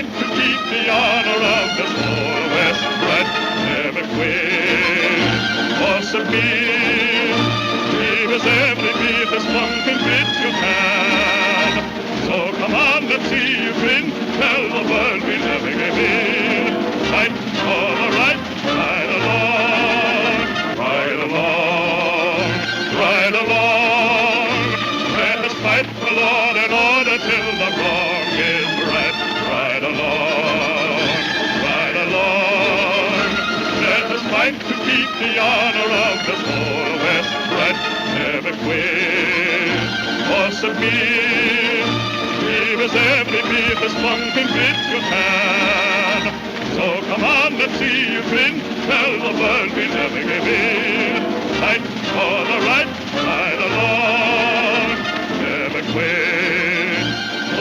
fight to keep the honor of this whole West right. Never quit or submit. Give us every bit of spunking bit you can. So come on, let's see you grin. Tell the world we never give in. Fight for the right. Ride along. Ride along. Ride along. Let us fight for law and order till the wrong is right. Ride along. Ride along. Let us fight to keep the honor of this whole West right. Never quit or submit. Give us every bit of spunking bit you can. So come on, let's see you grin. Tell the world we never give in. Fight for the right, ride along. Never quit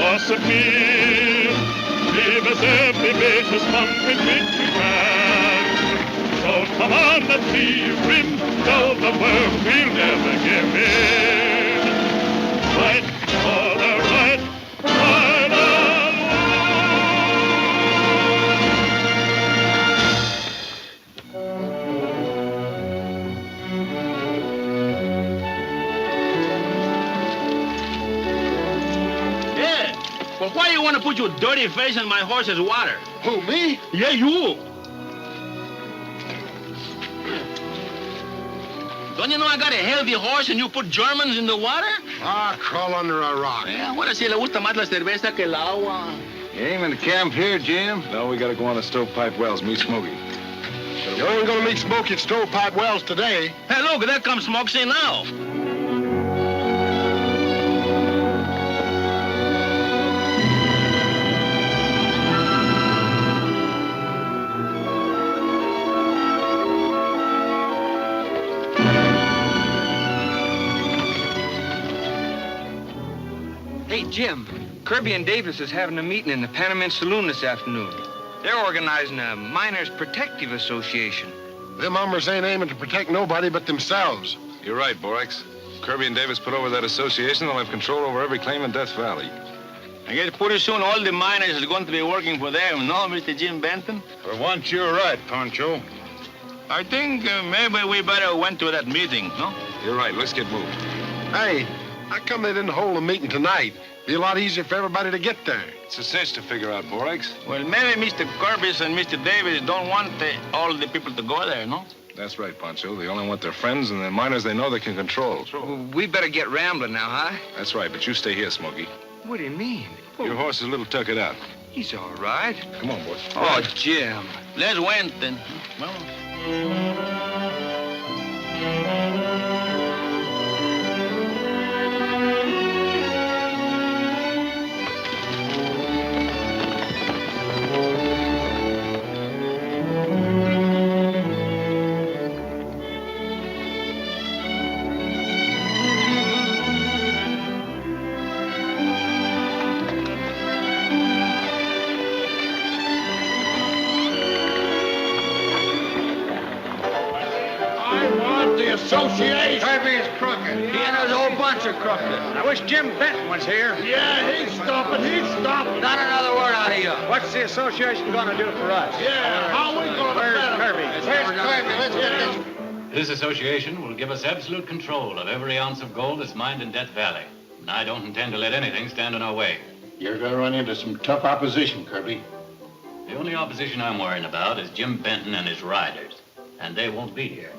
or submit. Give us every bit of spunking bit you can. So come on, let's see you grin. Tell the world we'll never give in. Fight for the right, ride along. Yeah. Well, why you want to put your dirty face in my horse's water? Who, me? Yeah, you. Don't you know I got a healthy horse and you put Germans in the water? Ah, crawl under a rock. Yeah, what si le gusta más la cerveza que el agua. You aiming to camp here, Jim? No, we gotta go on to Stovepipe Wells, meet Smokey. You ain't gonna meet Smokey at Stovepipe Wells today. Hey, look, there comes Smokey now. Hey, Jim, Kirby and Davis is having a meeting in the Panamint Saloon this afternoon. They're organizing a Miners Protective Association. Them hombres ain't aiming to protect nobody but themselves. You're right, Borax. Kirby and Davis put over that association, they'll have control over every claim in Death Valley. I guess pretty soon all the miners is going to be working for them, no, Mr. Jim Benton? For once, you're right, Pancho. I think maybe we better went to that meeting, no? You're right, let's get moving. Hey, how come they didn't hold a meeting tonight? Be a lot easier for everybody to get there. It's a cinch to figure out, Borax. Well, maybe Mr. Kirby and Mr. Davis don't want all the people to go there, no? That's right, Pancho. They only want their friends and the miners they know they can control. Well, we better get rambling now, huh? That's right, but you stay here, Smokey. What do you mean? Your horse is a little tuckered out. He's all right. Come on, boy. Oh, Jim. Let's went then. Well. Association. Kirby's crooked. He and his whole bunch are crooked. I wish Jim Benton was here. Yeah, he's stopping. Not another word out of you. What's the association gonna do for us? Yeah, how we gonna Where's Kirby? Where's Kirby? Let's get this. This association will give us absolute control of every ounce of gold that's mined in Death Valley. And I don't intend to let anything stand in our way. You're gonna run into some tough opposition, Kirby. The only opposition I'm worrying about is Jim Benton and his riders. And they won't be here.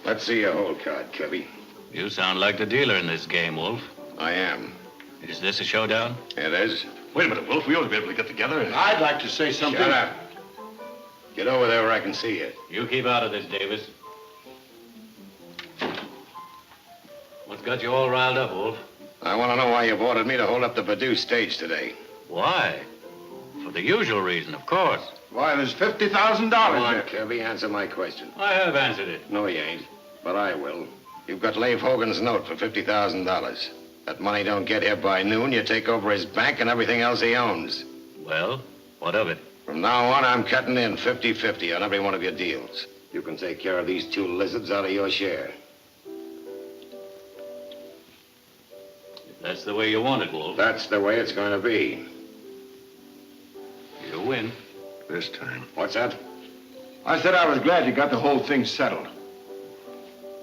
Let's see your whole card, Kirby. You sound like the dealer in this game, Wolfe. I am. Is this a showdown? It is. Wait a minute, Wolf. We ought to be able to get together. I'd like to say something. Shut up. Get over there where I can see you. You keep out of this, Davis. What's got you all riled up, Wolfe? I want to know why you've ordered me to hold up the Purdue stage today. Why? For the usual reason, of course. Why, there's $50,000 Come on, Kirby, answer my question. I have answered it. No, you ain't. But I will. You've got Leif Hogan's note for $50,000. That money don't get here by noon, you take over his bank and everything else he owns. Well, what of it? From now on, I'm cutting in 50-50 on every one of your deals. You can take care of these 2 lizards out of your share. If that's the way you want it, Wolf. That's the way it's going to be. You win. This time. What's that? I said I was glad you got the whole thing settled.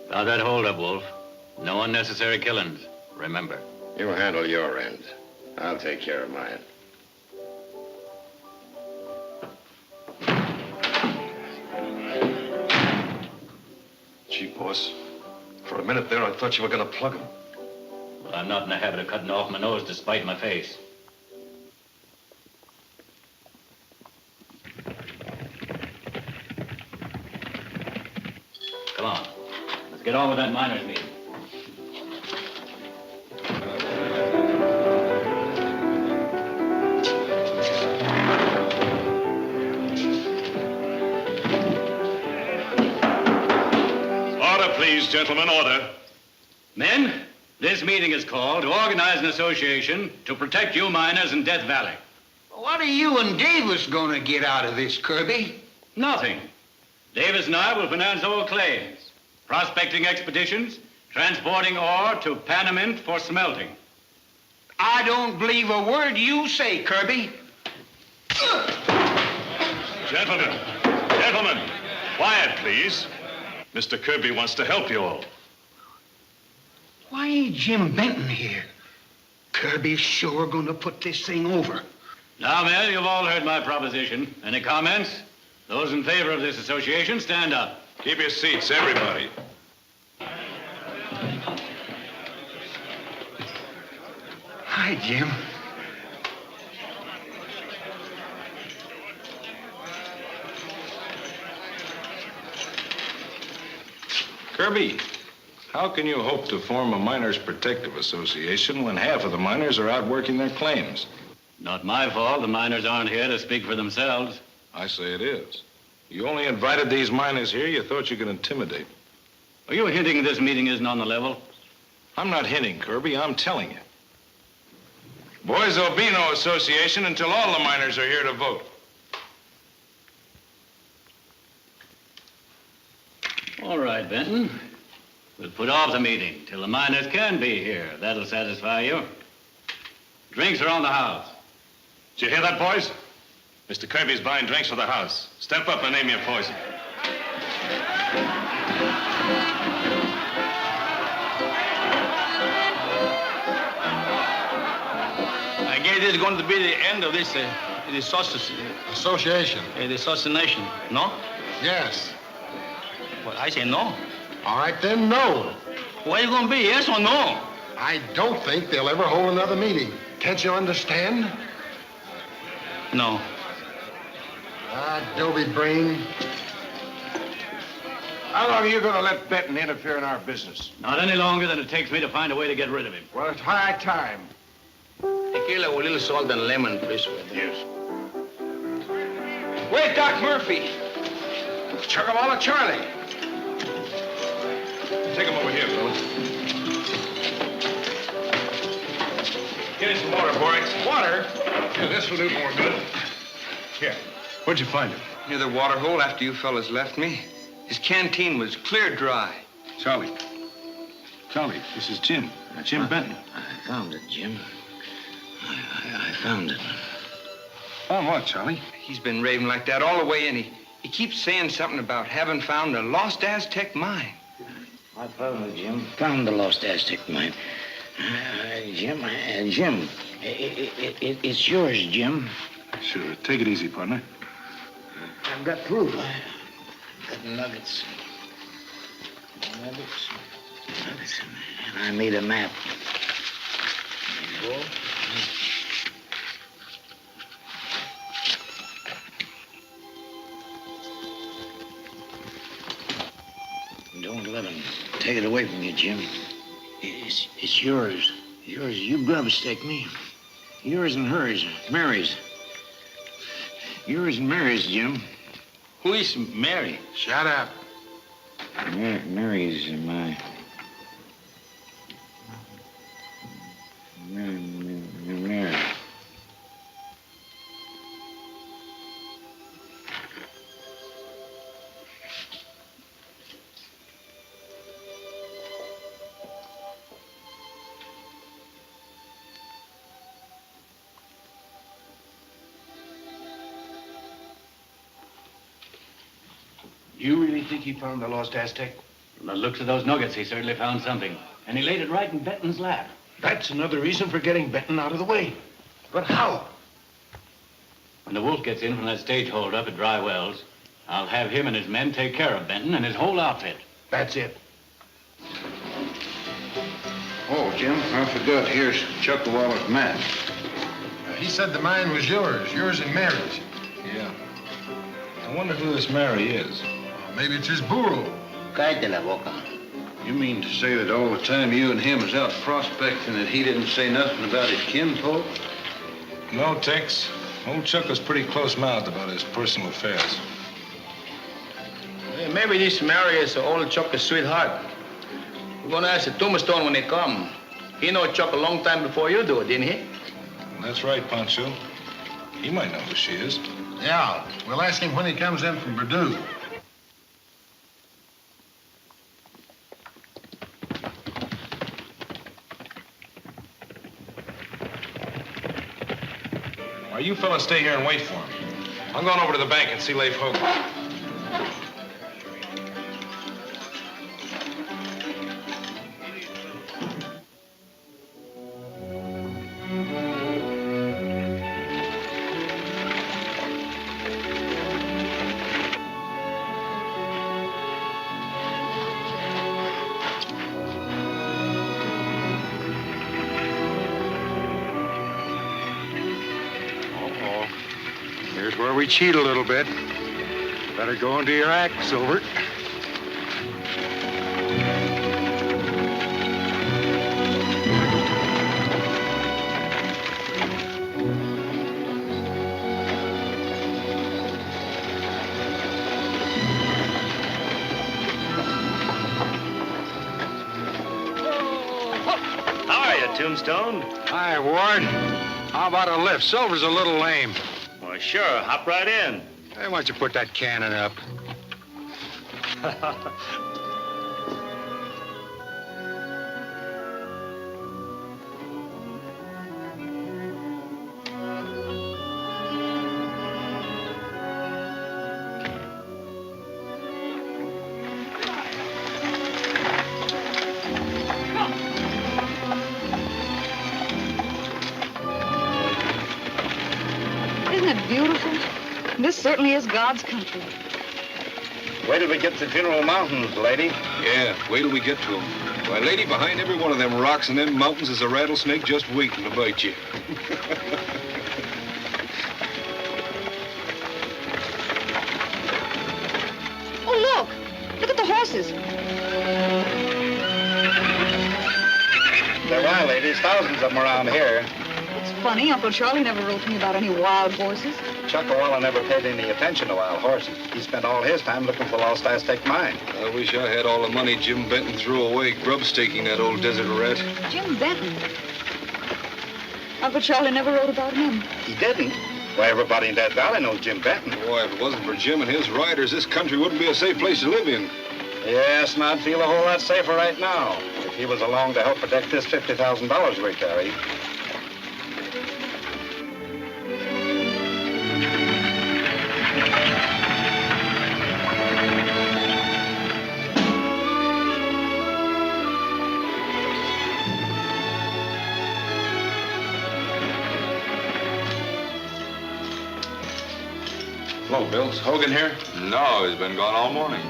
Now that holdup, Wolf. No unnecessary killings. Remember. You handle your end. I'll take care of mine. Gee, boss. For a minute there, I thought you were going to plug him. Well, I'm not in the habit of cutting off my nose to spite my face. Come on. Let's get on with that miners' meeting. Order, please, gentlemen, order. Men, this meeting is called to organize an association to protect you miners in Death Valley. What are you and Davis gonna get out of this, Kirby? Nothing. Davis and I will finance all claims, prospecting expeditions, transporting ore to Panamint for smelting. I don't believe a word you say, Kirby. Gentlemen, quiet, please. Mr. Kirby wants to help you all. Why ain't Jim Benton here? Kirby's sure gonna put this thing over. Now, men, you've all heard my proposition. Any comments? Those in favor of this association, stand up. Keep your seats, everybody. Hi, Jim. Kirby, how can you hope to form a miners' protective association when half of the miners are out working their claims? Not my fault. The miners aren't here to speak for themselves. I say it is. You only invited these miners here, you thought you could intimidate. Are you hinting this meeting isn't on the level? I'm not hinting, Kirby, I'm telling you. Boys, there'll be no association until all the miners are here to vote. All right, Benton. We'll put off the meeting till the miners can be here. That'll satisfy you. Drinks are on the house. Did you hear that, boys? Mr. Kirby's buying drinks for the house. Step up and name your poison. I guess this is going to be the end of this Association. the assassination, no? Yes. Well, I say no. All right, then, no. What are you going to be, yes or no? I don't think they'll ever hold another meeting. Can't you understand? No. Adobe brain. How long are you going to let Benton interfere in our business? Not any longer than it takes me to find a way to get rid of him. Well, it's high time. Tequila with a little salt and lemon, please. Yes. Where's Doc Murphy? Chuck 'em all at Charlie. Take them over here, fellas. Get in some water, Borax. Water? Yeah, this will do more good. Here. Where'd you find him? Near the water hole after you fellas left me. His canteen was clear dry. Charlie, this is Jim. Jim Benton. I found it, Jim. I found it. Found what, Charlie? He's been raving like that all the way in. He keeps saying something about having found a lost Aztec mine. I found it, Jim. Found the lost Aztec mine. Jim, it's yours, Jim. Sure. Take it easy, partner. I've got proof. Got nuggets. Nuggets. And I made a map. There you go. Don't let him take it away from you, Jim. It's yours. Yours. You grub stake me. Yours and hers. Mary's. Yours and Mary's, Jim. Who is Mary? Shut up. Mary's my... You really think he found the lost Aztec? From the looks of those nuggets, he certainly found something. And he laid it right in Benton's lap. That's another reason for getting Benton out of the way. But how? When the Wolf gets in from that stage holdup at Dry Wells, I'll have him and his men take care of Benton and his whole outfit. That's it. Oh, Jim, I forgot. Here's Chuckawala's map. He said the mine was yours and Mary's. Yeah. I wonder who this Mary is. Maybe it's his burro. Cállate la boca. You mean to say that all the time you and him was out prospecting that he didn't say nothing about his kinfolk? No, Tex. Old Chuck was pretty close-mouthed about his personal affairs. Maybe this Mary is old Chuck's sweetheart. We're gonna ask the tombstone when they come. He know Chuck a long time before you do, didn't he? That's right, Pancho. He might know who she is. Yeah, we'll ask him when he comes in from Purdue. Why, you fellas stay here and wait for him. I'm going over to the bank and see Leif Hogan. Here's where we cheat a little bit. Better go into your act, Silver. How are you, Tombstone? Hi, Ward. How about a lift? Silver's a little lame. Well, sure. Hop right in. Hey, why don't you put that cannon up? Isn't it beautiful? This certainly is God's country. Wait till we get to Funeral Mountains, lady. Yeah, wait till we get to him. Why, lady, behind every one of them rocks and them mountains is a rattlesnake just waiting to bite you. Oh, look! Look at the horses. There are, ladies. Thousands of them around here. It's funny, Uncle Charlie never wrote to me about any wild horses. Chuckawalla never paid any attention to wild horses. He spent all his time looking for the lost Aztec mine. I wish I had all the money Jim Benton threw away grub staking that old desert rat. Jim Benton. Uncle Charlie never wrote about him. He didn't? Why, everybody in Death Valley knows Jim Benton. Boy, if it wasn't for Jim and his riders, this country wouldn't be a safe place to live in. Yes, and I'd feel a whole lot safer right now if he was along to help protect this $50,000 we carry. Hello, Bill. Is Hogan here? No, he's been gone all morning.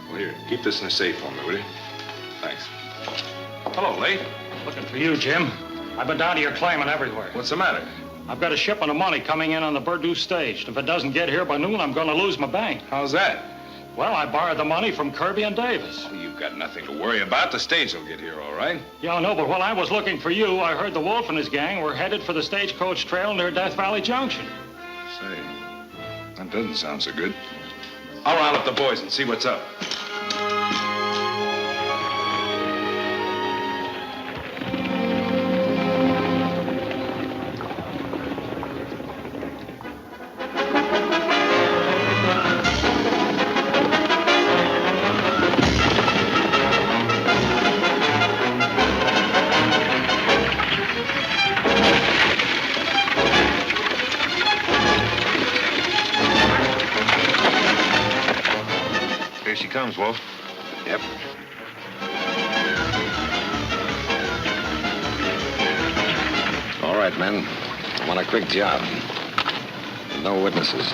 Well, here, keep this in the safe for me, will you? Thanks. Hello, Leif. Looking for you, Jim. I've been down to your claiming everywhere. What's the matter? I've got a shipment of money coming in on the Purdue stage. And if it doesn't get here by noon, I'm going to lose my bank. How's that? Well, I borrowed the money from Kirby and Davis. Well, you've got nothing to worry about. The stage will get here, all right? Yeah, I know, but while I was looking for you, I heard the Wolf and his gang were headed for the stagecoach trail near Death Valley Junction. Say, that doesn't sound so good. I'll round up the boys and see what's up. arms, Wolfe? Yep. All right, men. I want a quick job. No witnesses.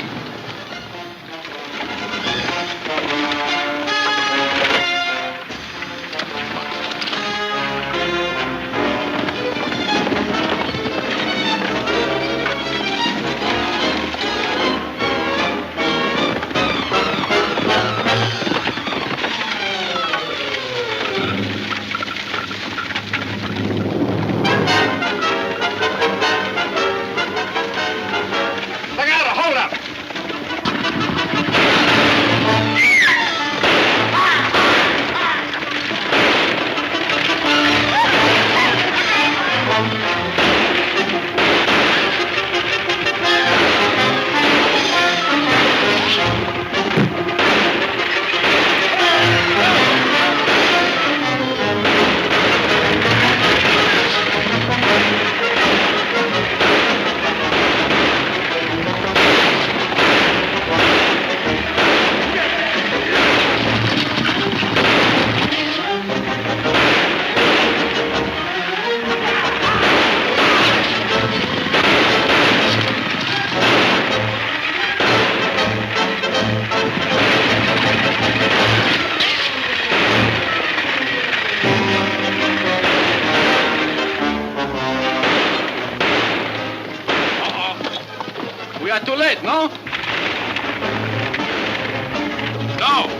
We are too late, no? No.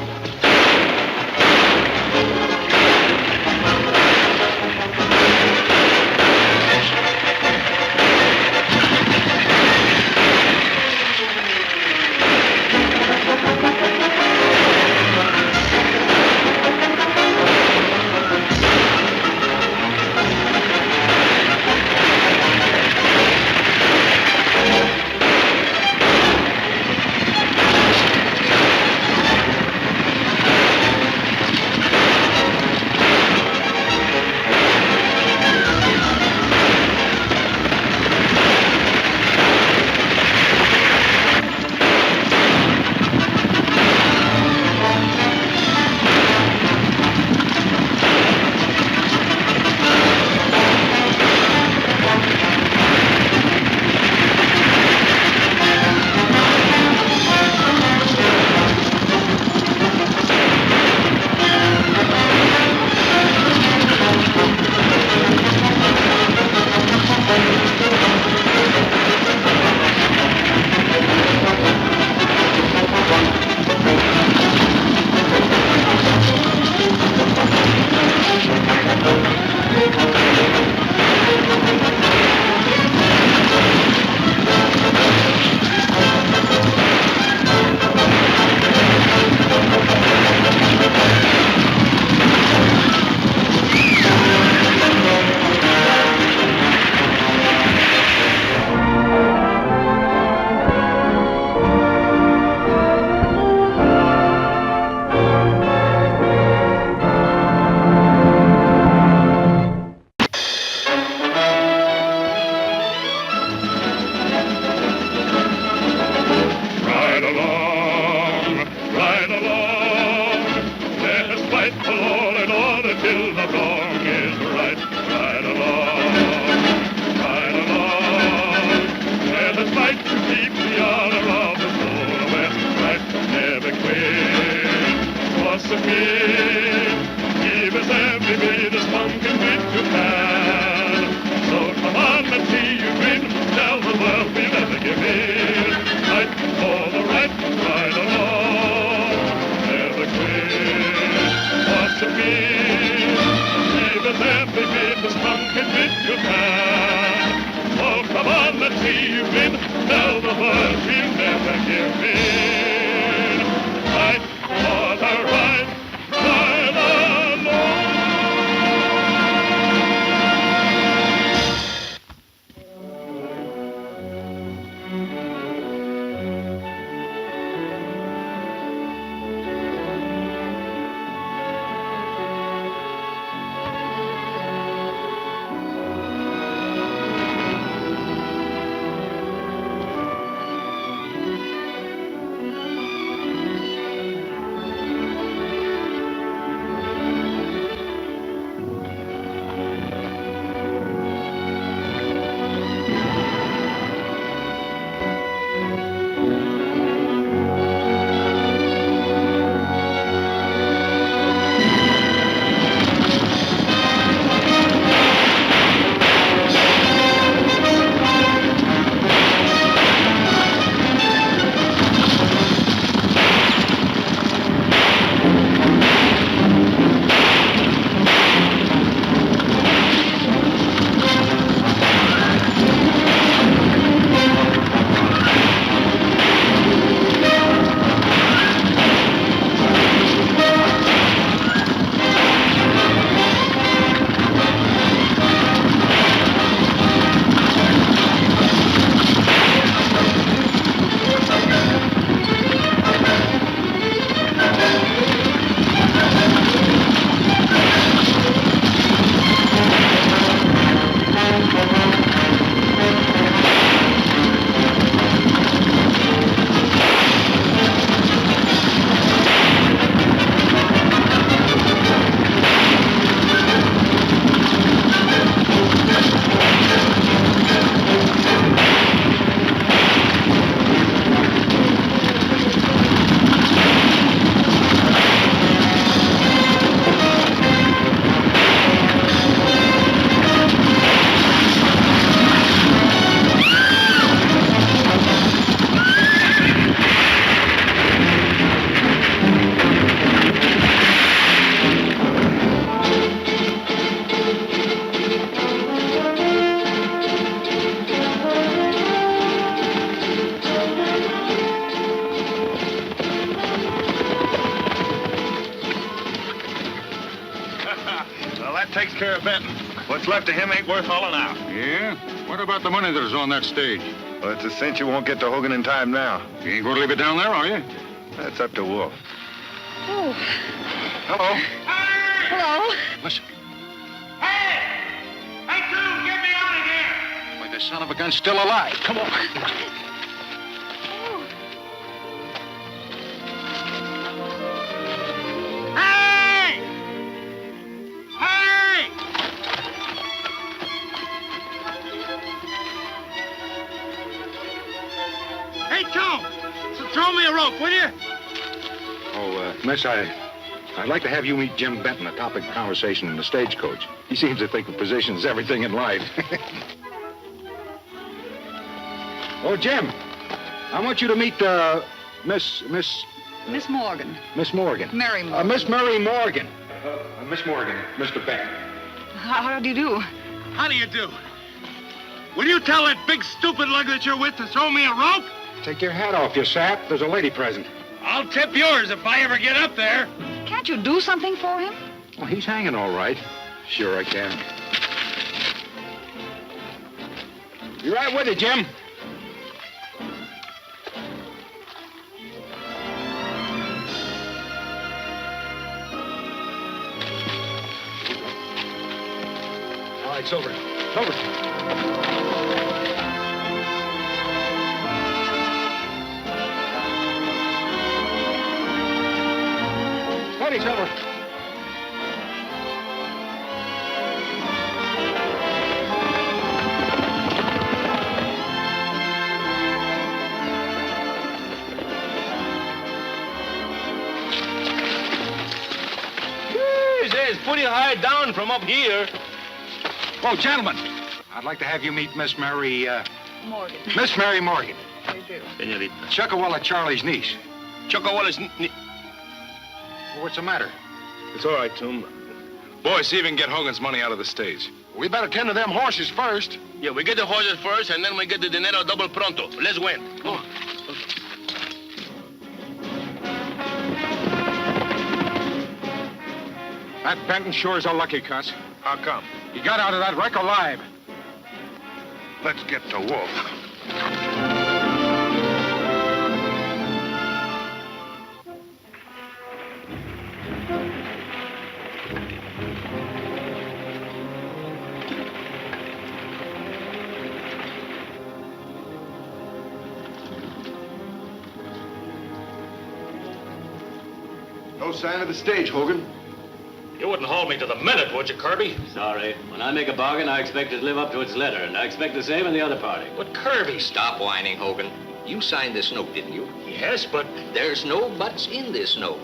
That takes care of Benton. What's left of him ain't worth hauling out. Yeah? What about the money that was on that stage? Well, it's a cinch you won't get to Hogan in time now. You ain't going to leave it down there, are you? That's up to Wolfe. Oh. Hello. Hello. Listen. Hey! Hey, Toom, get me out of here! Why, the son of a gun's still alive. Come on. Hey! Hey! Hey, Toom! So throw me a rope, will you? Oh, miss, I'd like to have you meet Jim Benton, a topic of conversation in the stagecoach. He seems to think of positions everything in life. Oh, Jim, I want you to meet, Miss Morgan. Miss Morgan. Mary Morgan. Miss Mary Morgan. Miss Morgan, Mr. Benton. How do you do? How do you do? Will you tell that big stupid lug that you're with to throw me a rope? Take your hat off, you sap. There's a lady present. I'll tip yours if I ever get up there. Can't you do something for him? Well, he's hanging all right. Sure I can. Be right with you, Jim. All right, Silver. Silver. Steady, Silver. It's pretty high down from up here. Oh, gentlemen, I'd like to have you meet Miss Mary, Morgan. Miss Mary Morgan. I do. Senorita. Chuckawalla Charlie's niece. Chocowalla's... Well, what's the matter? It's all right, Toom. Boy, see if you can get Hogan's money out of the stage. We better tend to them horses first. Yeah, we get the horses first, and then we get the dinero double pronto. Let's win. Come on. That Benton sure is a lucky cuss. How come? He got out of that wreck alive. Let's get to Wolfe. No sign of the stage, Hogan. You wouldn't hold me to the minute, would you, Kirby? Sorry. When I make a bargain, I expect it to live up to its letter, and I expect the same in the other party. But Kirby... Stop whining, Hogan. You signed this note, didn't you? Yes, but... There's no buts in this note.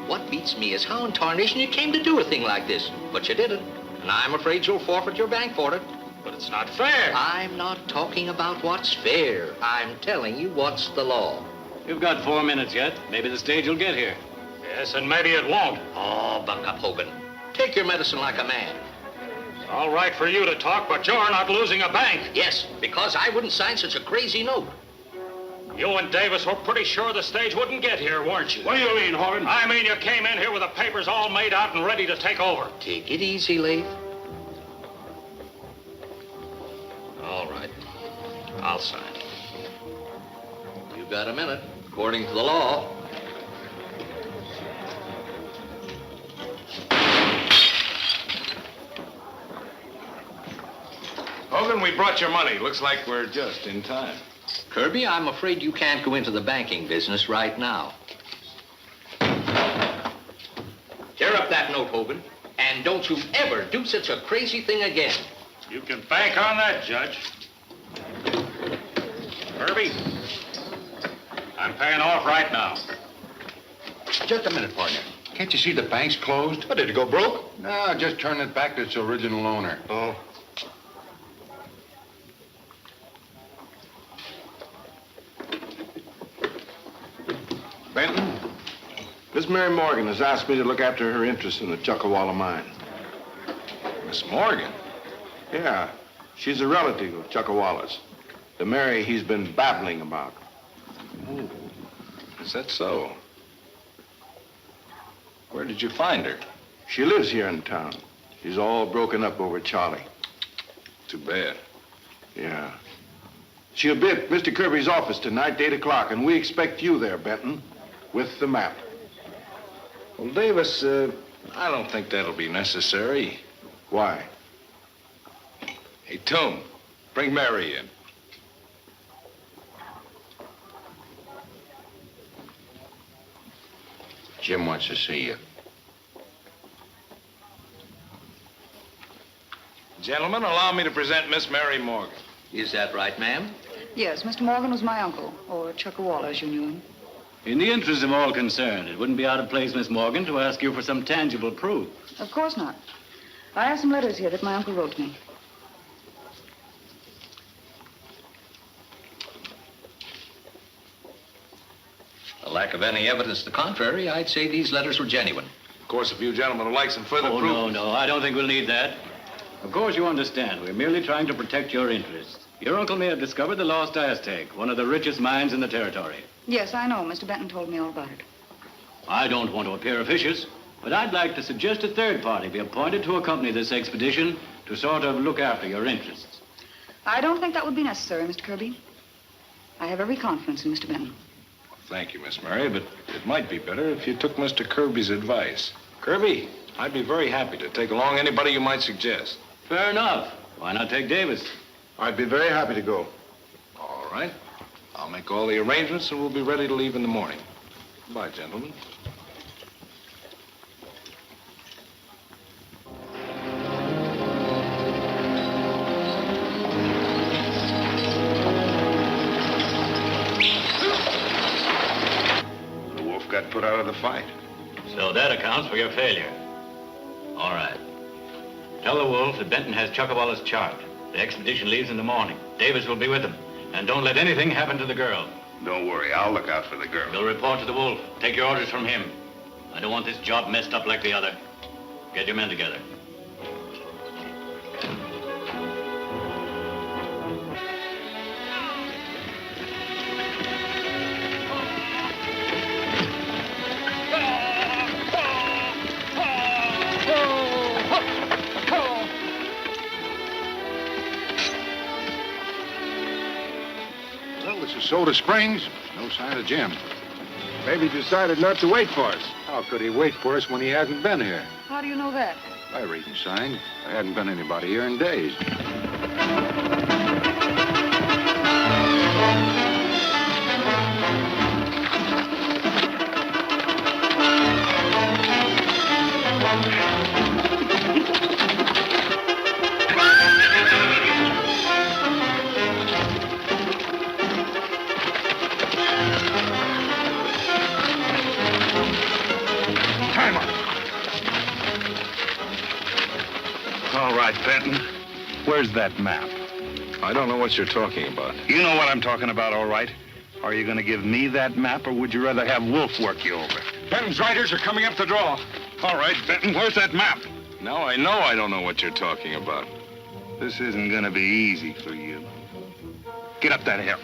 What beats me is how in tarnation you came to do a thing like this. But you didn't. And I'm afraid you'll forfeit your bank for it. But it's not fair. I'm not talking about what's fair. I'm telling you what's the law. You've got 4 minutes yet. Maybe the stage will get here. Yes, and maybe it won't. Oh, buck up, Hogan. Take your medicine like a man. It's all right for you to talk, but you're not losing a bank. Yes, because I wouldn't sign such a crazy note. You and Davis were pretty sure the stage wouldn't get here, weren't you? What do you mean, Hogan? I mean you came in here with the papers all made out and ready to take over. Take it easy, Leif. All right. I'll sign. You've got a minute, according to the law. Hogan, we brought your money. Looks like we're just in time. Kirby, I'm afraid you can't go into the banking business right now. Tear up that note, Hogan, and don't you ever do such a crazy thing again. You can bank on that, Judge. Kirby, I'm paying off right now. Just a minute, partner. Can't you see the bank's closed? What, did it go broke? No, just turn it back to its original owner. Oh. Benton, Miss Mary Morgan has asked me to look after her interest in the Chuckawalla mine. Miss Morgan? Yeah, she's a relative of Chuckawalla's. The Mary he's been babbling about. Oh, is that so? Where did you find her? She lives here in town. She's all broken up over Charlie. Too bad. Yeah. She'll be at Mr. Kirby's office tonight, 8 o'clock, and we expect you there, Benton, with the map. Well, Davis, I don't think that'll be necessary. Why? Hey, Tom, bring Mary in. Jim wants to see you. Gentlemen, allow me to present Miss Mary Morgan. Is that right, ma'am? Yes, Mr. Morgan was my uncle, or Chuckawalla, as you knew him. In the interest of all concerned, it wouldn't be out of place, Miss Morgan, to ask you for some tangible proof. Of course not. I have some letters here that my uncle wrote me. The lack of any evidence to the contrary, I'd say these letters were genuine. Of course, if you gentlemen would like some further proof... No, I don't think we'll need that. Of course, you understand. We're merely trying to protect your interests. Your uncle may have discovered the lost Aztec, one of the richest mines in the territory. Yes, I know. Mr. Benton told me all about it. I don't want to appear officious, but I'd like to suggest a third party be appointed to accompany this expedition to sort of look after your interests. I don't think that would be necessary, Mr. Kirby. I have every confidence in Mr. Benton. Thank you, Miss Mary, but it might be better if you took Mr. Kirby's advice. Kirby, I'd be very happy to take along anybody you might suggest. Fair enough. Why not take Davis? I'd be very happy to go. All right. I'll make all the arrangements and we'll be ready to leave in the morning. Goodbye, gentlemen. The wolf got put out of the fight. So that accounts for your failure. All right. Tell the wolf that Benton has Chuckawalla's chart. The expedition leaves in the morning. Davis will be with him. And don't let anything happen to the girl. Don't worry, I'll look out for the girl. You'll report to the wolf. Take your orders from him. I don't want this job messed up like the other. Get your men together. Well, this is Soda Springs. No sign of Jim. Maybe he decided not to wait for us. How could he wait for us when he hasn't been here? How do you know that? By reading sign. There hadn't been anybody here in days. All right, Benton. Where's that map? I don't know what you're talking about. You know what I'm talking about, all right. Are you going to give me that map, or would you rather have Wolf work you over? Benton's riders are coming up the draw. All right, Benton, where's that map? Now I know I don't know what you're talking about. This isn't going to be easy for you. Get up that hill.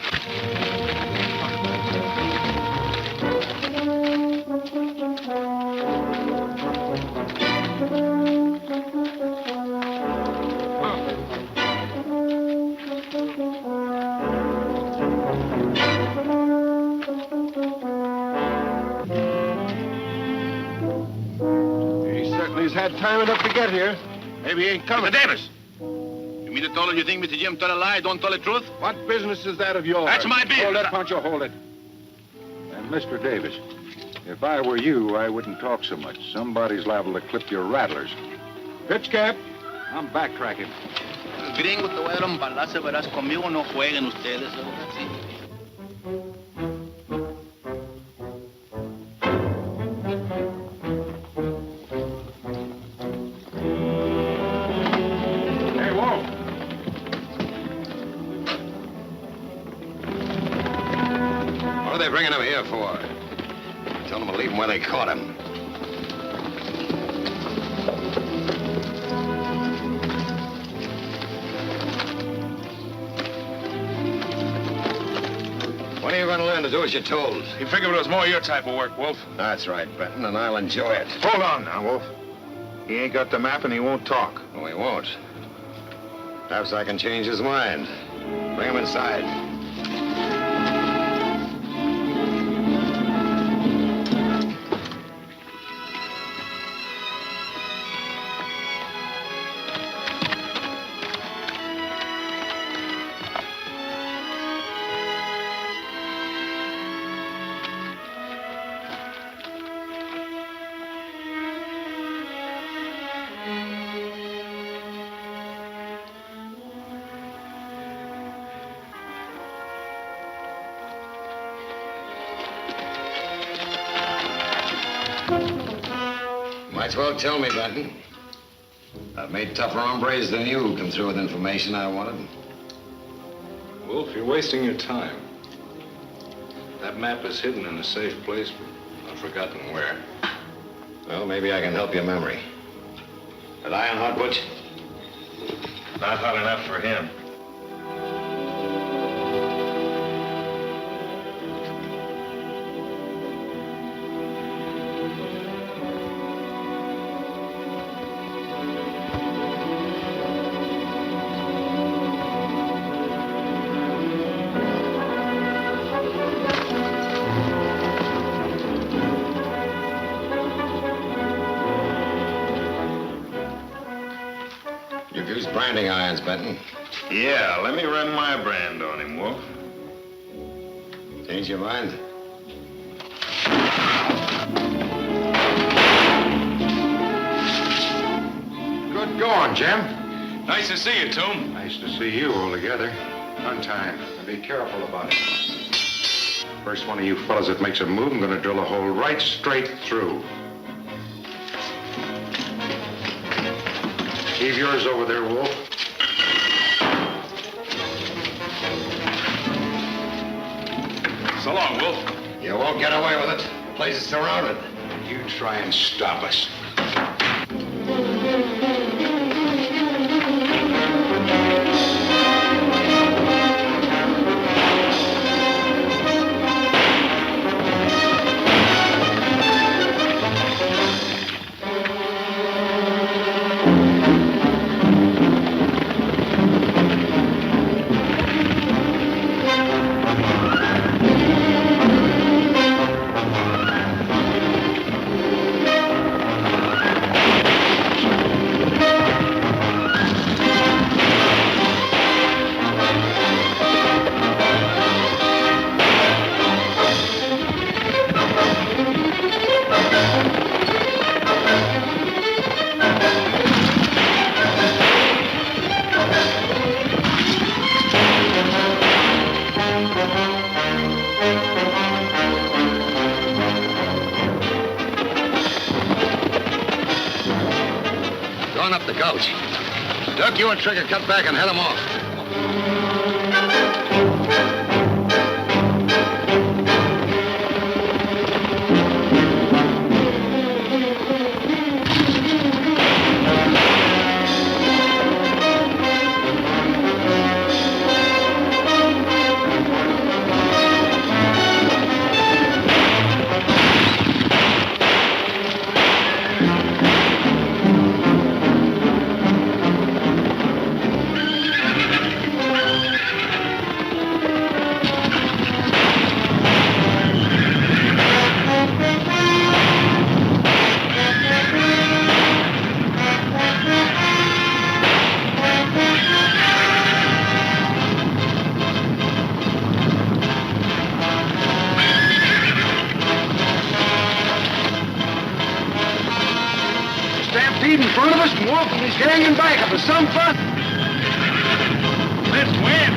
He's had time enough to get here. Maybe he ain't coming. Mr. Davis! You mean to tell her you think Mr. Jim told a lie, don't tell the truth? What business is that of yours? That's my business. Hold it, Pancho, hold it. And Mr. Davis, if I were you, I wouldn't talk so much. Somebody's liable to clip your rattlers. Pitch cap. I'm backtracking. Gringo, te voy a dar un balazo, verás, conmigo no jueguen ustedes. Sí. Hey, Wolf. What are they bringing him here for? Tell them to leave him where they caught him. When are you going to learn to do as you're told? You figured it was more your type of work, Wolf. That's right, Benton, and I'll enjoy it. Hold on now, Wolf. He ain't got the map and he won't talk. Oh, he won't. Perhaps I can change his mind. Bring him inside. Might as well tell me, Benton. I've made tougher hombres than you who come through with information I wanted. Wolf, you're wasting your time. That map is hidden in a safe place, but I've forgotten where. Well, maybe I can help your memory. That iron hot, Butch? Not hot enough for him. You've used branding irons, Benton. Yeah, let me run my brand on him, Wolf. Change your mind? Good going, Jim. Nice to see you, Toom. Nice to see you all together. Untie him, and be careful about it. First one of you fellas that makes a move, I'm gonna drill a hole right straight through. Keep yours over there, Wolf. So long, Wolf. You won't get away with it. The place is surrounded. You try and stop us. Going up the gulch. Duck, you and Trigger cut back and head them off. In front of us and Wolfe and his gang in back of us. Some fun. Let's win.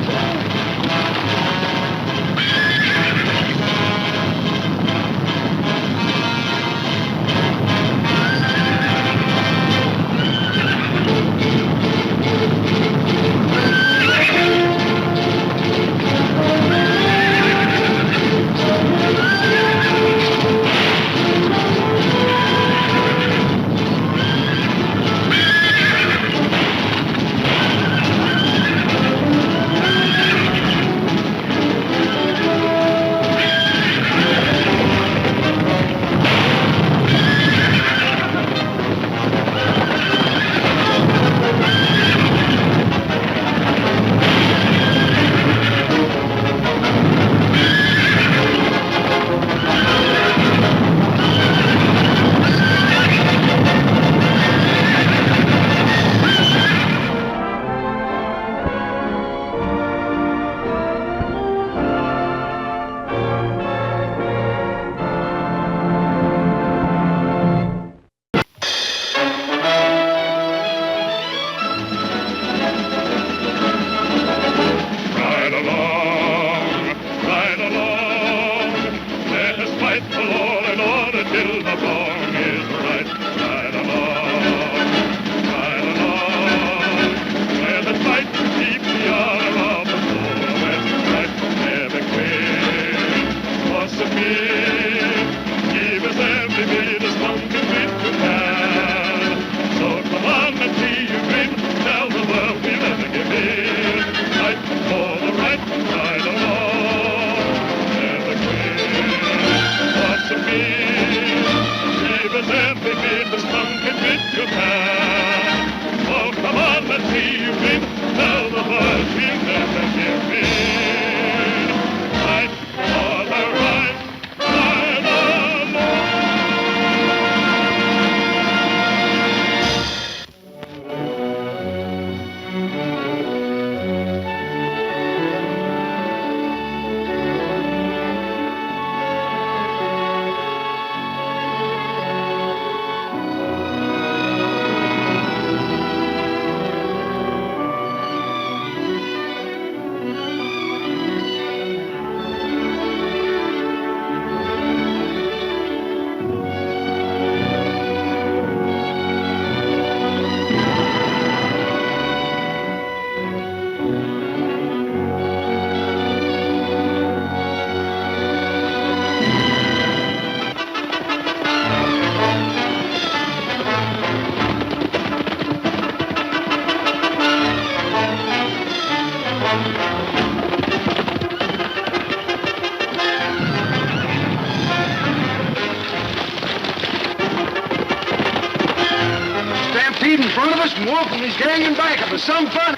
Wolfe and his gang in back of us. Some fun.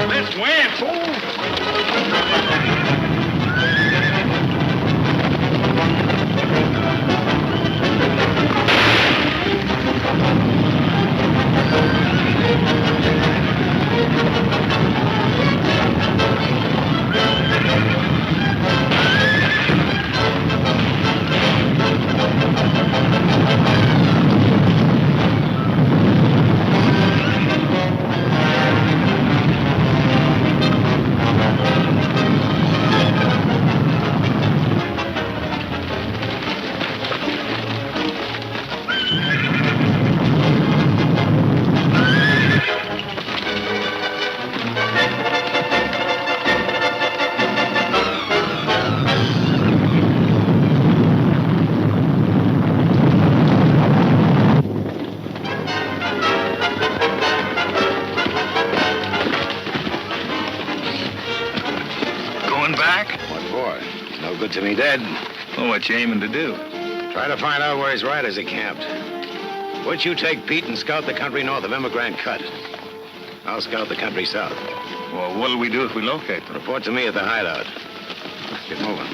Let's win, fool. To me dead. Well, what you aiming to do? Try to find out where his riders are camped. Would you take Pete and scout the country north of Immigrant Cut? I'll scout the country south. Well, what'll we do if we locate them? Report to me at the hideout. Get moving.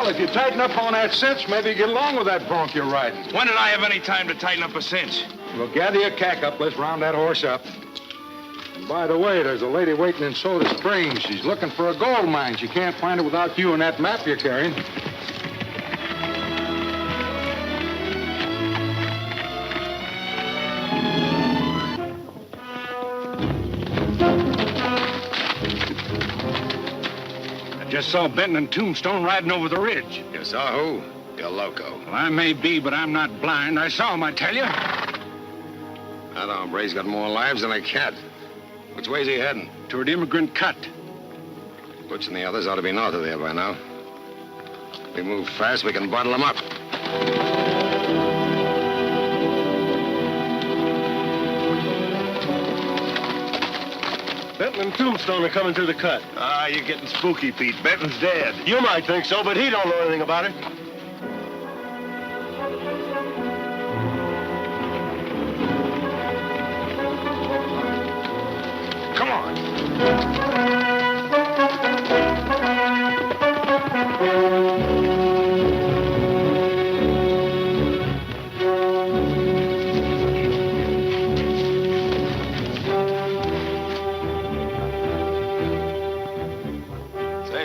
If you tighten up on that cinch, maybe you get along with that bronc you're riding. When did I have any time to tighten up a cinch? Well, gather your cack up. Let's round that horse up. And by the way, there's a lady waiting in Soda Springs. She's looking for a gold mine. She can't find it without you and that map you're carrying. Just saw Benton and Tombstone riding over the ridge. You saw who? You're loco. Well, I may be, but I'm not blind. I saw him, I tell you. That hombre's got more lives than a cat. Which way's he heading? Toward Immigrant Cut. Butch and the others ought to be north of there by now. If we move fast, we can bottle them up. Benton and Tombstone are coming through the cut. Ah, you're getting spooky, Pete. Benton's dead. You might think so, but he don't know anything about it. Come on.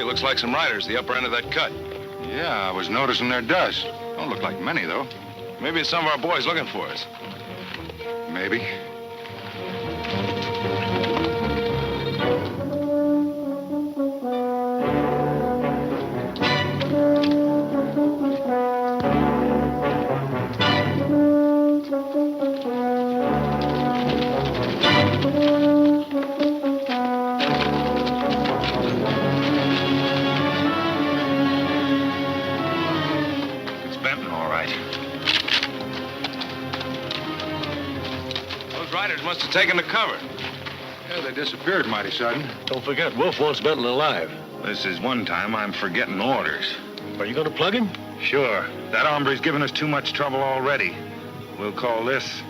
Looks like some riders, the upper end of that cut. Yeah, I was noticing their dust. Don't look like many, though. Maybe it's some of our boys looking for us. Maybe. Must have taken to cover. Yeah, they disappeared mighty sudden. Don't forget, Wolfe wants Benton alive. This is one time I'm forgetting orders. Are you going to plug him? Sure. That hombre's given us too much trouble already. We'll call this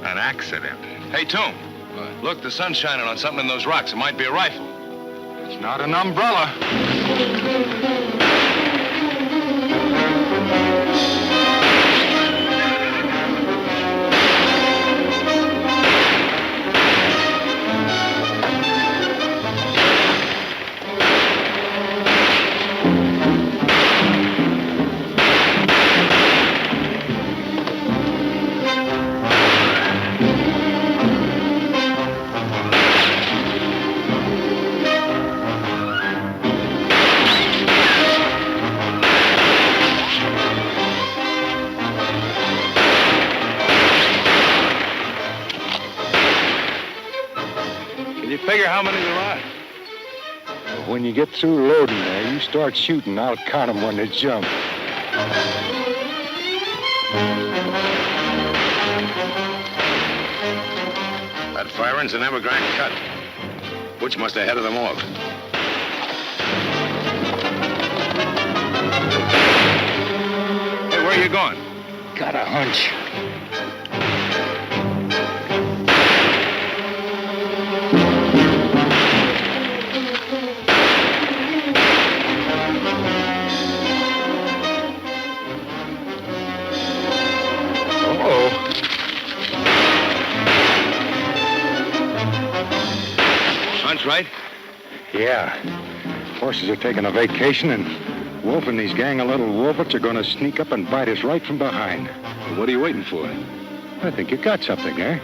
an accident. Hey, Toom. Look, the sun's shining on something in those rocks. It might be a rifle. It's not an umbrella. Figure how many there are. When you get through loading there, you start shooting. I'll count them when they jump. Foran's an emigrant cut. Butch must have headed them off. Hey, where are you going? Got a hunch. Hunch, right? Yeah. Horses are taking a vacation, and Wolfe and these gang of little wolverts are going to sneak up and bite us right from behind. Well, what are you waiting for? I think you got something, eh?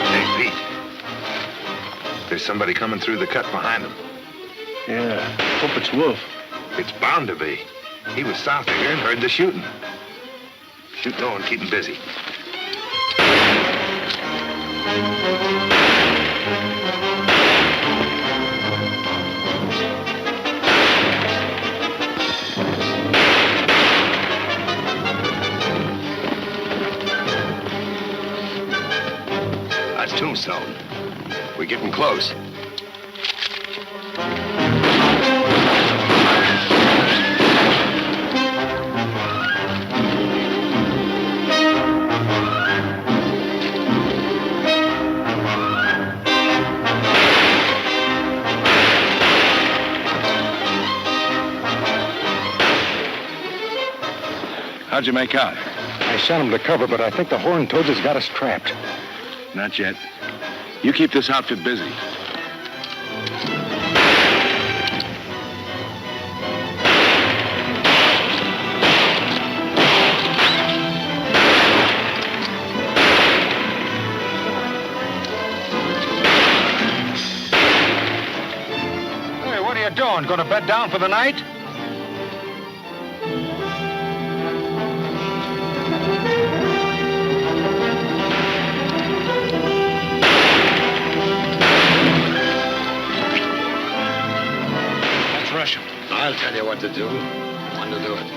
Hey, Pete. There's somebody coming through the cut behind them. Yeah, hope it's Wolfe. It's bound to be. He was south of here and heard the shooting. Shoot low and keep him busy. That's Tombstone. We're getting close. How'd you make out? I sent him to cover, but I think the horn toads has got us trapped. Not yet. You keep this outfit busy. Hey, what are you doing? Going to bed down for the night? I'll tell you what to do. When to do it.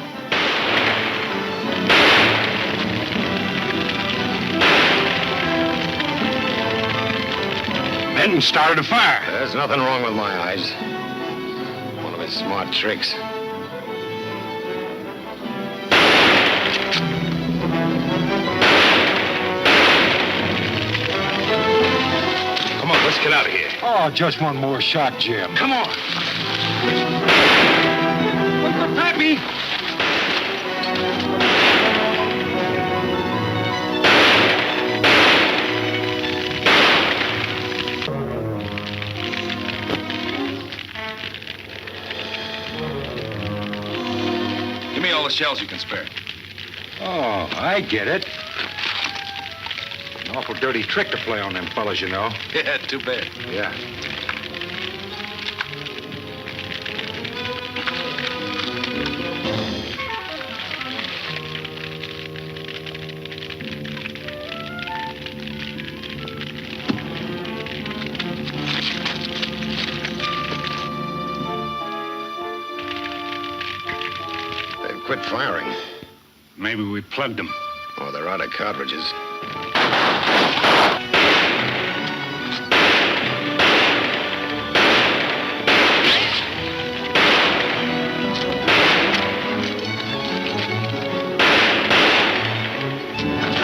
Benton started a fire. There's nothing wrong with my eyes. One of his smart tricks. Come on, let's get out of here. Oh, just one more shot, Jim. Come on. What's the pappy? Give me all the shells you can spare. Oh, I get it. An awful dirty trick to play on them fellas, you know. Yeah, too bad. Yeah. They've quit firing. Maybe we plugged them. Oh, they're out of cartridges.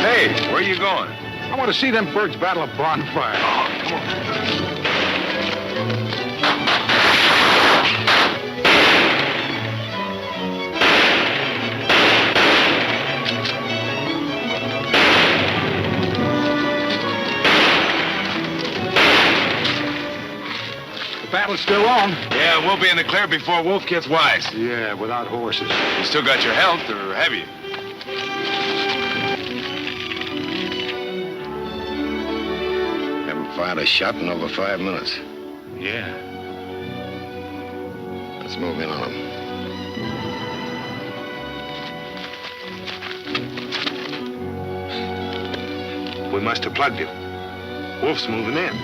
Hey, where are you going? I want to see them birds battle a bonfire. Oh, come on. Battle's still on. Yeah, we'll be in the clear before Wolfe gets wise. Yeah, without horses. You still got your health, or have you? Haven't fired a shot in over 5 minutes. Yeah. Let's move in on them. We must have plugged him. Wolfe's moving in.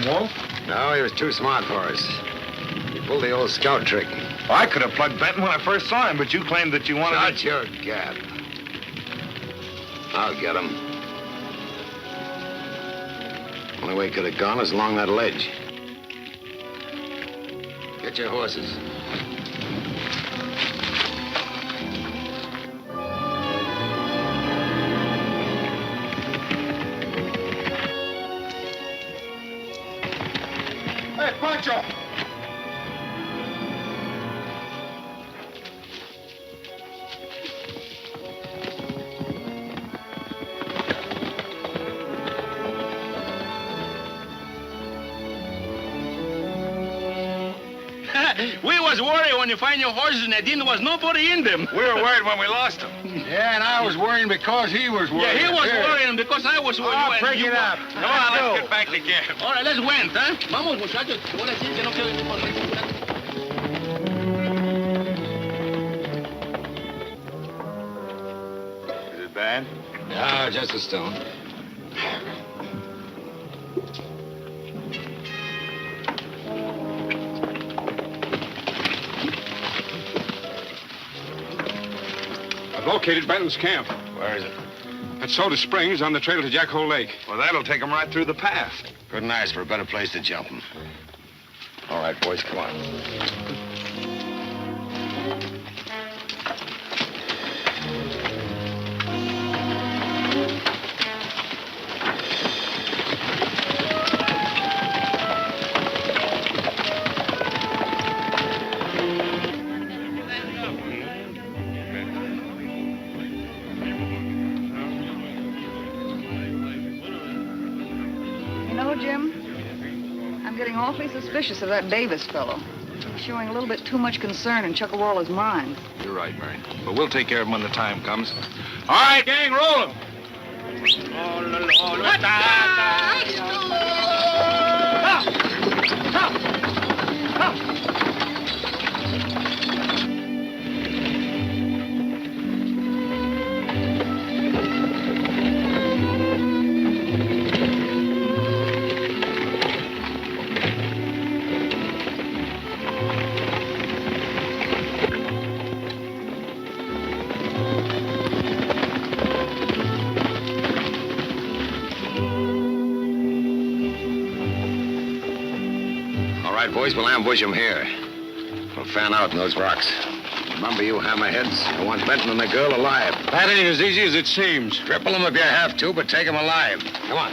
him, Wolf. No, he was too smart for us. He pulled the old scout trick. Well, I could have plugged Benton when I first saw him, but you claimed that you wanted Shut your gab. I'll get him. Only way he could have gone is along that ledge. Get your horses. Hey, Pancho! We was worried when you find your horses and there didn't was nobody in them. We were worried when we lost them. Yeah, and I was worrying because he was worried. Yeah, he was worrying because I was worried. Oh, break it up. Come on, let's get back to camp. All right, let's went, huh? Vamos, muchachos. Ahora sí que no quede ni por la Is it bad? No, just a stone. I've located Benton's camp. Where is it? At Soda Springs on the trail to Jackhole Lake. Well, that'll take him right through the pass. Couldn't ask for a better place to jump him. All right, boys, come on. You know, Jim, I'm getting awfully suspicious of that Davis fellow. He's showing a little bit too much concern in Chuckawalla's mind. You're right, Mary. But we'll take care of him when the time comes. All right, gang, roll him. All right, boys, we'll ambush him here. We'll fan out in those rocks. Remember, you hammerheads, I want Benton and the girl alive. That ain't as easy as it seems. Cripple him if you have to, but take him alive. Come on.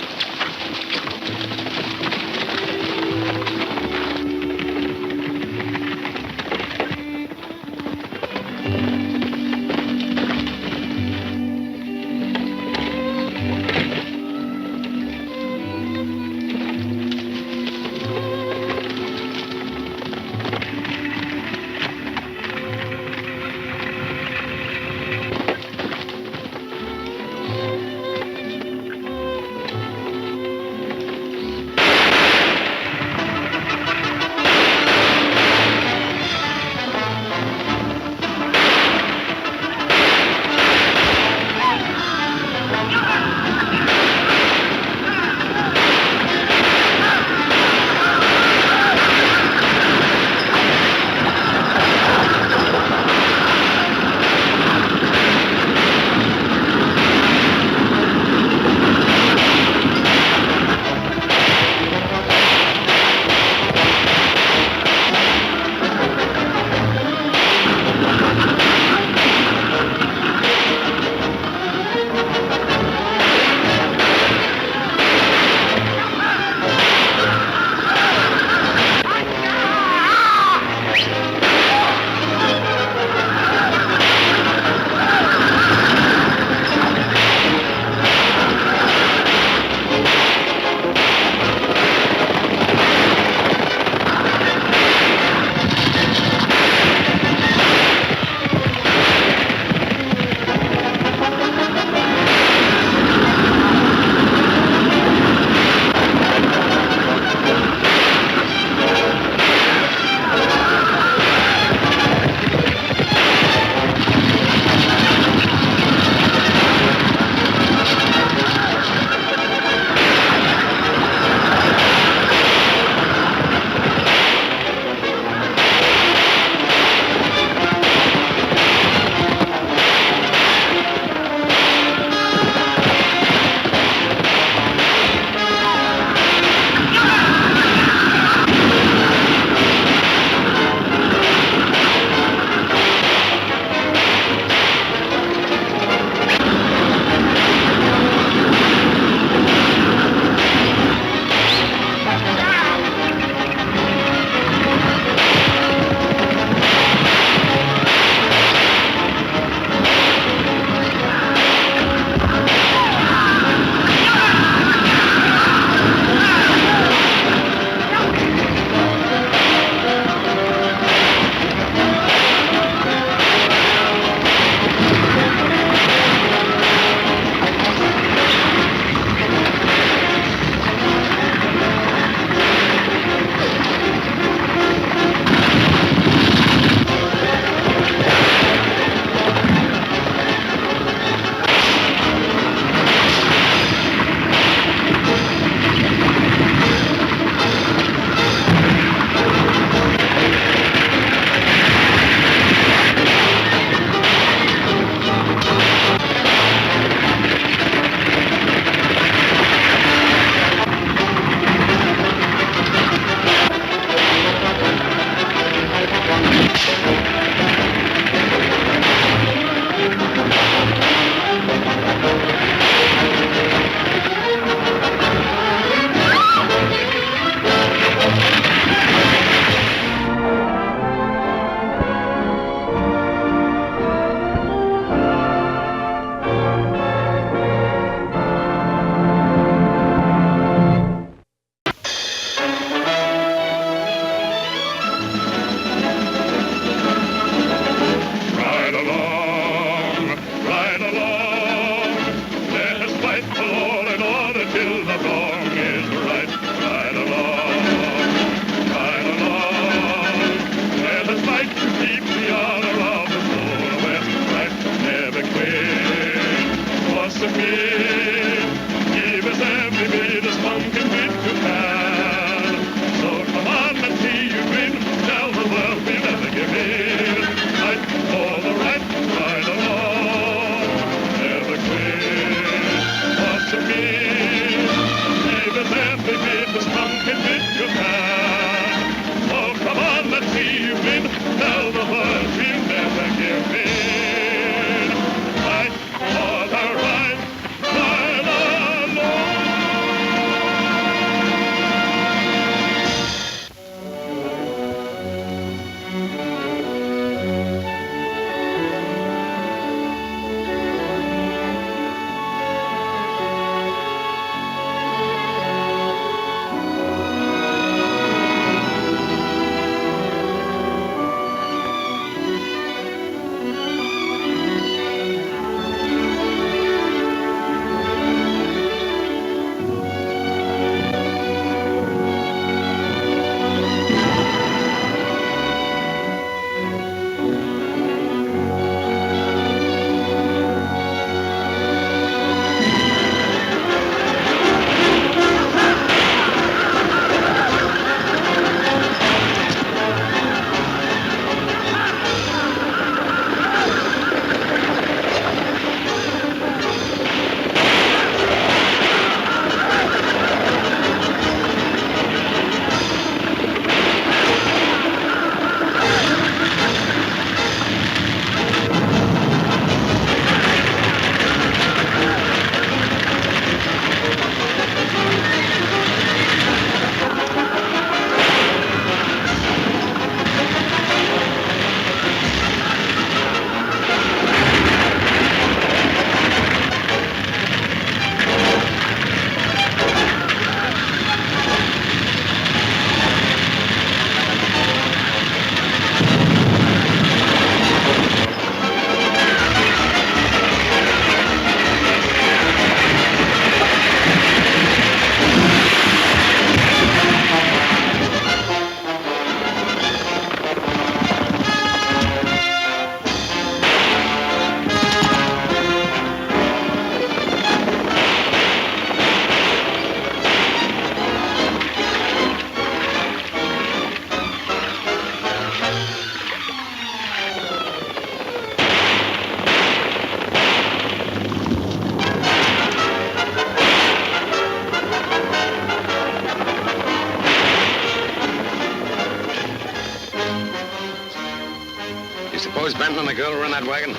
suppose Benton and the girl were in that wagon?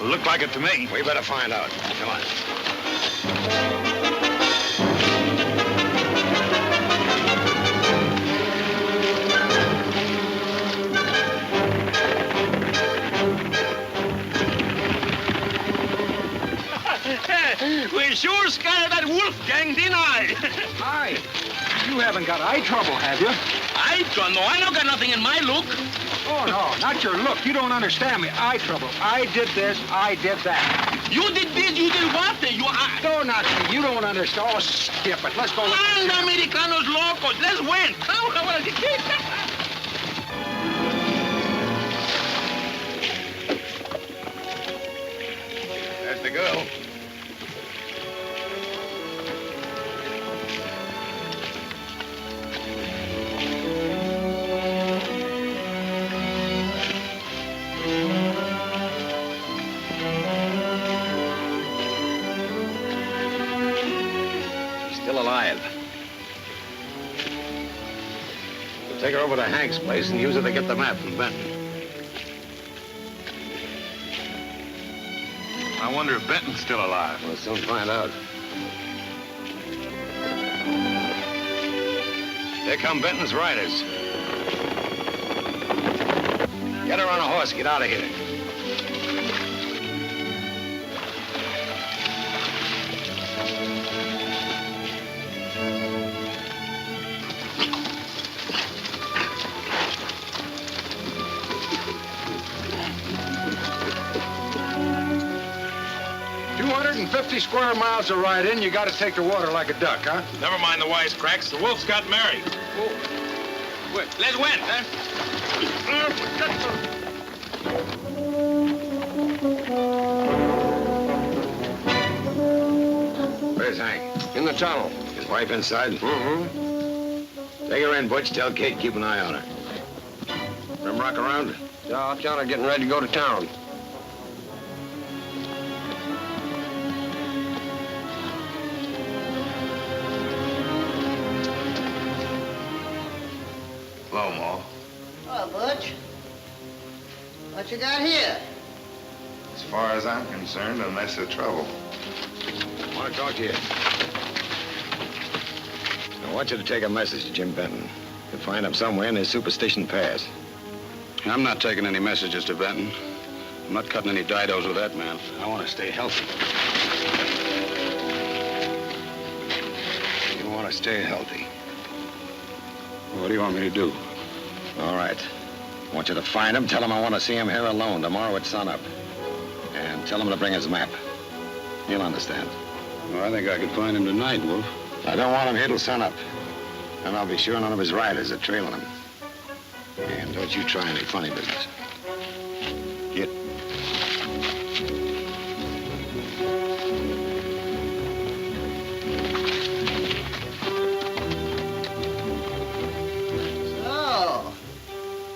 Looked like it to me. We better find out. Come on. We sure scared that wolf gang, didn't I? Hi. You haven't got eye trouble, have you? Eye trouble? No, I don't got nothing in my look. Oh, no, not your look. You don't understand me. Eye trouble. I did this, I did that. You did this, you did what? No, not me. You don't understand. Oh, skip it. Let's go. And Americanos locos. Let's win. Come on, There's the girl. Alive. We'll take her over to Hank's place and use her to get the map from Benton. I wonder if Benton's still alive. We'll soon find out. Here come Benton's riders. Get her on a horse. Get out of here. 250 square miles to ride in, you gotta take the water like a duck, huh? Never mind the wisecracks. The wolf's got married. Wait, let's win, huh? Where's Hank? In the tunnel. His wife inside? Mm-hmm. Take her in, Butch. Tell Kate, keep an eye on her. Let him rock around? Yeah, John, getting ready to go to town. Hello, Ma. Hello, Butch. What you got here? As far as I'm concerned, a mess of trouble. I want to talk to you. I want you to take a message to Jim Benton. You'll find him somewhere in his superstition past. I'm not taking any messages to Benton. I'm not cutting any didos with that man. I want to stay healthy. You want to stay healthy. What do you want me to do? All right. I want you to find him. Tell him I want to see him here alone tomorrow at sunup. And tell him to bring his map. He'll understand. Well, I think I could find him tonight, Wolf. I don't want him here till sunup. And I'll be sure none of his riders are trailing him. And don't you try any funny business. Get. So,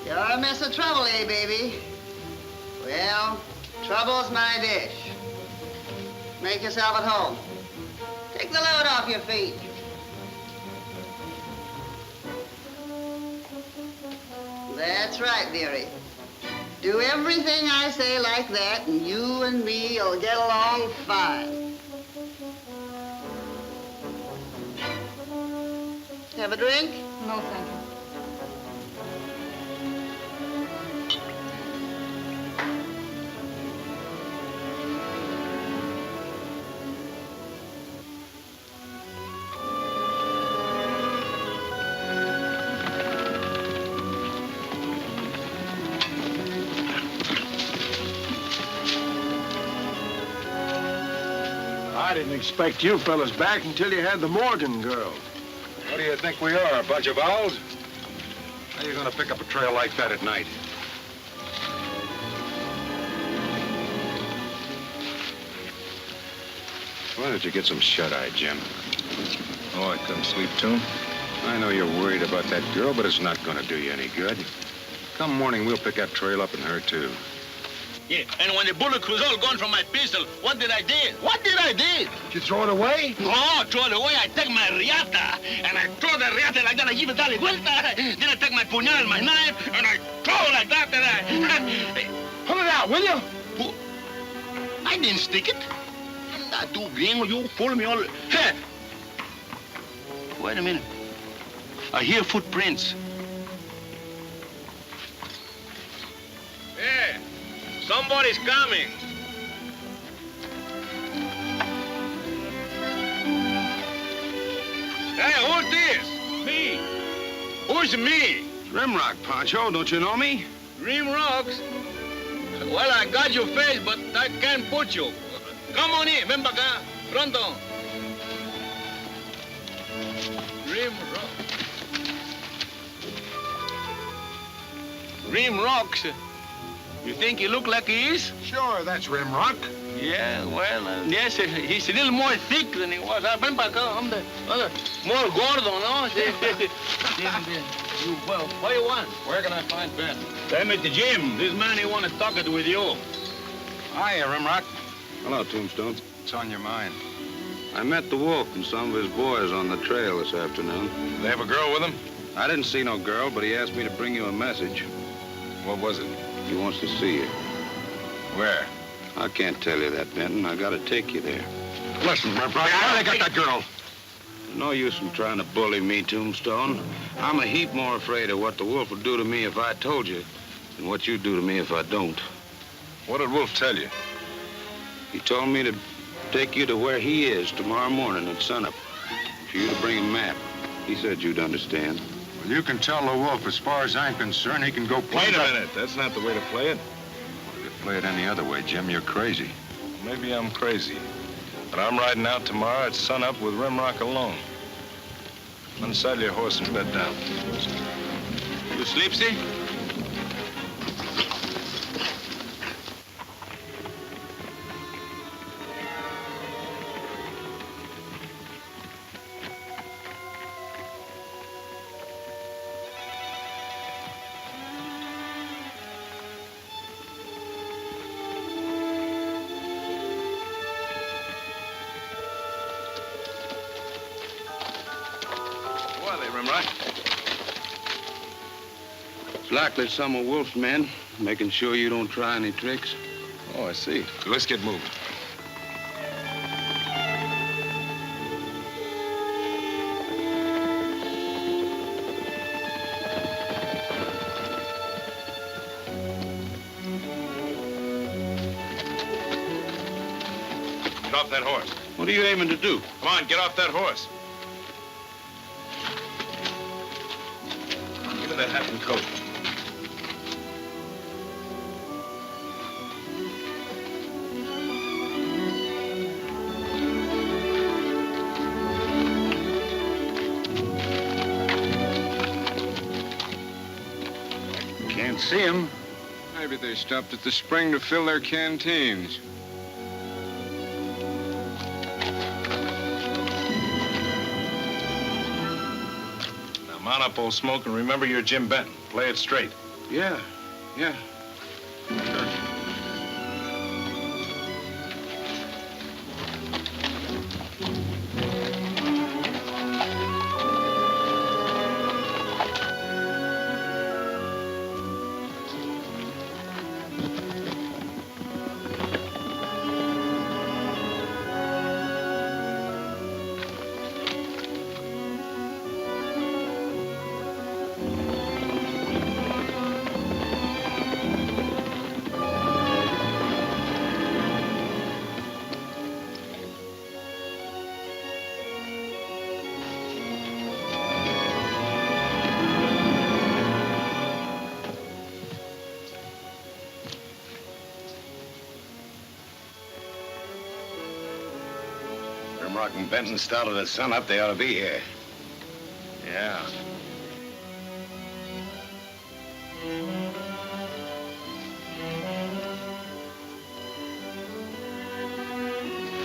you're a mess of trouble, eh, baby? Well, trouble's my dish. Make yourself at home. Take the load off your feet. That's right, Beery. Do everything I say like that, and you and me'll get along fine. Have a drink? No, thank you. I didn't expect you fellas back until you had the Morgan girl. What do you think we are, a bunch of owls? How are you going to pick up a trail like that at night? Why don't you get some shut-eye, Jim? Oh, I couldn't sleep, too? I know you're worried about that girl, but it's not going to do you any good. Come morning, we'll pick that trail up and her, too. Yeah, and when the bullet was all gone from my pistol, what did I did? What did I did? Did you throw it away? No, throw it away. I take my riata, and I throw the riata like that. I give it dale vuelta. Then I take my puñal, my knife, and I throw like that. And will you? I didn't stick it. I do gringo, you fool me all. Hey! Wait a minute. I hear footprints. Hey, somebody's coming. Hey, who's this? Me. Who's me? Rimrock, Pancho, don't you know me? Rimrocks? Well, I got your face, but I can't put you. Come on in, ven para acá, pronto. Rimrocks? You think he look like he is? Sure, that's Rimrock. Yeah, well, yes, he's a little more thick than he was. Ven para acá, hombre. More gordo, no? Well, what do you want? Where can I find Ben? Damn it, Jim. This man, he want to talk it with you. Hiya, Rimrock. Hello, Tombstone. What's on your mind? I met the Wolf and some of his boys on the trail this afternoon. They have a girl with them? I didn't see no girl, but he asked me to bring you a message. What was it? He wants to see you. Where? I can't tell you that, Benton. I gotta take you there. Listen, Rimrock, how they got that girl? No use in trying to bully me, Tombstone. I'm a heap more afraid of what the Wolf will do to me if I told you than what you'd do to me if I don't. What did Wolf tell you? He told me to take you to where he is tomorrow morning at sunup. For you to bring a map. He said you'd understand. Well, you can tell the Wolf, as far as I'm concerned, he can go play. Wait a minute. That's not the way to play it. If you play it any other way, Jim, you're crazy. Maybe I'm crazy. But I'm riding out tomorrow at sunup with Rimrock alone. Unsaddle your horse and bed down. You sleepsy? It's likely some of Wolf's men, making sure you don't try any tricks. Oh, I see. Let's get moving. Get off that horse. What are you aiming to do? Come on, get off that horse. Give me that hat and coat. Can't see him. Maybe they stopped at the spring to fill their canteens. Now, mount up, old smoke, and remember you're Jim Benton. Play it straight. Yeah. Rimrock and Benton started at sunup. They ought to be here. Yeah.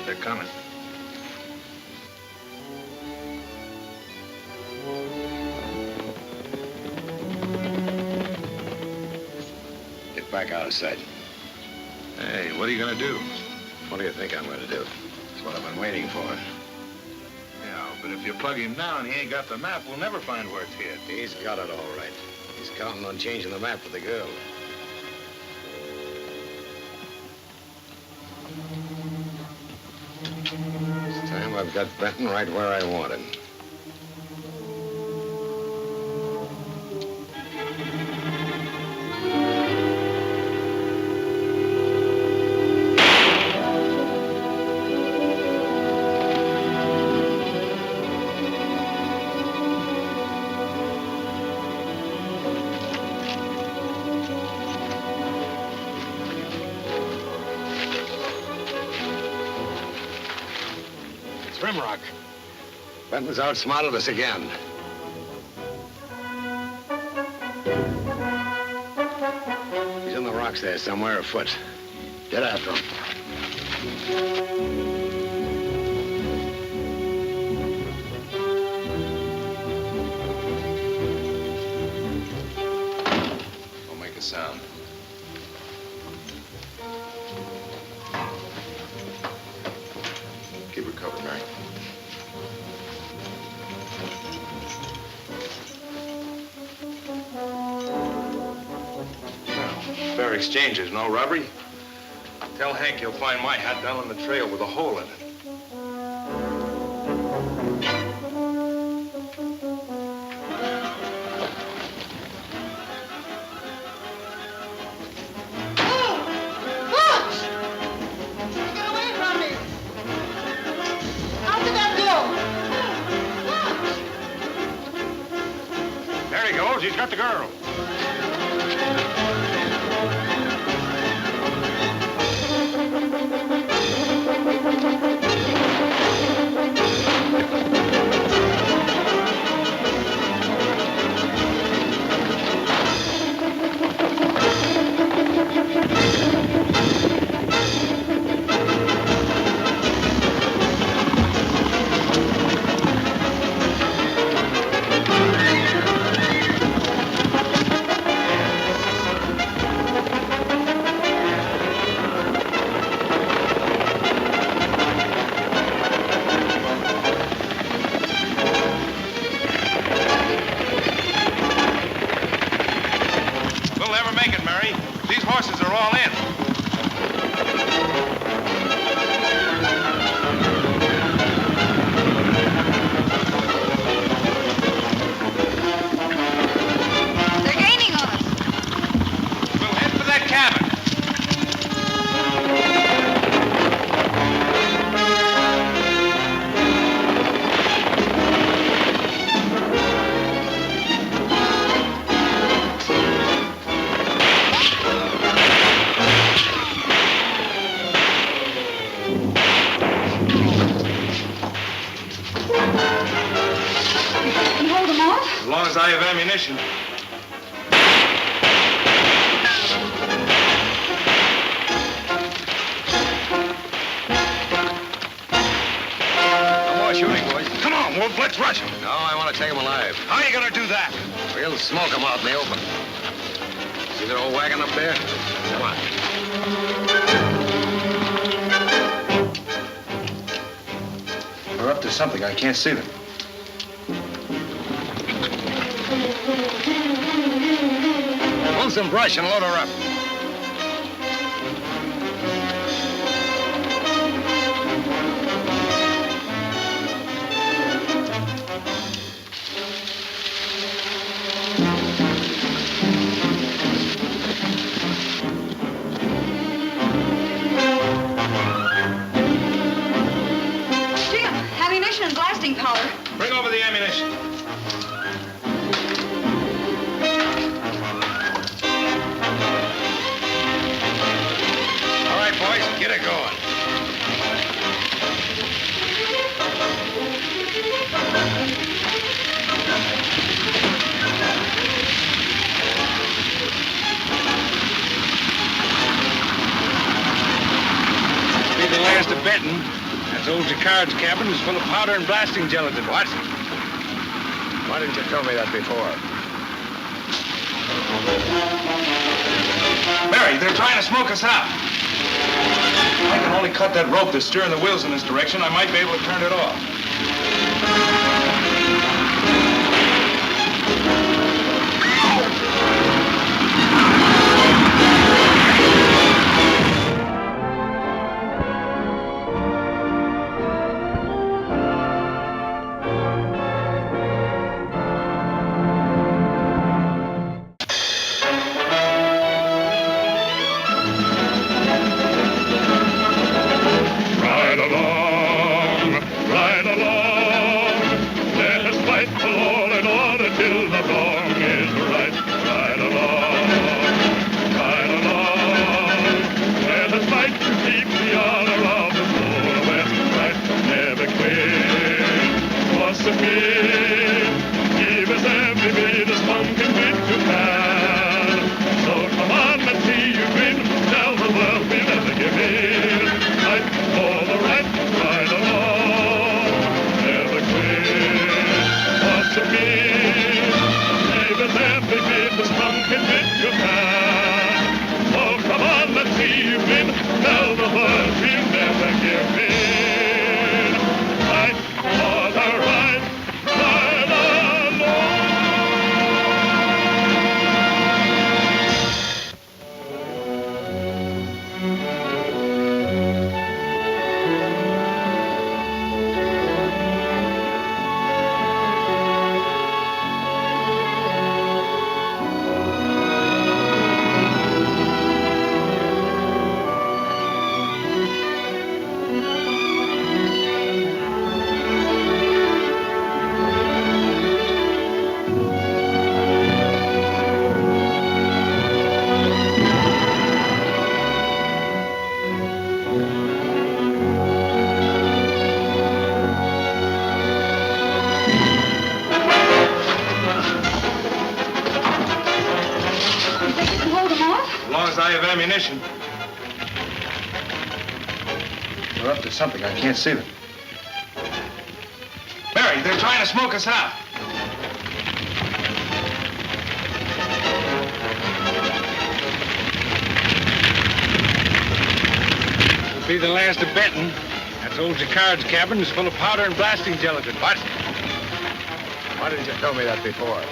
They're coming. Get back out of sight. Hey, what are you gonna do? What do you think I'm going to do? That's what I've been waiting for. Yeah, but if you plug him down, he ain't got the map. We'll never find where it's hid. He's got it all right. He's counting on changing the map for the girl. This time I've got Benton right where I want him. Rimrock. Benton's outsmarted us again. He's in the rocks there somewhere afoot. Get after him. Don't make a sound. Keep her covered, Mary. Fair exchanges, no robbery. Tell Hank you'll find my hat down on the trail with a hole in it. Butch! Get away from me! Out to that door! There he goes. He's got the girl. horses are all in. They're gaining on us. We'll head for that cabin. Can you hold them off? As long as I have ammunition. No more shooting, boys. Come on, Wolf, let's rush him. No, I want to take him alive. How are you gonna do that? We'll smoke him out in the open. See that old wagon up there? Come on. They're up to something. I can't see them. Pull some brush and load her up. Jim, ammunition and blasting powder. Bring over the ammunition. All right, boys, get it going. Be the last of Benton. That's old Jacquard's cabin is full of powder and blasting gelatin. What? Why didn't you tell me that before? Mary, they're trying to smoke us out. If I can only cut that rope that's steering the wheels in this direction, I might be able to turn it off. beat the spunky bit you can. So come on, let's evening, tell the world we'll never give in. Fight for the right, while alone. I have ammunition. They're up to something. I can't see them. Barry, they're trying to smoke us out. It'll be the last of Benton. That's old Jacquard's cabin is full of powder and blasting gelatin. What? Why didn't you tell me that before?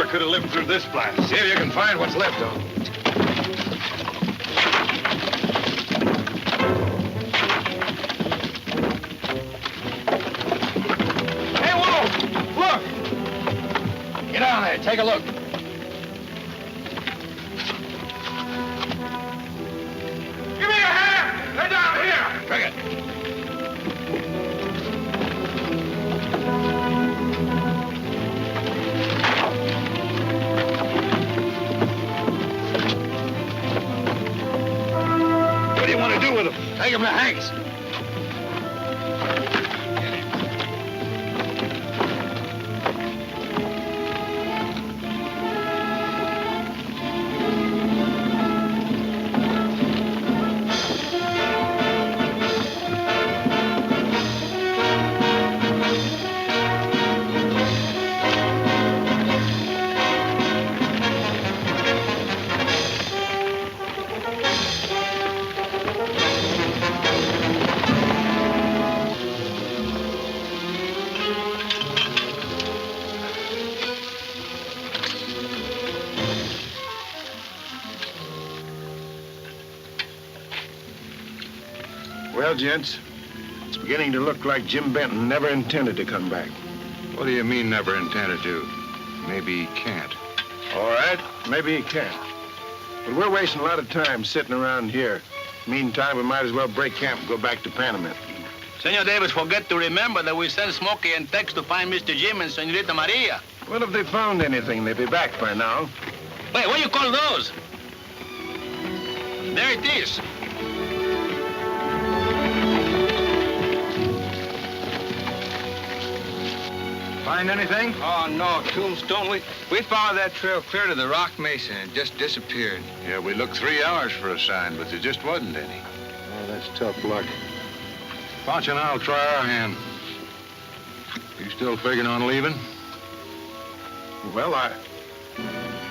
Could have lived through this blast. See if you can find what's left of them. Hey, Wolfe! Look! Get down there. Take a look. Give me a hand! They're down here! Bring it. Take him to Hank's. Well, gents, it's beginning to look like Jim Benton never intended to come back. What do you mean, never intended to? Maybe he can't. All right, maybe he can't. But we're wasting a lot of time sitting around here. Meantime, we might as well break camp and go back to Panama. Senor Davis, forget to remember that we sent Smokey and Tex to find Mr. Jim and Senorita Maria. Well, if they found anything, they'd be back by now. Wait, what do you call those? There it is. Find anything? Oh, no, Tombstone. We followed that trail clear to the rock mason and it just disappeared. Yeah, we looked 3 hours for a sign, but there just wasn't any. Oh, that's tough luck. Pancho and I'll try our hand. You still figuring on leaving? Well,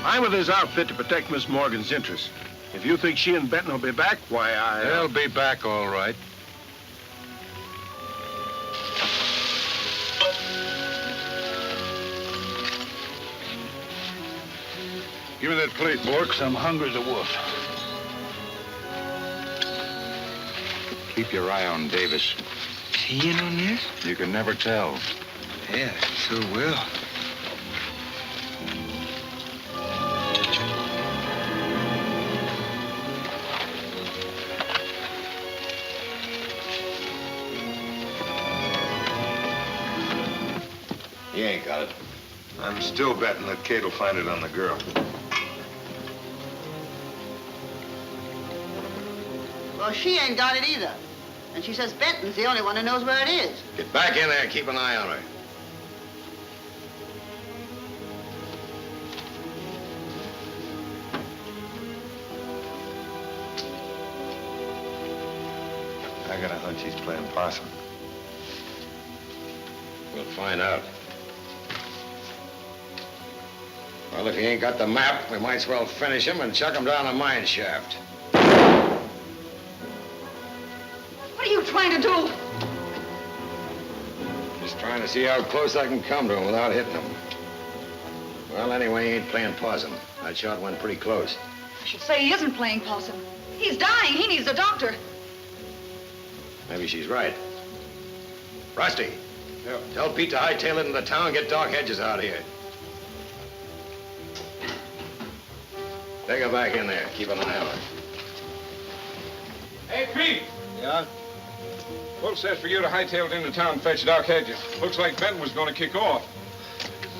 I'm with this outfit to protect Miss Morgan's interests. If you think she and Benton will be back, why, They'll be back, all right. Give me that plate, Borks. I'm hungry as a wolf. Keep your eye on Davis. Is he in on this? You can never tell. Yeah, sure will. got it. I'm still betting that Kate will find it on the girl. Well, she ain't got it either. And she says Benton's the only one who knows where it is. Get back in there and keep an eye on her. I got a hunch he's playing possum. We'll find out. Well, if he ain't got the map, we might as well finish him and chuck him down a mine shaft. What are you trying to do? Just trying to see how close I can come to him without hitting him. Well, anyway, he ain't playing possum. That shot went pretty close. I should say he isn't playing possum. He's dying. He needs a doctor. Maybe she's right. Rusty. Yep. Tell Pete to hightail it into town and get Doc Hedges out here. Take her back in there. Keep an eye on her. Hey, Pete! Yeah? Wolfe says for you to hightail it into town and fetch Doc Hedges. Looks like Benton was going to kick off.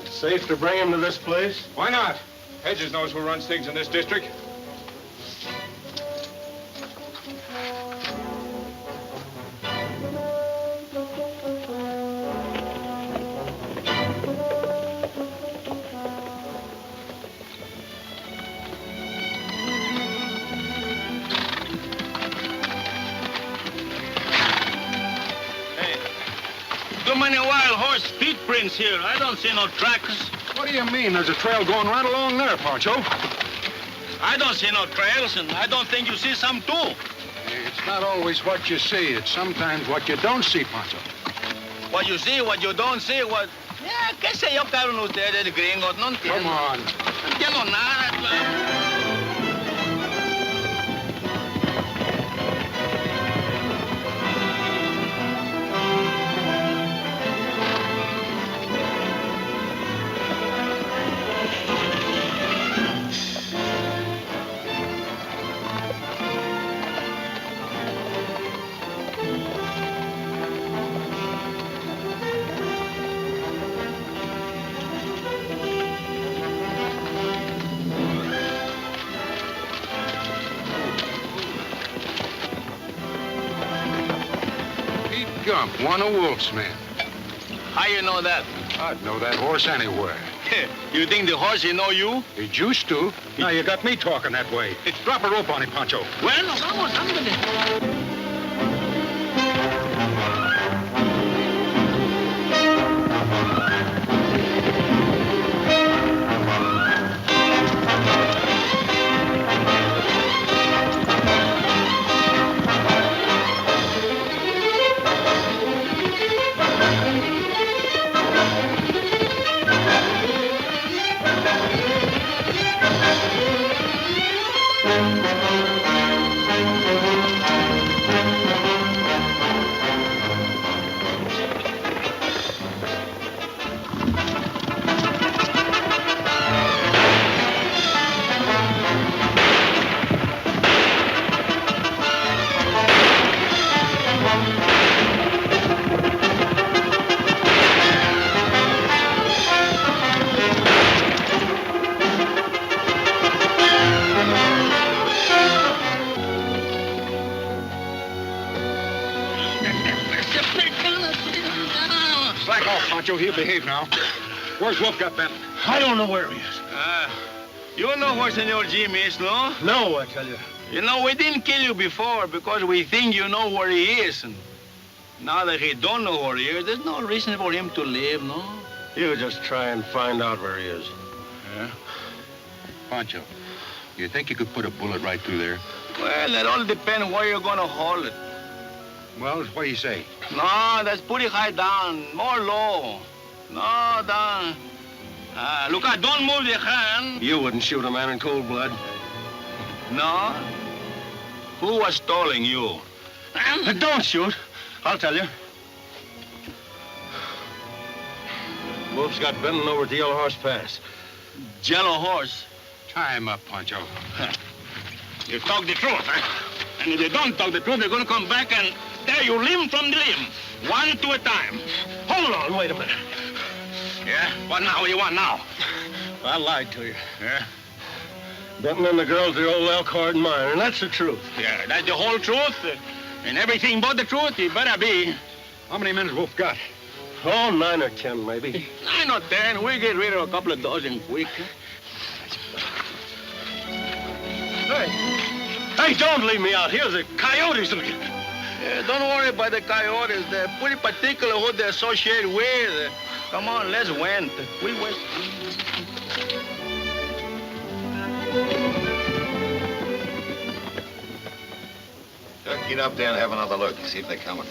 Safe to bring him to this place? Why not? Hedges knows who runs things in this district. Too many wild horse feet prints here. I don't see no tracks. What do you mean? There's a trail going right along there, Pancho. I don't see no trails, and I don't think you see some too. It's not always what you see. It's sometimes what you don't see, Pancho. What you see, what you don't see, what... Yeah, qué sé yo, cabrón, ustedes, gringos, no entiendo. Come on. No entiendo nada. One of Wolfe's men. How you know that? I'd know that horse anywhere. You think the horse he know you? He used to. Now you got me talking that way. Drop a rope on him, Pancho. Bueno, vamos, ándale. He'll behave now. Where's Wolfe got Benton? I don't know where he is. You know where Senor Jim is, no? No, I tell you. You know, we didn't kill you before because we think you know where he is. And now that he don't know where he is, there's no reason for him to live, no? You just try and find out where he is. Yeah? Pancho, you think you could put a bullet right through there? Well, it all depends where you're gonna hold it. Well, what do you say? No, that's pretty high down. More low. No, down. Look out, don't move your hand. You wouldn't shoot a man in cold blood. No? Who was stalling you? Don't shoot. I'll tell you. Wolfe's got Benton over at the Yellow Horse Pass. Yellow Horse? Tie him up, Pancho. You talk the truth, huh? And if you don't talk the truth, they're going to come back and tear you limb from the limb. One to a time. Hold on, wait a minute. Yeah? What now? What do you want now? I lied to you. Yeah? Benton and the girl's the old Elkhart miner, and that's the truth. Yeah, that's the whole truth. And everything but the truth, you better be. How many men has Wolfe got? Oh, 9 or 10, maybe. 9 or 10. We get rid of a couple of dozen quick. Hey, don't leave me out here. The coyotes will get... Don't worry about the coyotes. They're pretty particular who they associate with. Come on, let's went. We went. Get up there and have another look. See if they're coming.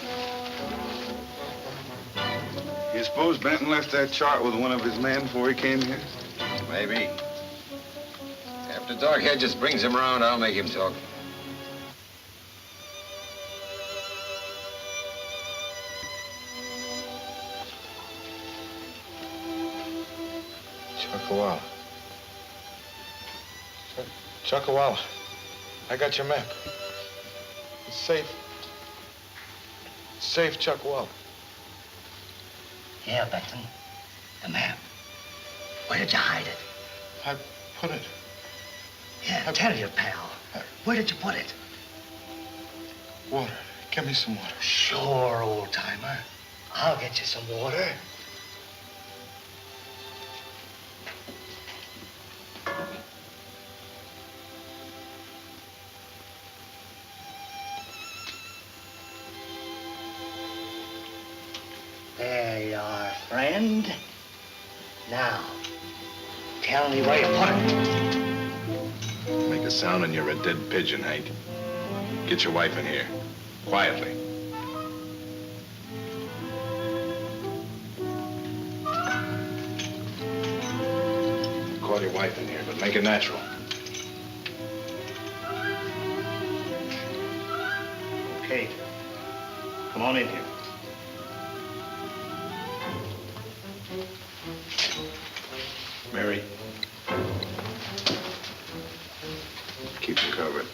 You suppose Benton left that chart with one of his men before he came here? Maybe. After Doc Hedges brings him around, I'll make him talk. Chuckawalla. Chuckawalla. I got your map. It's safe. It's safe, Chuckawalla. Yeah, Benton. The map. Where did you hide it? I put it. Yeah, tell your pal. Where did you put it? Water. Give me some water. Sure, old-timer. I'll get you some water. There you are, friend. Now, tell me where you put it. Make a sound and you're a dead pigeon, Hank. Get your wife in here. Quietly. Call your wife in here, but make it natural. Okay. Come on in here. Mary. Keep them covered.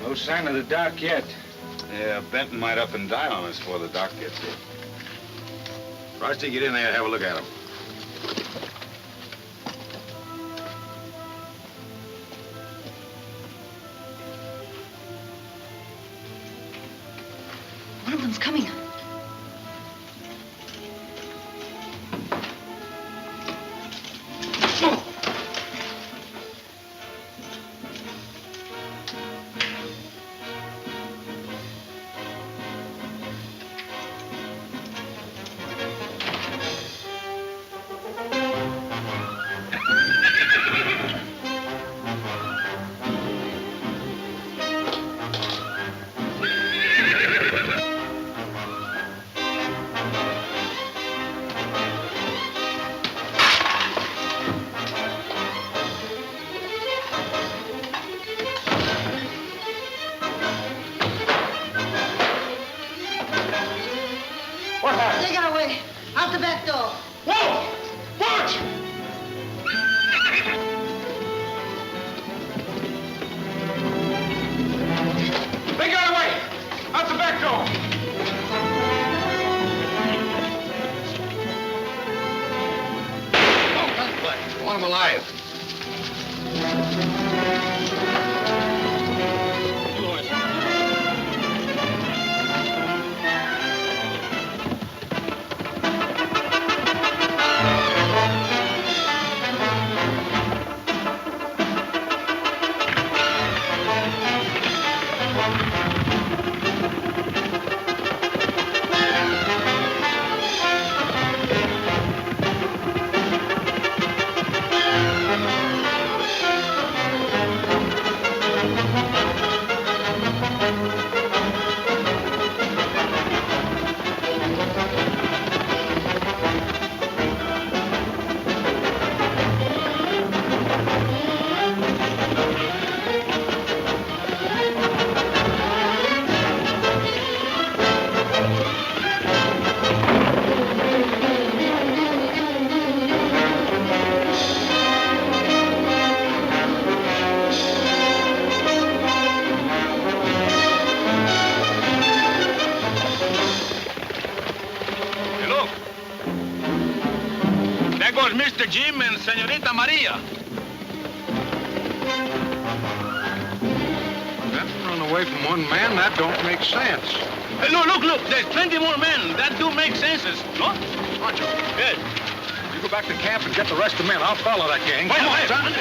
No sign of the doc yet. Yeah, Benton might up and die on us before the doc gets here. Rusty, get in there and have a look at him. One of them's coming. They got away. Out the back door. Whoa! Butch! They got away! Out the back door! Oh, that's Butch. Want him alive. here, Jim, and Senorita Maria. That's run away from one man. That don't make sense. Hey, look. There's plenty more men. That do make senses, no? Pancho. Good. You go back to camp and get the rest of the men. I'll follow that gang. Wait, son.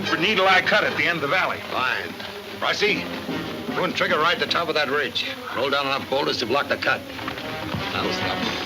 For Needle Eye Cut at the end of the valley. Fine. Rossi, go and trigger right at the top of that ridge. Roll down enough boulders to block the cut. That'll stop them.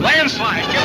Landslide!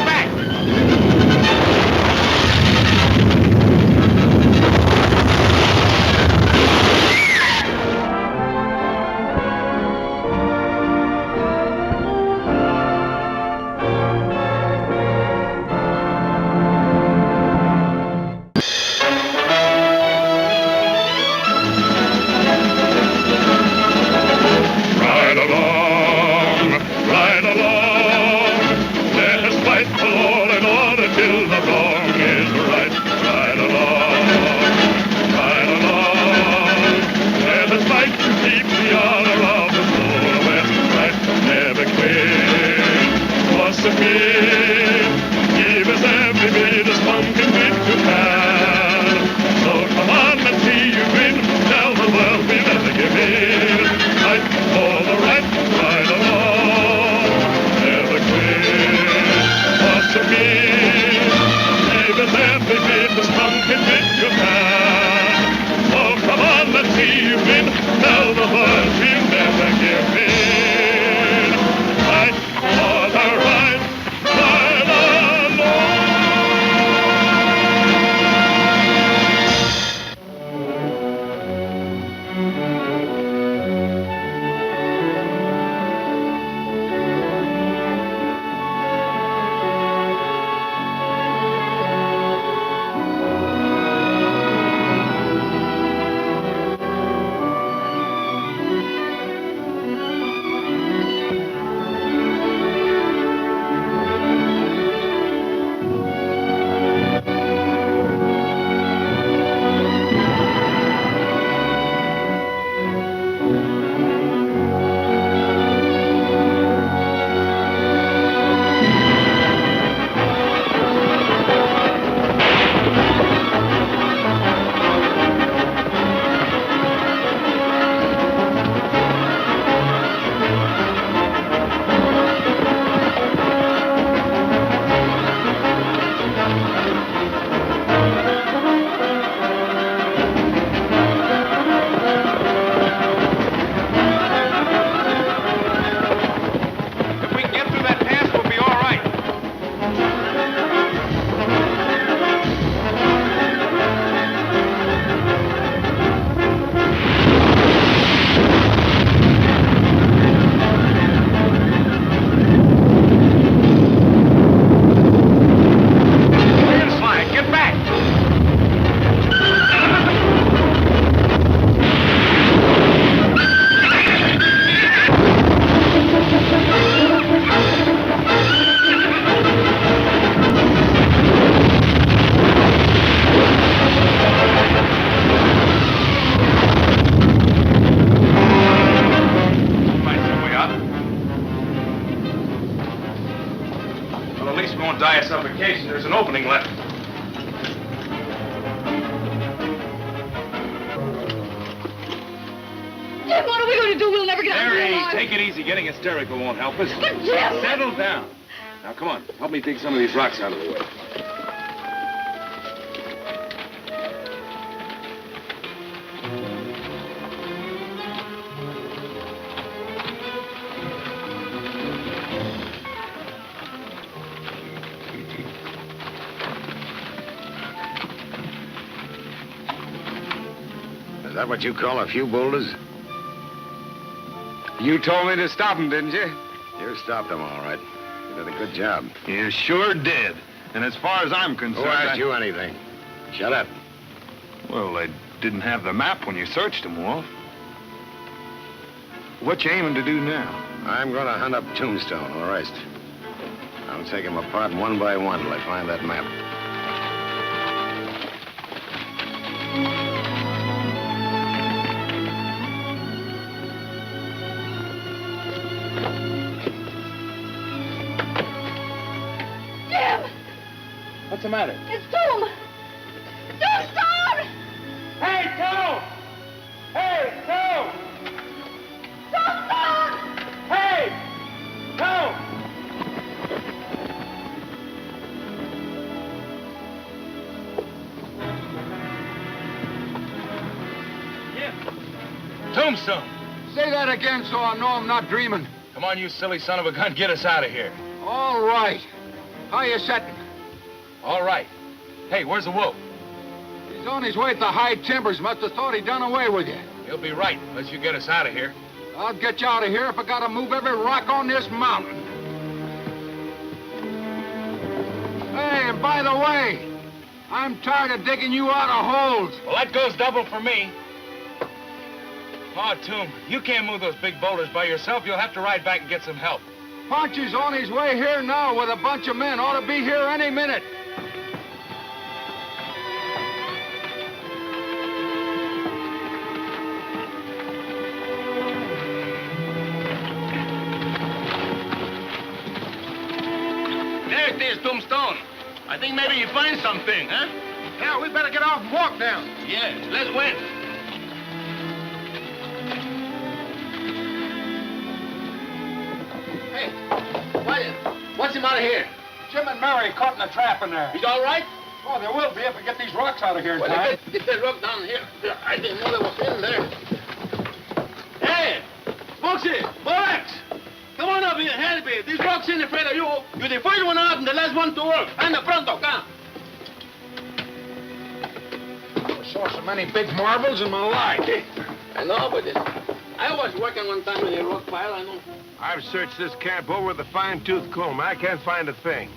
die of suffocation. There's an opening left. Jim, what are we going to do? We'll never get out of here Mary, alive. take it easy. Getting hysterical won't help us. But Jim! Settle down. Now, come on. Help me dig some of these rocks out of the way. Is that what you call a few boulders? You told me to stop him, didn't you? You stopped them all right. You did a good job. You sure did. And as far as I'm concerned... Who asked you anything? Shut up. Well, they didn't have the map when you searched them, Wolf. What you aiming to do now? I'm going to hunt up Tombstone and the rest. I'll take them apart one by one till I find that map. Jim! What's the matter? It's Tomb! Tombstone! Hey, Tom! Hey, Tom! Tombstone! Hey! Tom! Tombstone! Say that again so I know I'm not dreaming. Come on, you silly son of a gun. Get us out of here. All right. How you setting? All right. Hey, where's the wolf? He's on his way to the high timbers. Must have thought he'd done away with you. He'll be right, unless you get us out of here. I'll get you out of here if I gotta move every rock on this mountain. Hey, and by the way, I'm tired of digging you out of holes. Well, that goes double for me. Oh, Tomb, you can't move those big boulders by yourself. You'll have to ride back and get some help. Pancho's on his way here now with a bunch of men. Ought to be here any minute. There it is, Tombstone. I think maybe you find something, huh? Yeah, we better get off and walk now. Yeah, let's wait. Hey, what's the matter here? Jim and Mary caught in a trap in there. He's all right? Oh, they will be if we get these rocks out of here in Well, time. get that rock down here. I didn't know they was in there. Hey, Foxy, Borax, come on up here, help me. These rocks in the front of you. You're the first one out and the last one to work. Anda pronto, come. I saw so many big marbles in my life. I know, but I was working one time in a rock pile, I know. I've searched this camp over with a fine-tooth comb. I can't find a thing.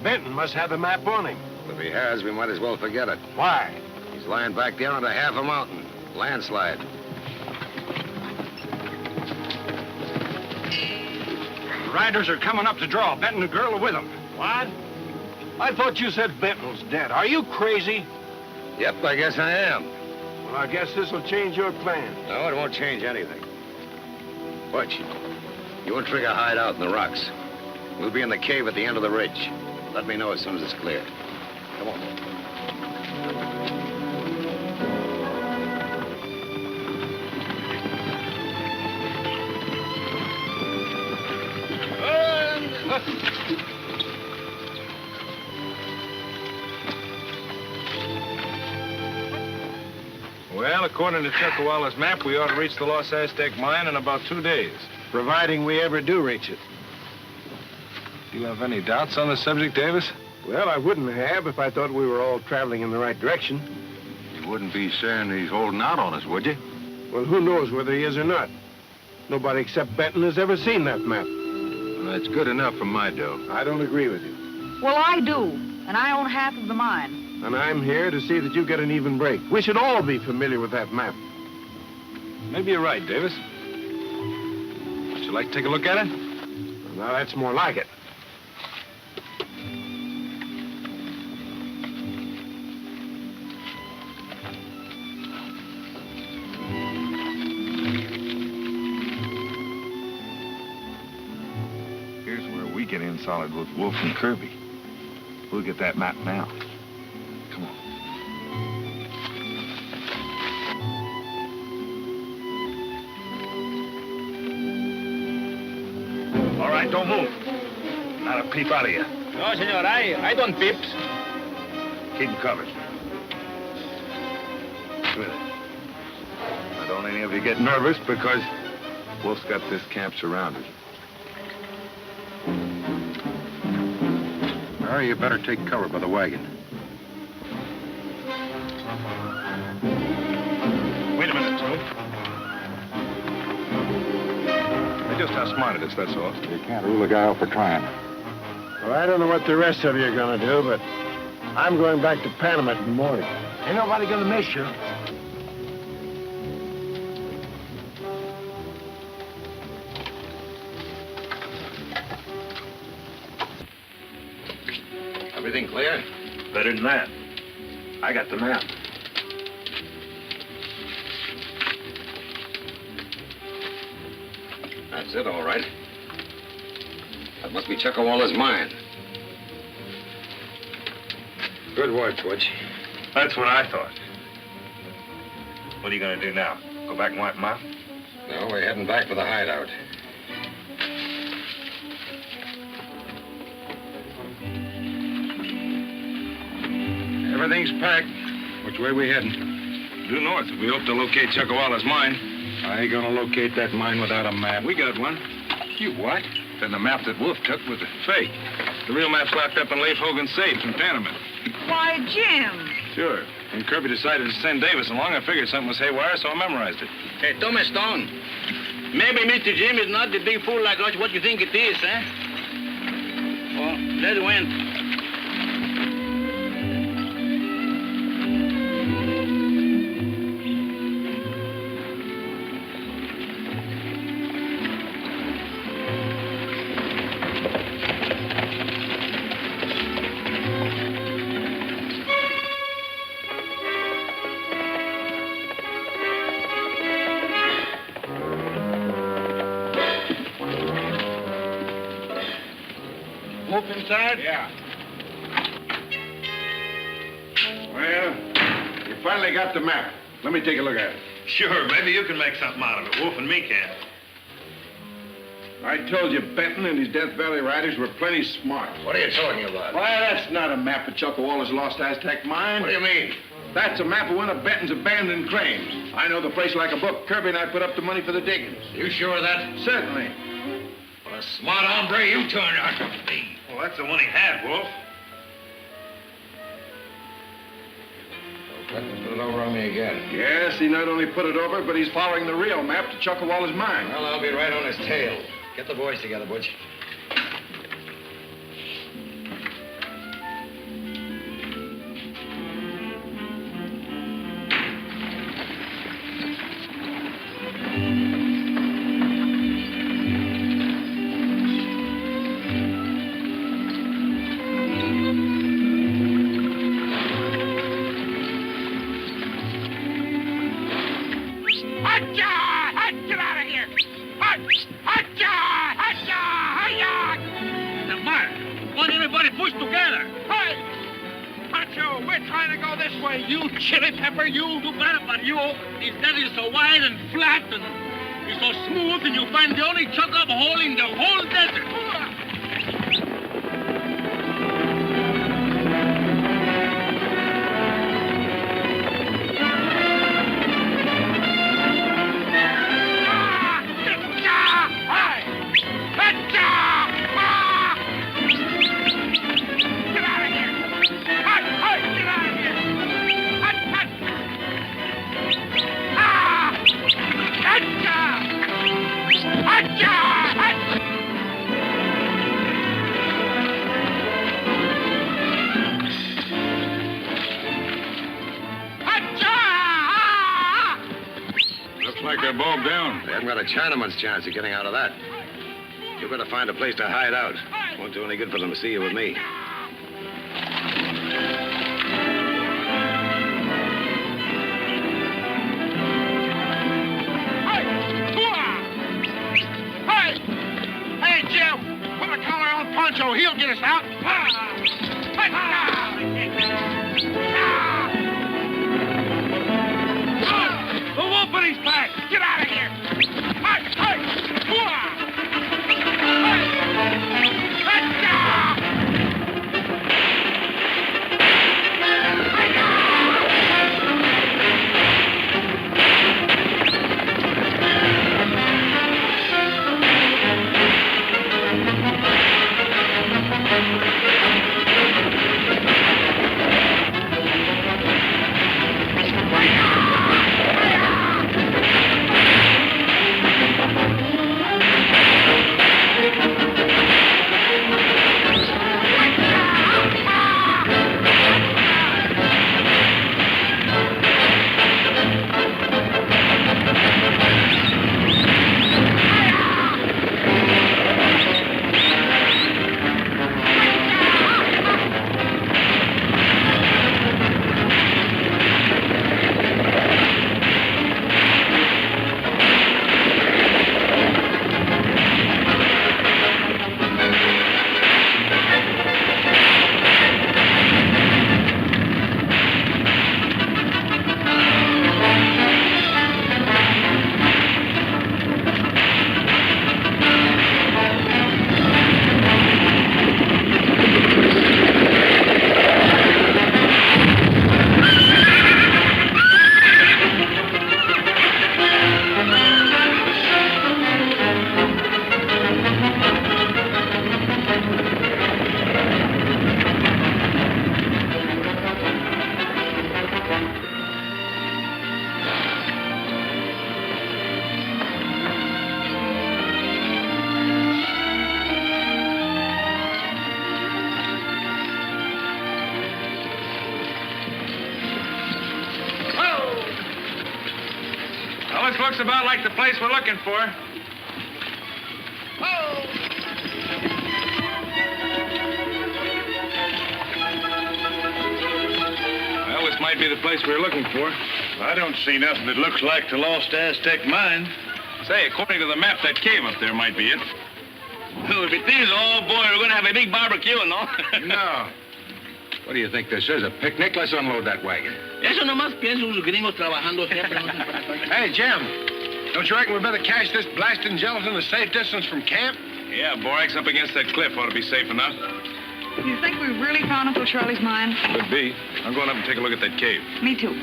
Benton must have the map on him. If he has, we might as well forget it. Why? He's lying back there under half a mountain. Landslide. Riders are coming up to draw. Benton and the girl are with them. What? I thought you said Benton was dead. Are you crazy? Yep, I guess I am. Well, I guess this will change your plan. No, it won't change anything. Butch, you and Trigger hide out in the rocks. We'll be in the cave at the end of the ridge. Let me know as soon as it's clear. Come on. Well, according to Chuckawalla's map, we ought to reach the Los Aztec mine in about 2 days. Providing we ever do reach it. Do you have any doubts on the subject, Davis? Well, I wouldn't have if I thought we were all traveling in the right direction. You wouldn't be saying he's holding out on us, would you? Well, who knows whether he is or not? Nobody except Benton has ever seen that map. Well, that's good enough for my dough. I don't agree with you. Well, I do, and I own half of the mine. And I'm here to see that you get an even break. We should all be familiar with that map. Maybe you're right, Davis. Would you like to take a look at it? Well, now, that's more like it. Here's where we get in solid with Wolfe and Kirby. We'll get that map now. Come on. All right, don't move. Not a peep out of you. No, senor, I don't peeps. Keep them covered. Good. Now, don't any of you get nervous because Wolf's got this camp surrounded. Mary, you better take cover by the wagon. Wait a minute, Tom. They just outsmarted us, that's all. You can't rule a guy out for trying. Well, I don't know what the rest of you are gonna do, but I'm going back to Panama in the morning. Ain't nobody gonna miss you. Everything clear? Better than that. I got the map. That's it, all right. That must be Chuckawala's mine. Good work, Butch. That's what I thought. What are you gonna do now? Go back and wipe them out? No, we're heading back for the hideout. Everything's packed. Which way we heading? Due north. We hope to locate Chuckawala's mine. I ain't gonna locate that mine without a map. We got one. You what? Then the map that Wolf took was a fake. The real map's locked up in Leif Hogan's safe in Panama. Why, Jim. Sure. When Kirby decided to send Davis along, I figured something was haywire, so I memorized it. Hey, Thomas Stone. Maybe Mr. Jim is not the big fool like us what you think it is, eh? Well, let's win. Wolf inside? Yeah. Well, you finally got the map. Let me take a look at it. Sure, maybe you can make something out of it. Wolf and me can't. I told you Benton and his Death Valley riders were plenty smart. What are you talking about? Why, that's not a map of Chuckawala's lost Aztec mine. What do you mean? That's a map of one of Benton's abandoned claims. I know the place like a book. Kirby and I put up the money for the diggings. You sure of that? Certainly. What a smart hombre you turned out to be. Well, that's the one he had, Wolf. Benton put it over on me again. Yes, he not only put it over, but he's following the real map to Chuckawala's mine. Well, I'll be right on his tail. Get the boys together, Butch. You chili pepper, you do better, but you. His dead is so wide and flat and he's so smooth, and you find the only chuck-up hole in the whole desert. They're bogged down. They haven't got a Chinaman's chance of getting out of that. You better find a place to hide out. Won't do any good for them to see you with me. Hey, Jim, put a collar on Pancho. He'll get us out. this looks about like the place we're looking for. Well, this might be the place we're looking for. I don't see nothing that looks like the lost Aztec mine. Say, according to the map, that cave up there might be it. Well, if it is, oh boy, we're gonna have a big barbecue, no? No. What do you think this is, a picnic? Let's unload that wagon. Eso nomás pienso los gringos trabajando siempre. Hey, Jim, don't you reckon we better cache this blasting gelatin a safe distance from camp? Yeah, Borax up against that cliff ought to be safe enough. You think we really found Uncle Charlie's mine? Could be. I'm going up and take a look at that cave. Me too.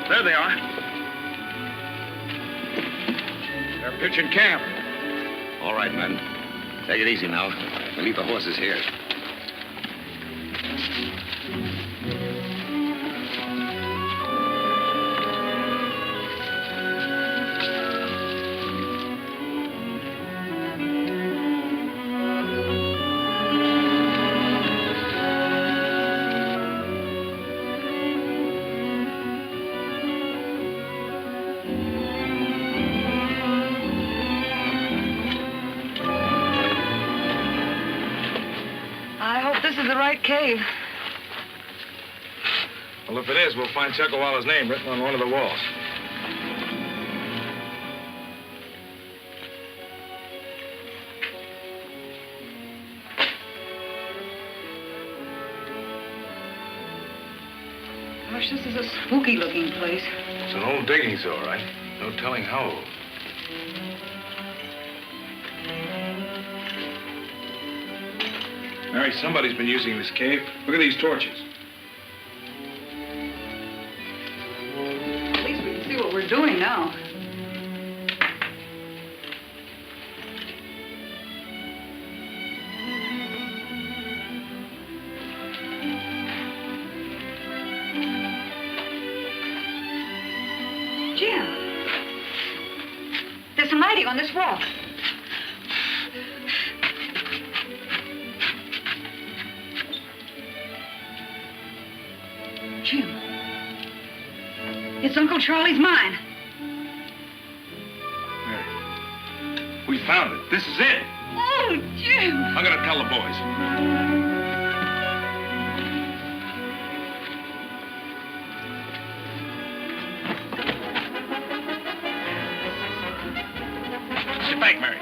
There they are. They're pitching camp. All right, men. Take it easy now. We'll leave the horses here. This is the right cave. Well, if it is, we'll find Chuckawala's name written on one of the walls. Gosh, this is a spooky-looking place. It's an old diggings, all right. No telling how old. Mary, somebody's been using this cave. Look at these torches. At least we can see what we're doing now. Jim, there's some writing on this wall. Jim, it's Uncle Charlie's mine. Mary, we found it. This is it. Oh, Jim. I'm going to tell the boys. Sit back, Mary.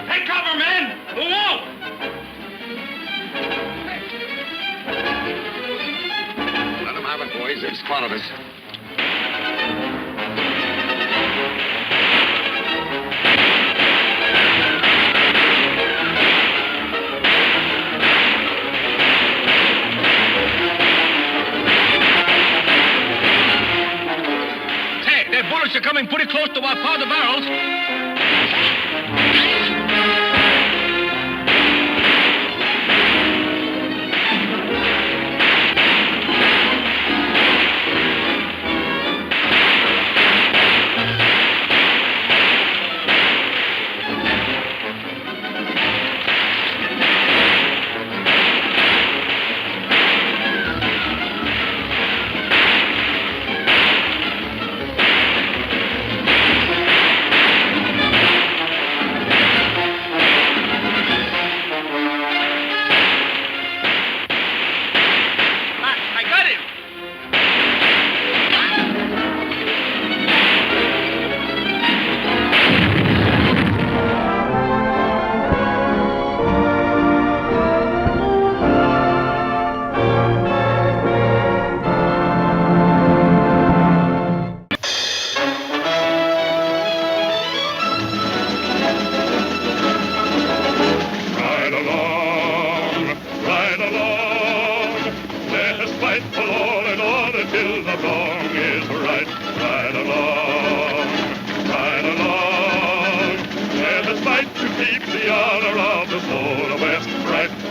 Take cover, men! The wolf! Let them have it, boys. They've spotted us. Hey, their bullets are coming pretty close to our powder barrels.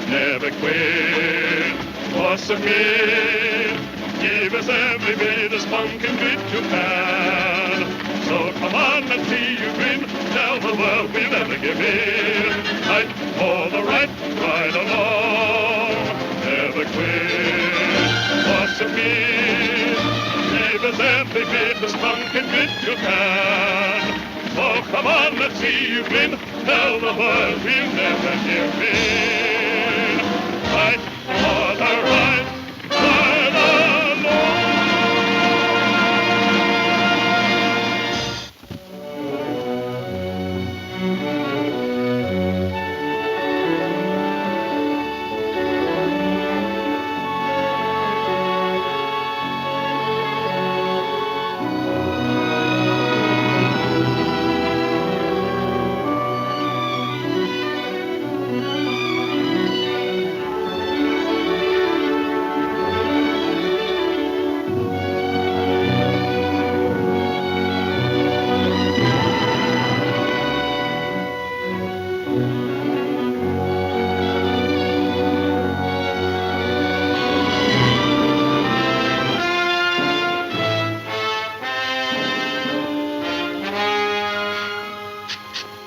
Never quit, or submit, give Give us every bit of spunk and grit you can. So come on, let's see you grin. Tell the world we'll never give in. Fight for the right, right along. Never quit. What's it mean? Give us every bit of spunk and grit you can. So come on, let's see you grin. Tell the world we'll never give in. Fight for the right, right along.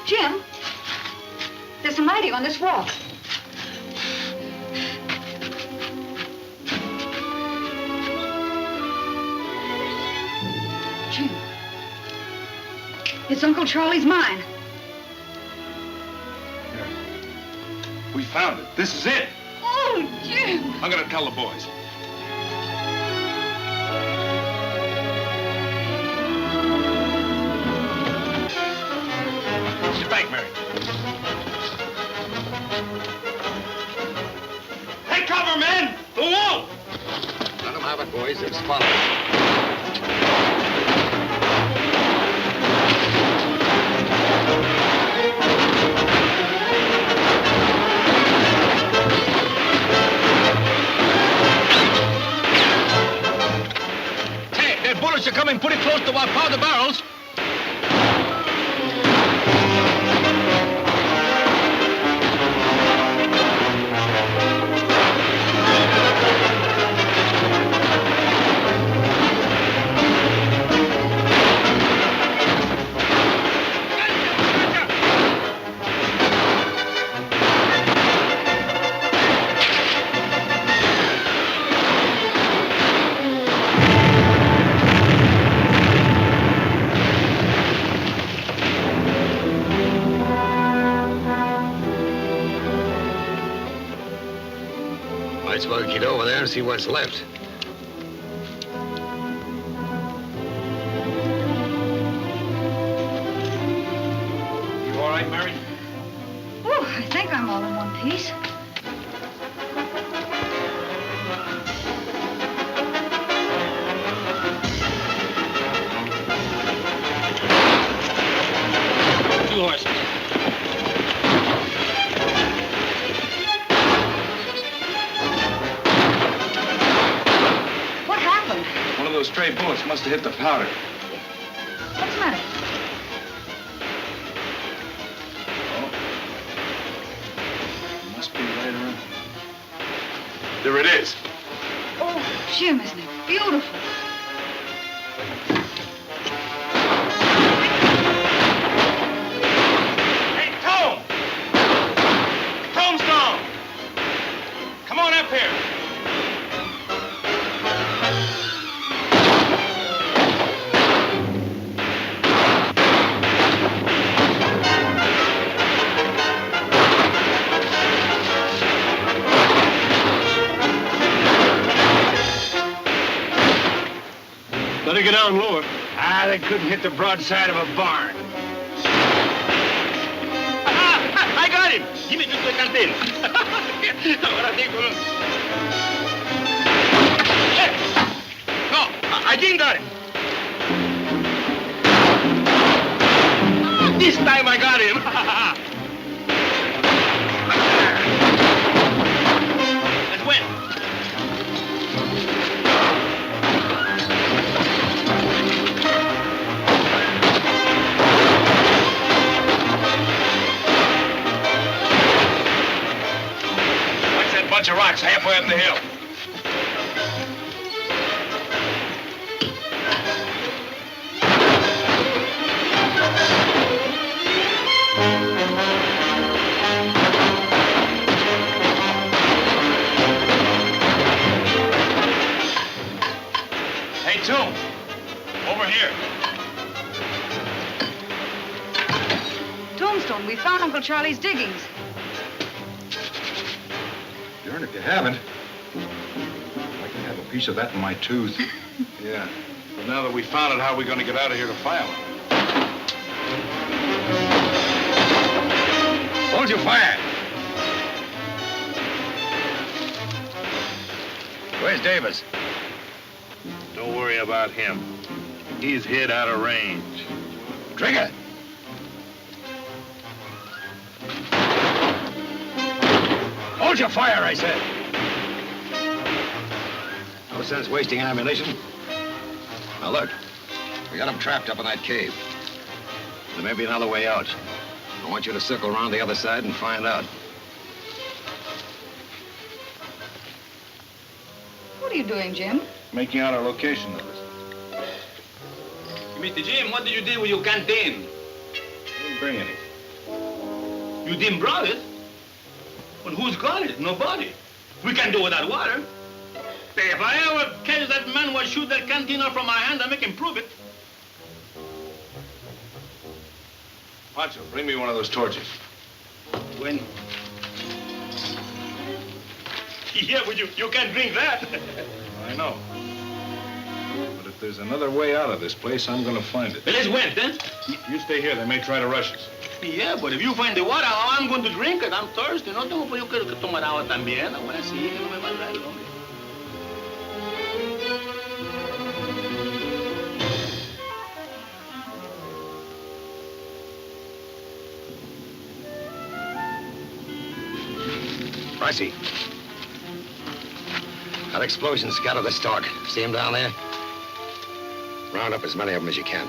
Jim, there's some writing on this wall. Jim, it's Uncle Charlie's mine. We found it. This is it. Oh, Jim. I'm gonna tell the boys. Sit back, Mary. Take cover, men! The wall! Let them have it, boys. It's fun. Hey, their bullets are coming pretty close to our powder barrels. Might as well get over there and see what's left. You all right, Mary? Oh, I think I'm all in one piece. Two horses. What happened? One of those stray bullets must have hit the powder. What's the matter? Must be right around. There it is. Oh, Jim, isn't it beautiful? Hey, Tom! Tombstone! Come on up here. Better get down lower. Ah, they couldn't hit the broadside of a barn. I got him! Jimmy, just look at this. Ahora sí, bro. No, I didn't got him. This time I got him. Let's win. Watch that bunch of rocks halfway up the hill. here. Tombstone, we found Uncle Charlie's diggings. Darn if you haven't. I can have a piece of that in my tooth. Yeah. But now that we found it, how are we going to get out of here to file it? Hold your fire. Where's Davis? Don't worry about him. He's hid out of range. Trigger! Hold your fire, I said. No sense wasting ammunition. Now look, we got him trapped up in that cave. There may be another way out. I want you to circle around the other side and find out. What are you doing, Jim? Making out a location of it. Mr. Jim, what did you do with your canteen? I didn't bring any. You didn't brought it? Well, who's got it? Nobody. We can't do without water. Hey, if I ever catch that man who shoot that canteen off from my hand, I make him prove it. Pancho, bring me one of those torches. When? Yeah, but you can't drink that. I know. But if there's another way out of this place, I'm going to find it. Well, let's went, then. You stay here. They may try to rush us. Yeah, but if you find the water, how I'm going to drink it? I'm thirsty. No tengo yo quiero que tomar agua también. Ahora sí, que no me va a dar el hombre. Pricey. That explosion scattered the stock. See him down there? Round up as many of them as you can.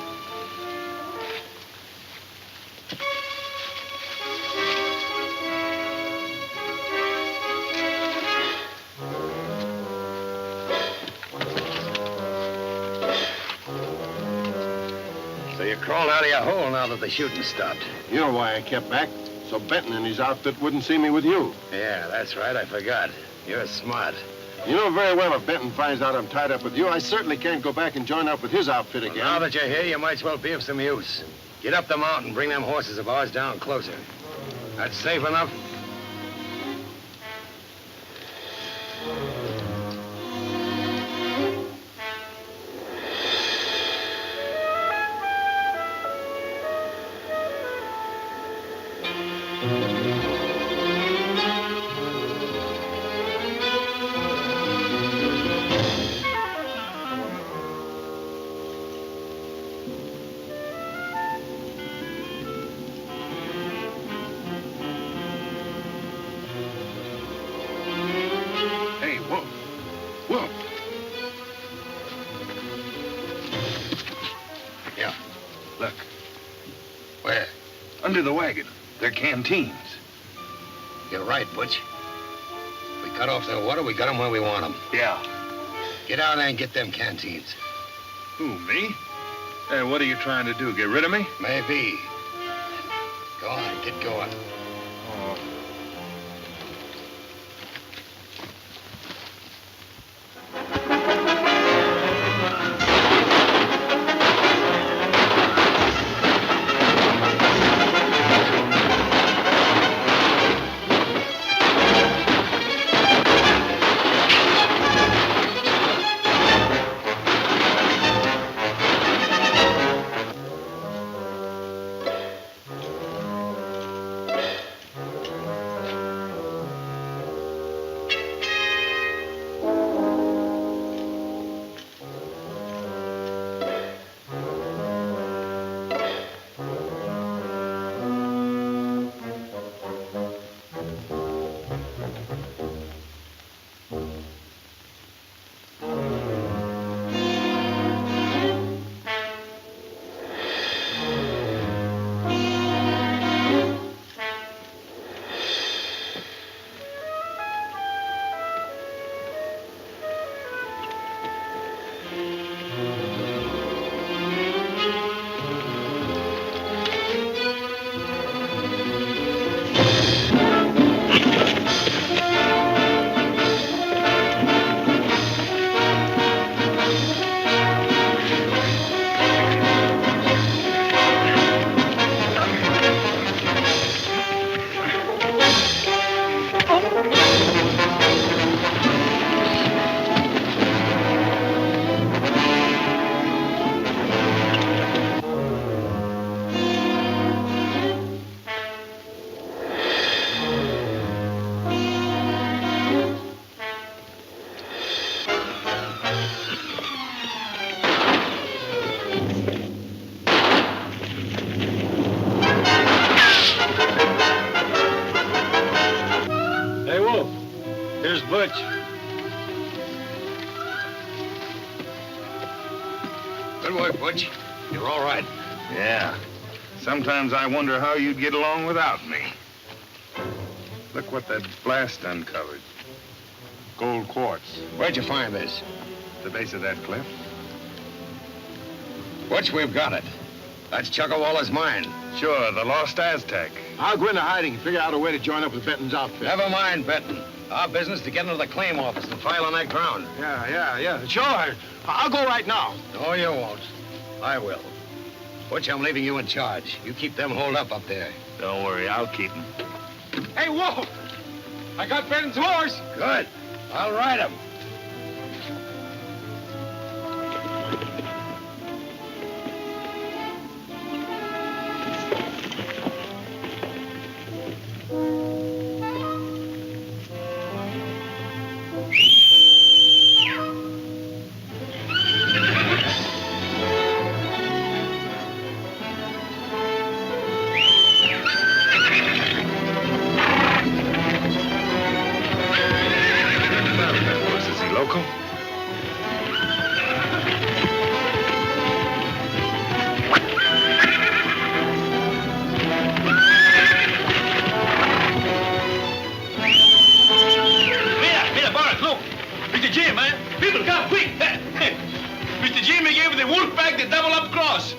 So you crawled out of your hole now that the shooting stopped. You know why I kept back? So Benton and his outfit wouldn't see me with you. Yeah, that's right. I forgot. You're smart. You know very well if Benton finds out I'm tied up with you, I certainly can't go back and join up with his outfit again. Now that you're here, you might as well be of some use. Get up the mountain and bring them horses of ours down closer. That's safe enough? Under the wagon. They're canteens. You're right, Butch. We cut off their water, we got them where we want them. Yeah. Get out there and get them canteens. Who, me? Hey, what are you trying to do, get rid of me? Maybe. Go on, get going. Oh. Good work, Butch. You're all right. Yeah. Sometimes I wonder how you'd get along without me. Look what that blast uncovered. Gold quartz. Where'd you find this? The base of that cliff. Butch, we've got it. That's Chuckawalla's mine. Sure, the lost Aztec. I'll go into hiding and figure out a way to join up with Benton's outfit. Never mind, Benton. Our business is to get into the claim office and file on that ground. Yeah. Sure. I'll go right now. No, you won't. I will. Butch, I'm leaving you in charge. You keep them holed up there. Don't worry, I'll keep him. Hey, Wolf! I got Benton's horse. Good. I'll ride him. Mr. Jimmy gave the wolf pack the double up cross.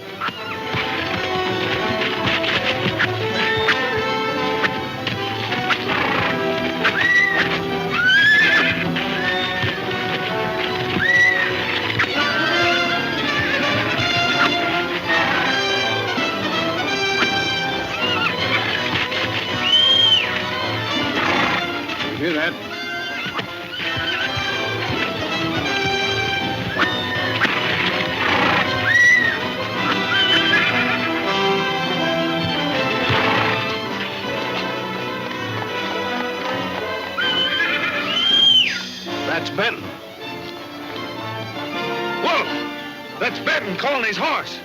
You hear that? That's Benton. Wolf! That's Benton calling his horse.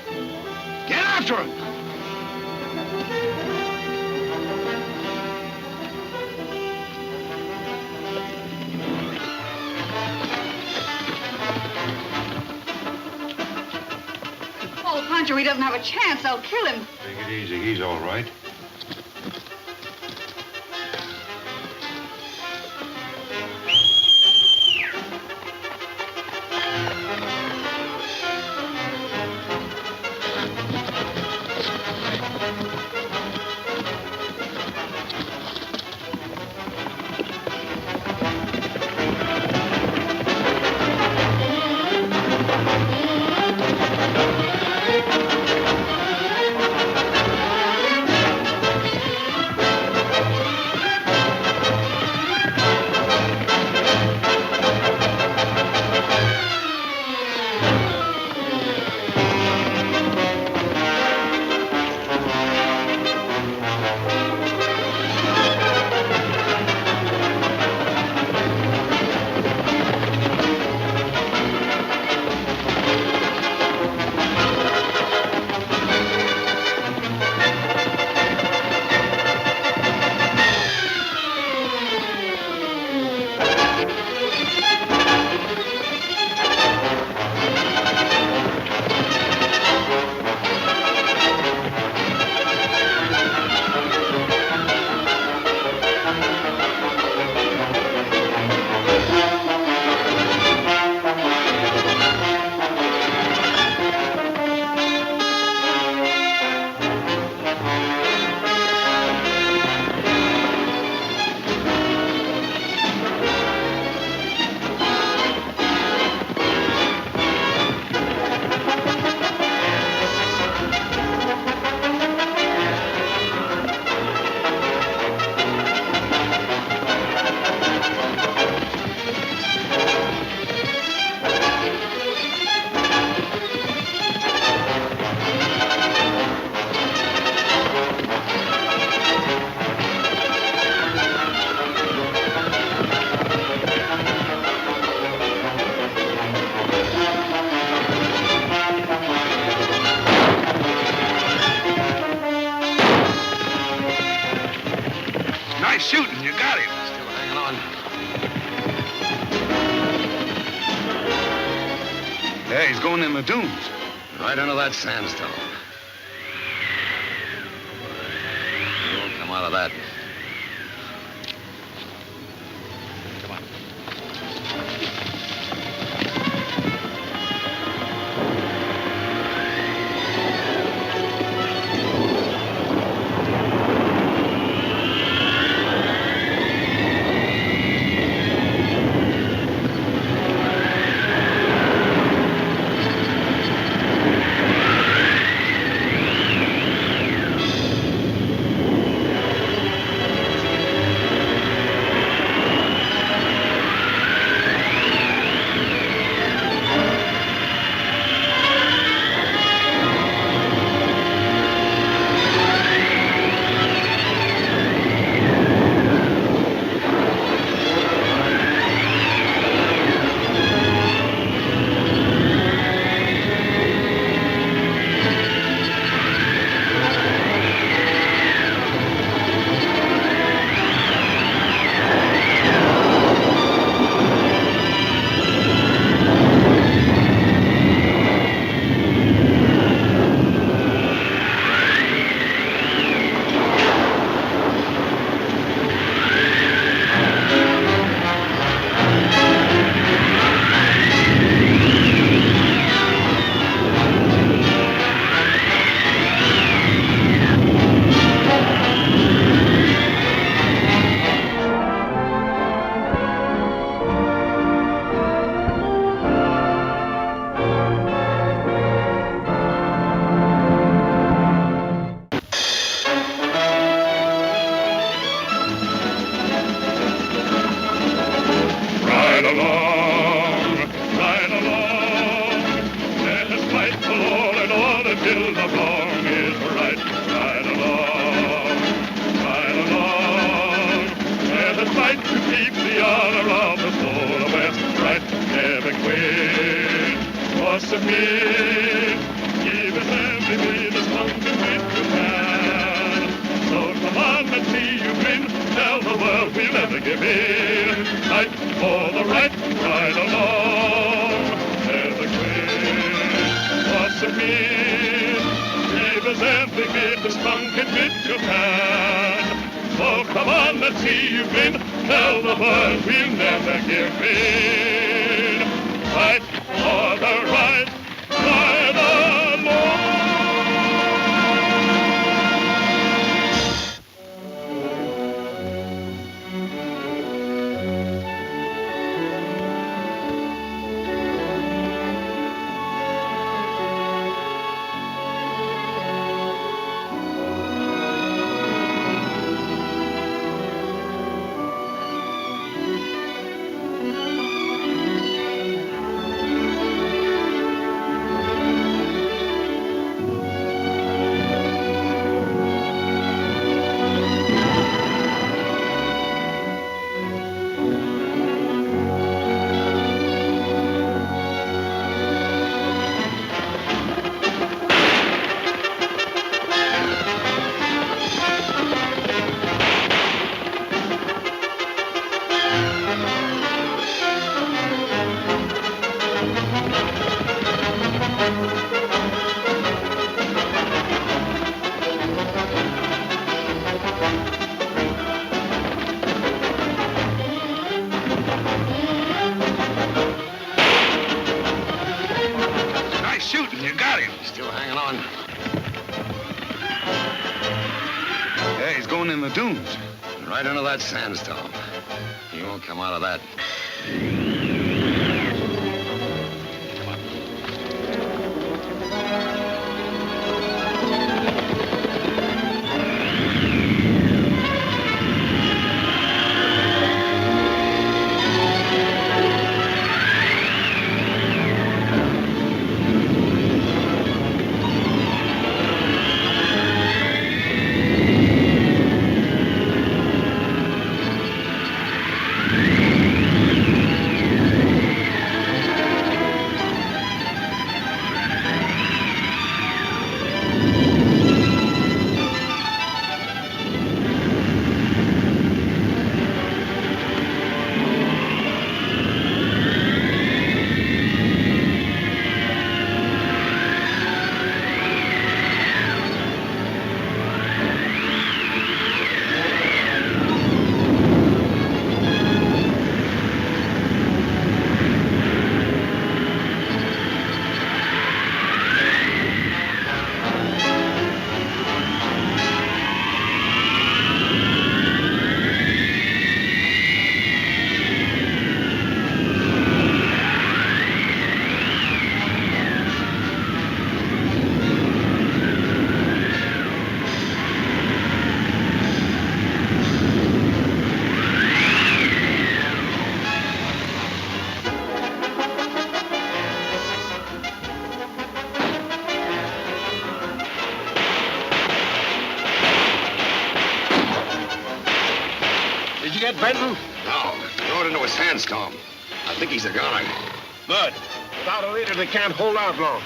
Get after him! Oh, Pancho, he doesn't have a chance. I'll kill him. Take it easy. He's all right. Nice shooting. You got him. Still hanging on. Yeah, he's going in the dunes. Right under that sandstone. You won't come out of that. Come on. Right under that sandstone. You won't come out of that. Come on. Benton? No. Throw it into his hands, Tom. I think he's a goner. Good. Without a leader, they can't hold out long.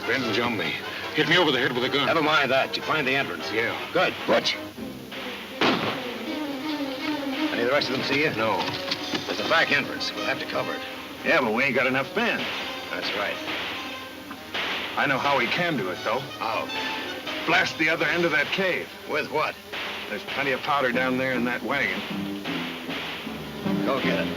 Benton jumped me. Hit me over the head with a gun. Never mind that. You find the entrance. Yeah. Good. Butch. Any of the rest of them see you? No. There's a back entrance. We'll have to cover it. Yeah, but we ain't got enough men. That's right. I know how we can do it, though. How? Blast the other end of that cave. With what? There's plenty of powder down there in that wagon. Go get it.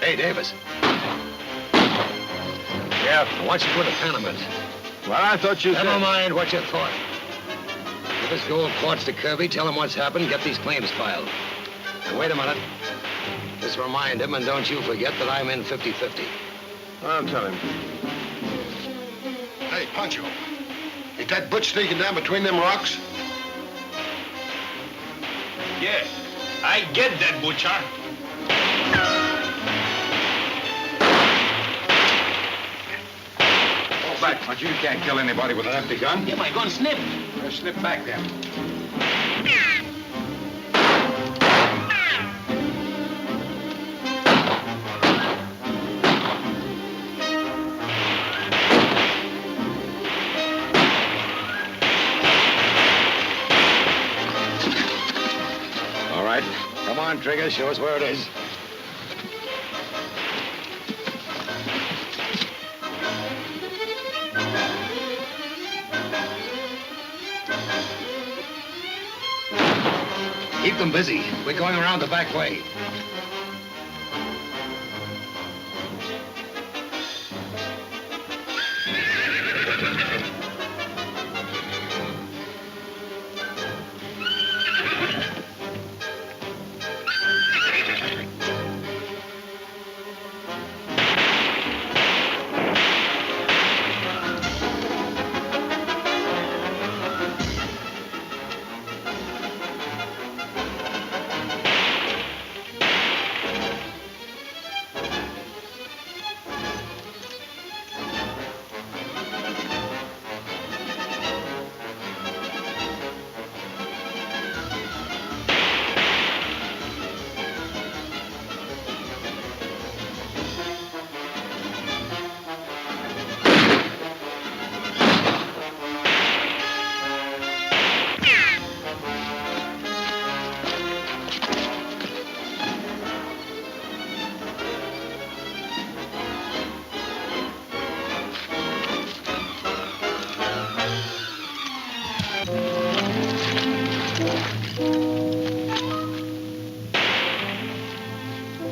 Hey, Davis. Yeah? I want you to go to Panama. Well, I thought you Never mind what you thought. Give his gold quartz to Kirby, tell him what's happened, get these claims filed. And wait a minute. Just remind him, and don't you forget that I'm in 50-50. I'll tell him. Hey, Pancho. Ain't that Butch sneaking down between them rocks? Yeah, I get that, Butcher. Fall back, Pancho. You can't kill anybody with an empty gun. Yeah, my gun snipped. Snip back then. All right. Come on, Trigger. Show us where it is. Keep them busy. We're going around the back way.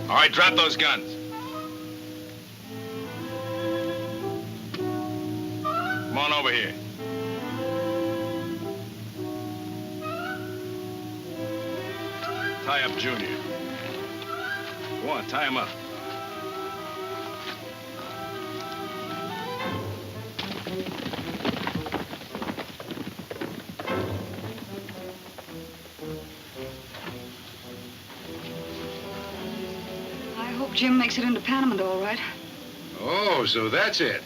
All right, drop those guns. Come on over here. Tie up Junior. Go on, tie him up. Jim makes it into Panama all right. Oh, so that's it.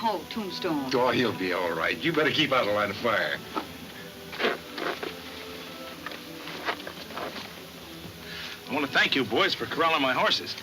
Oh, Tombstone. Oh, he'll be all right. You better keep out of line of fire. I want to thank you boys for corralling my horses.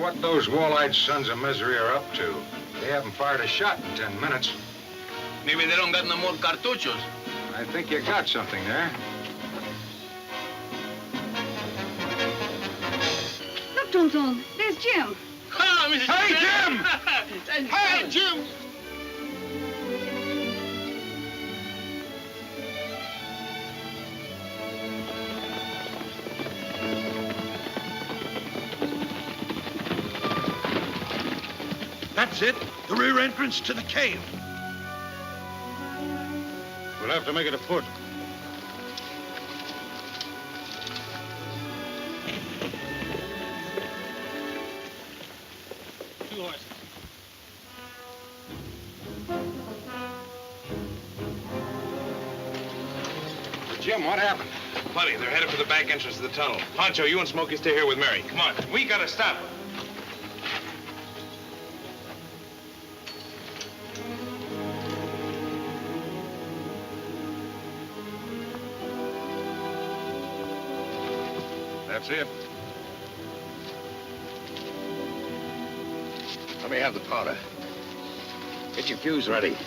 what those wall-eyed sons of misery are up to. They haven't fired a shot in 10 minutes. Maybe they don't got no more cartuchos. I think you got something there. Look, Tum Tum, there's Jim. Ah, Mrs. Hey, Jim! Hey, Jim! That's it. The rear entrance to the cave. We'll have to make it afoot. Two horses. Jim, what happened? Plenty. They're headed for the back entrance of the tunnel. Pancho, you and Smokey stay here with Mary. Come on. We gotta stop. That's it. Let me have the powder. Get your fuse ready.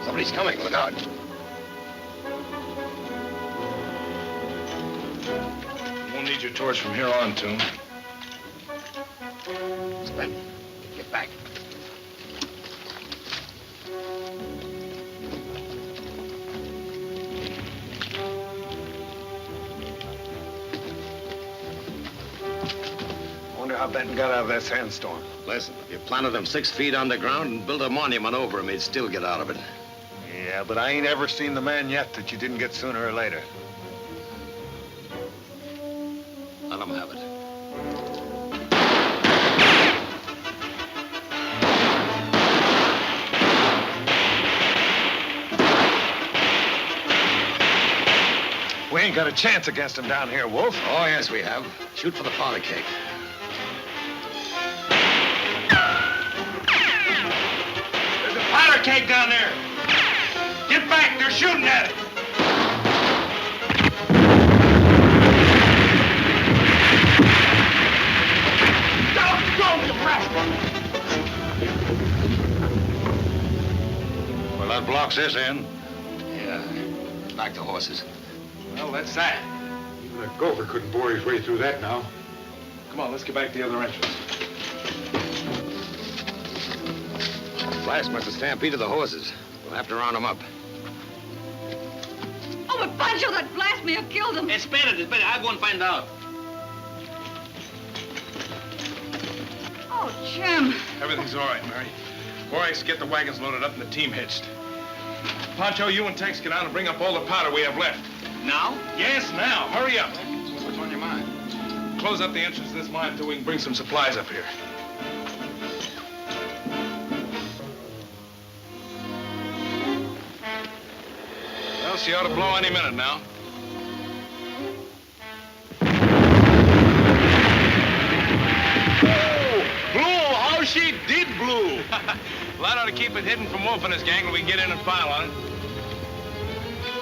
Somebody's coming. Look out. We'll need your torch from here on, Toom. Spend. Get back. Wonder how Benton got out of that sandstorm. Listen, if you planted him 6 feet underground and built a monument over him, he'd still get out of it. Yeah, but I ain't ever seen the man yet that you didn't get sooner or later. Let him have it. We ain't got a chance against him down here, Wolfe. Oh, yes, we have. Shoot for the powder keg. There's a powder keg down there. Get back, they're shooting at it. Go, you rascal! Well, that blocks this end. Yeah. Back to horses. Well, that's that. Even a gopher couldn't bore his way through that now. Come on, let's get back to the other entrance. Blast must have stampeded the horses. We'll have to round them up. Oh, but Pancho, that blast may have killed him. It's better. I'll go and find out. Oh, Jim. Everything's all right, Mary. Boys, get the wagons loaded up and the team hitched. Pancho, you and Tex get out and bring up all the powder we have left. Now? Yes, now. Hurry up. What's on your mind? Close up the entrance to this mine until we can bring some supplies up here. Well, she ought to blow any minute now. Blew! How she did blew! Well, that ought to keep it hidden from Wolfe and his gang when we get in and file on it.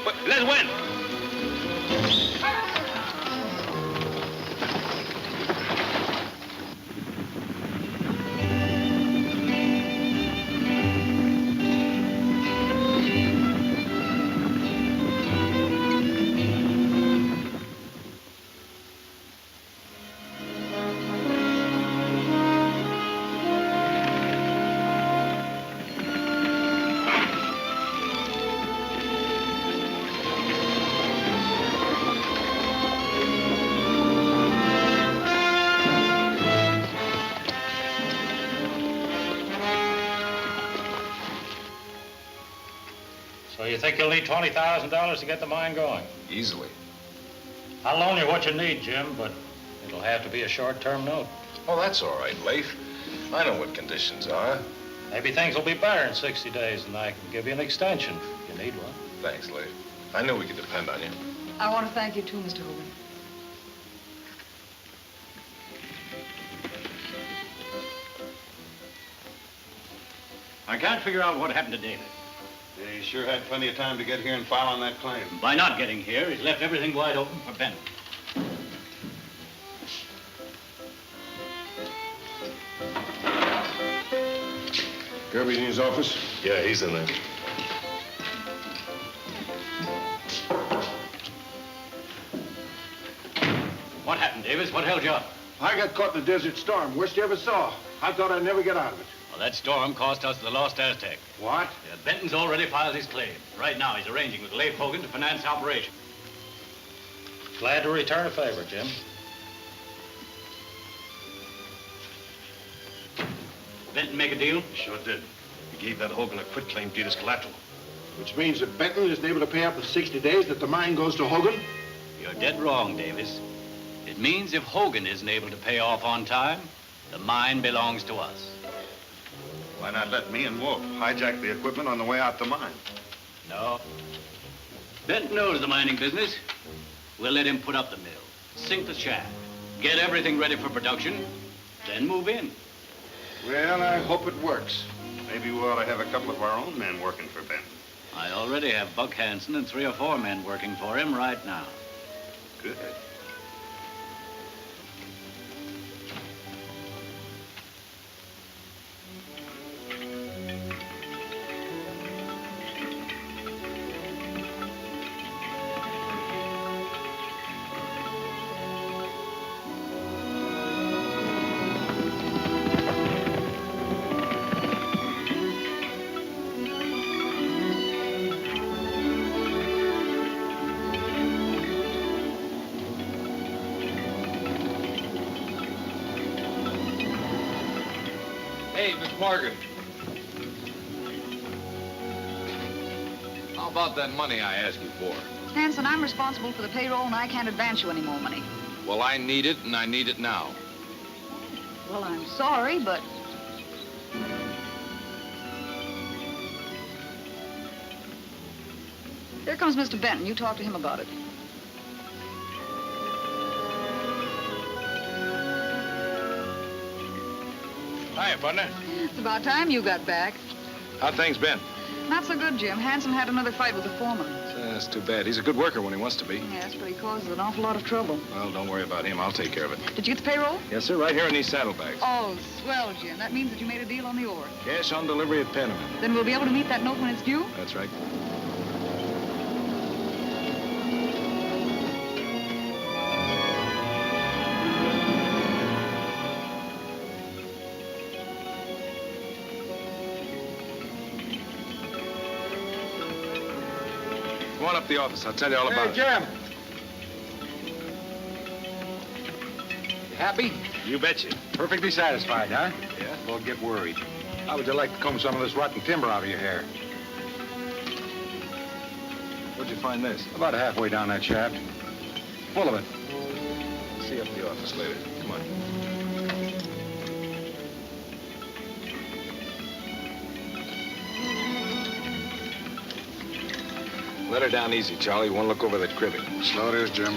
But let's win. So you think you'll need $20,000 to get the mine going? Easily. I'll loan you what you need, Jim, but it'll have to be a short-term note. Oh, that's all right, Leif. I know what conditions are. Maybe things will be better in 60 days, and I can give you an extension if you need one. Thanks, Leif. I knew we could depend on you. I want to thank you, too, Mr. Hogan. I can't figure out what happened to David. Yeah, he sure had plenty of time to get here and file on that claim. By not getting here, he's left everything wide open for Benton. Kirby's in his office? Yeah, he's in there. What happened, Davis? What held you up? I got caught in a desert storm. Worst you ever saw. I thought I'd never get out of it. Well, that storm cost us the Lost Aztec. What? Yeah, Benton's already filed his claim. Right now, he's arranging with Leif Hogan to finance the operation. Glad to return a favor, Jim. Benton make a deal? Sure did. He gave that Hogan a quitclaim deed as collateral. Which means that Benton isn't able to pay up in 60 days, that the mine goes to Hogan? You're dead wrong, Davis. It means if Hogan isn't able to pay off on time, the mine belongs to us. Why not let me and Wolfe hijack the equipment on the way out the mine? No. Benton knows the mining business. We'll let him put up the mill, sink the shaft, get everything ready for production, then move in. Well, I hope it works. Maybe we ought to have a couple of our own men working for Benton. I already have Buck Hansen and 3 or 4 men working for him right now. Good. Hey, Miss Morgan. How about that money I asked you for? Hanson, I'm responsible for the payroll, and I can't advance you any more money. Well, I need it, and I need it now. Well, I'm sorry, but... Here comes Mr. Benton. You talk to him about it. Hiya, partner. It's about time you got back. How things been? Not so good, Jim. Hanson had another fight with the foreman. That's too bad. He's a good worker when he wants to be. Yes, but he causes an awful lot of trouble. Well, don't worry about him. I'll take care of it. Did you get the payroll? Yes, sir. Right here in these saddlebags. Oh, swell, Jim. That means that you made a deal on the ore. Cash on delivery at Panama. Then we'll be able to meet that note when it's due? That's right. Come on up to the office. I'll tell you all about it. Hey, Jim. You happy? You betcha. Perfectly satisfied, huh? Yeah? Well, get worried. How would you like to comb some of this rotten timber out of your hair? Where'd you find this? About halfway down that shaft. Full of it. See you up at the office later. Come on. Let her down easy, Charlie. One look over that cribbing. Slow it is, Jim.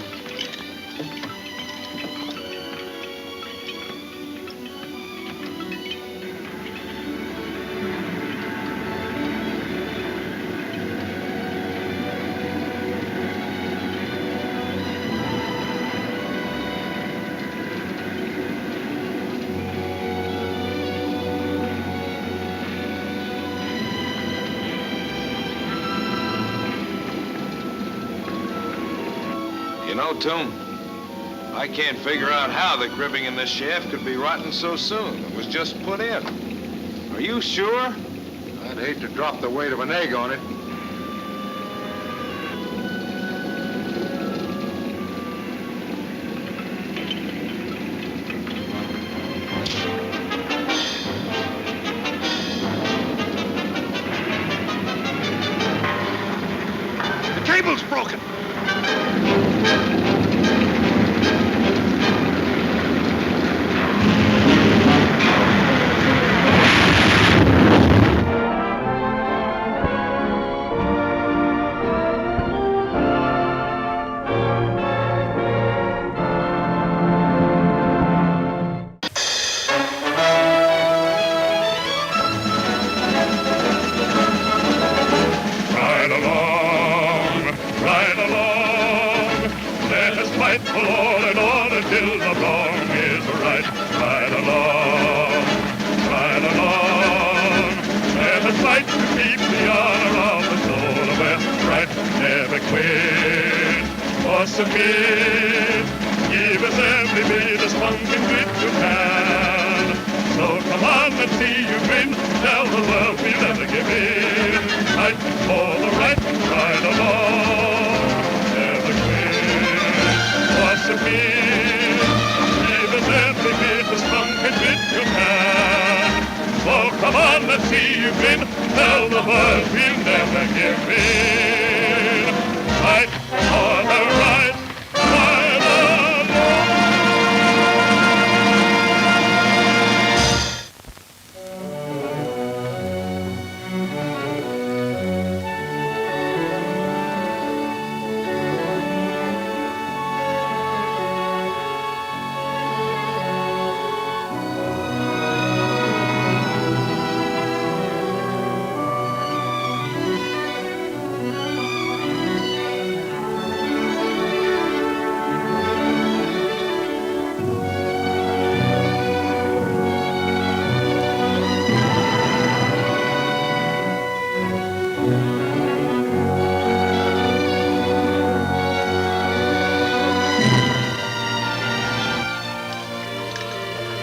You know, Toom, I can't figure out how the cribbing in this shaft could be rotten so soon. It was just put in. Are you sure? I'd hate to drop the weight of an egg on it. The cable's broken. fight for law and order until the wrong is right. Right along, right along. Let us fight to keep the honor of the soul of West. Right, never quit or submit. Give us every bit of spunk and grit you can. So come on, let's see you grin. Tell the world we'll never give in. Fight for the right along. Never quit or submit. Give us every bit of spunk and grit you can. So come on, let's see you grin. Tell the world we'll never give in. Fight for the right.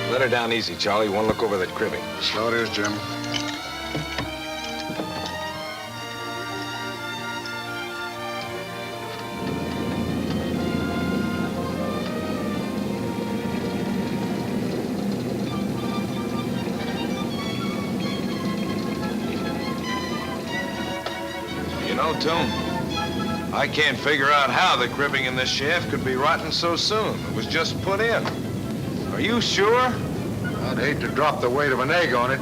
Let her down easy, Charlie. One look over that cribbing. So it is, Jim. You know, Toom, I can't figure out how the cribbing in this shaft could be rotten so soon. It was just put in. Are you sure? I'd hate to drop the weight of an egg on it.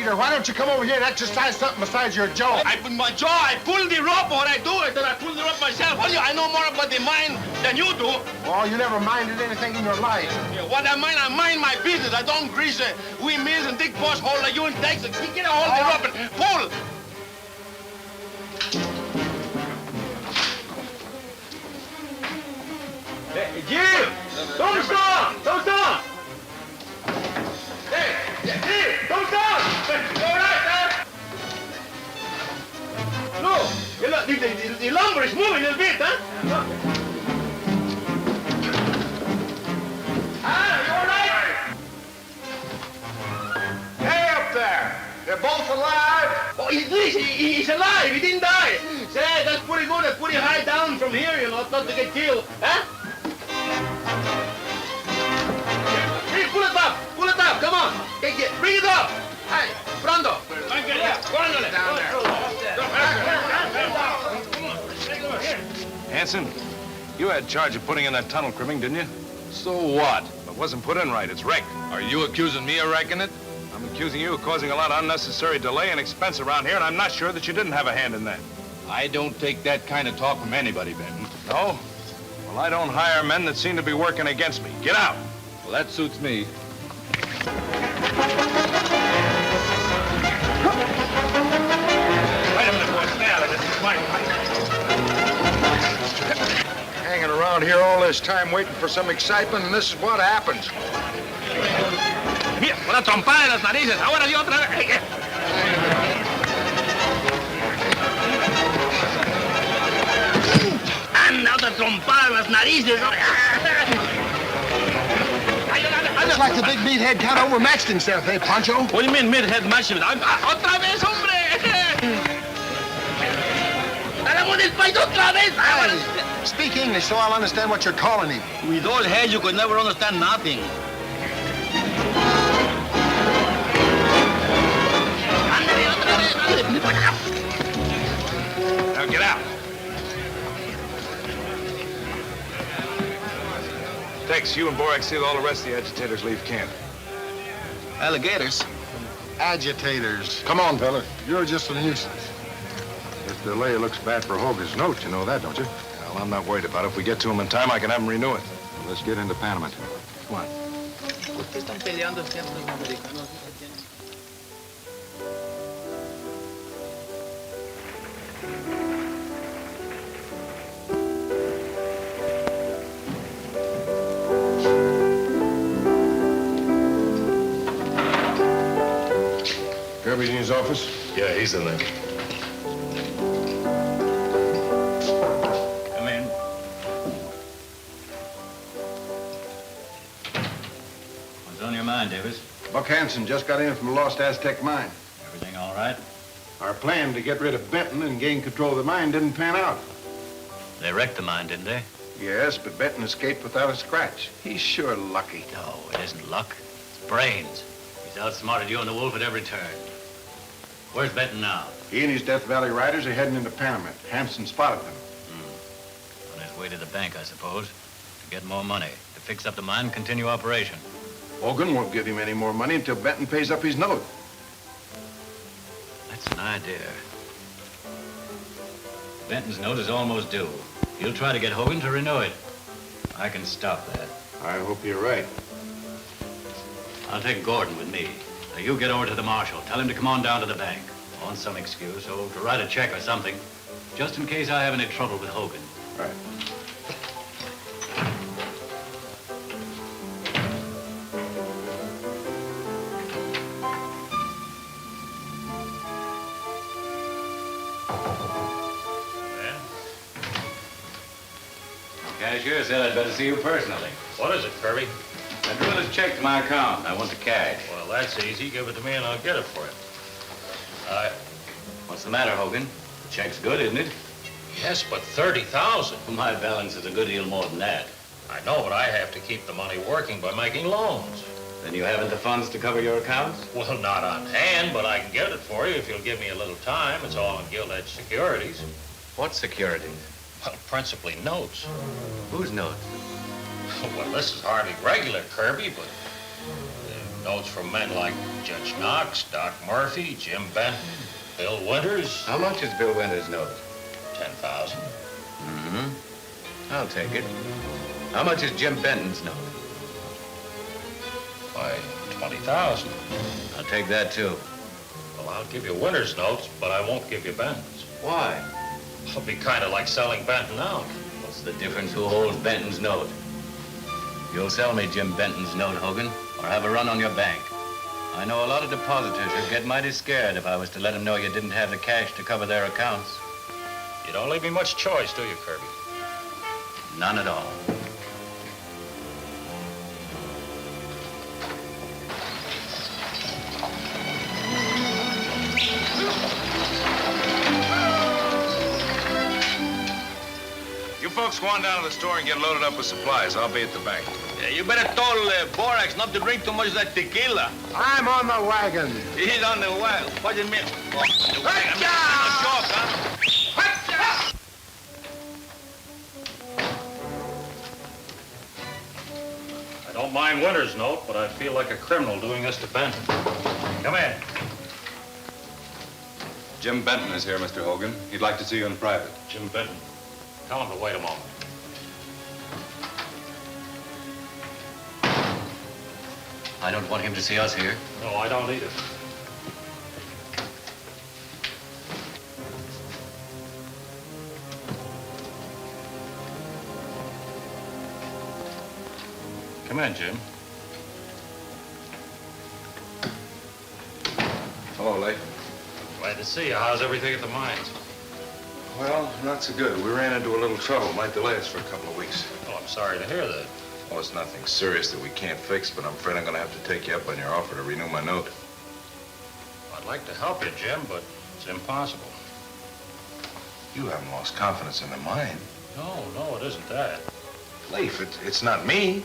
Why don't you come over here and exercise something besides your jaw? My jaw, I pull the rope when I do it, then I pull the rope myself. I know more about the mine than you do. Oh, you never minded anything in your life. Yeah, what I mind my business. I don't grease windmills and dig post holes like you in Texas. Get a hold of the rope and pull. Hey, Jim! Don't stop! Don't stop! Hey, Jim! Don't stop! All right, man! Look, the lumber is moving a little bit, huh? You all right? Hey, up there! They're both alive? Oh, he's alive! He didn't die! Say, that's pretty good. That's pretty high down from here, you know, not to get killed, huh? Pull it up! Pull it up! Come on! Bring it up! Hey, pronto! Down there. Hanson, you had charge of putting in that tunnel cribbing, didn't you? So what? It wasn't put in right. It's wrecked. Are you accusing me of wrecking it? I'm accusing you of causing a lot of unnecessary delay and expense around here, and I'm not sure that you didn't have a hand in that. I don't take that kind of talk from anybody, Benton. No? Well, I don't hire men that seem to be working against me. Get out! Well, that suits me. Wait a minute, boys. Stay out of this. It's my fight. Hanging around here all this time waiting for some excitement, and this is what happens. Mira, una trompada en las narices. Ahora yo otra vez. Anda, otra trompada en las narices. Looks like the big meathead kind of overmatched himself, eh, Pancho? What do you mean meathead matched him? Otra vez, hombre. Hagamos el país otra vez. Hey, speak English so I'll understand what you're calling him. With those heads, you could never understand nothing. Now get out. Tex, you and Borak see that all the rest of the agitators leave camp. Alligators? Agitators. Come on, fella. You're just a nuisance. This delay looks bad for Hogan's note. You know that, don't you? Well, I'm not worried about it. If we get to him in time, I can have him renew it. Well, let's get into Panama. Come on. ¿Por qué están peleando siempre los americanos? Kirby's in his office? Yeah, he's in there. Come in. What's on your mind, Davis? Buck Hanson just got in from the Lost Aztec mine. Everything all right? Our plan to get rid of Benton and gain control of the mine didn't pan out. They wrecked the mine, didn't they? Yes, but Benton escaped without a scratch. He's sure lucky. No, it isn't luck. It's brains. He's outsmarted you and the Wolf at every turn. Where's Benton now? He and his Death Valley riders are heading into Panama. Hanson spotted them. On his way to the bank, I suppose. To get more money. To fix up the mine and continue operation. Hogan won't give him any more money until Benton pays up his note. That's an idea. Benton's note is almost due. He'll try to get Hogan to renew it. I can stop that. I hope you're right. I'll take Gordon with me. Now you get over to the marshal. Tell him to come on down to the bank. On some excuse, or to write a check or something. Just in case I have any trouble with Hogan. Right. Cashier said I'd better see you personally. What is it, Kirby? I drew this check to my account. I want the cash. Well, that's easy. Give it to me and I'll get it for you. What's the matter, Hogan? The check's good, isn't it? Yes, but 30,000. My balance is a good deal more than that. I know, but I have to keep the money working by making loans. Then you haven't the funds to cover your accounts? Well, not on hand, but I can get it for you if you'll give me a little time. It's all in gilt-edged securities. What securities? Well, principally notes. Whose notes? Well, this is hardly regular, Kirby, but notes from men like Judge Knox, Doc Murphy, Jim Benton, Bill Winters. How much is Bill Winters' note? 10,000. Mm-hmm. I'll take it. How much is Jim Benton's note? Why, 20,000. I'll take that, too. Well, I'll give you Winters' notes, but I won't give you Benton's. Why? It'll be kind of like selling Benton out. What's the difference who holds Benton's note? You'll sell me Jim Benton's note, Hogan, or have a run on your bank. I know a lot of depositors who'd get mighty scared if I was to let them know you didn't have the cash to cover their accounts. You don't leave me much choice, do you, Kirby? None at all. You folks go on down to the store and get loaded up with supplies. I'll be at the bank. Yeah, you better tell Borax not to drink too much of that tequila. I'm on the wagon. He's on the wagon. What do you mean? The wagon. I mean, no joke, huh? I don't mind Winters' note, but I feel like a criminal doing this to Benton. Come in. Jim Benton is here, Mr. Hogan. He'd like to see you in private. Jim Benton. Tell him to wait a moment. I don't want him to see us here. No, I don't either. Come in, Jim. Hello, Leif. Glad to see you. How's everything at the mines? Well, not so good. We ran into a little trouble. Might delay us for a couple of weeks. Oh, I'm sorry to hear that. Oh, it's nothing serious that we can't fix, but I'm afraid I'm going to have to take you up on your offer to renew my note. I'd like to help you, Jim, but it's impossible. You haven't lost confidence in the mine. No, it isn't that. Leif, it's not me.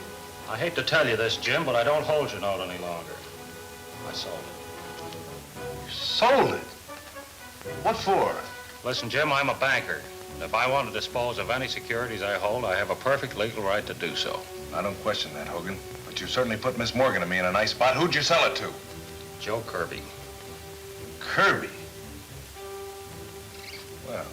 I hate to tell you this, Jim, but I don't hold your note any longer. I sold it. Sold it? What for? Listen, Jim, I'm a banker. If I want to dispose of any securities I hold, I have a perfect legal right to do so. I don't question that, Hogan. But you certainly put Miss Morgan and me in a nice spot. Who'd you sell it to? Joe Kirby. Kirby? Well,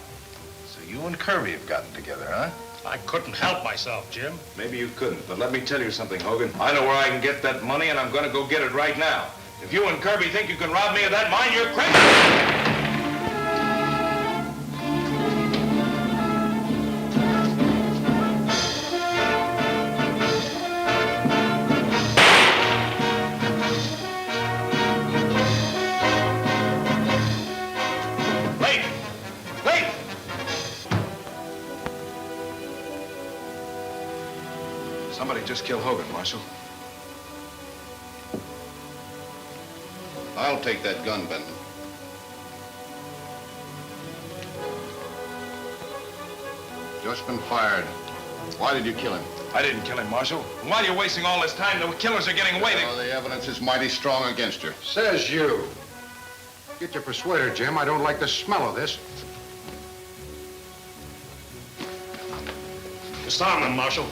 so you and Kirby have gotten together, huh? I couldn't help myself, Jim. Maybe you couldn't, but let me tell you something, Hogan. I know where I can get that money, and I'm going to go get it right now. If you and Kirby think you can rob me of that mine, you're crazy! Somebody just killed Hogan, Marshal. I'll take that gun, Benton. Just been fired. Why did you kill him? I didn't kill him, Marshal. And while you're wasting all this time, the killers are getting away. Oh, the evidence is mighty strong against you. Says you. Get your persuader, Jim. I don't like the smell of this. Disarm them, Marshal.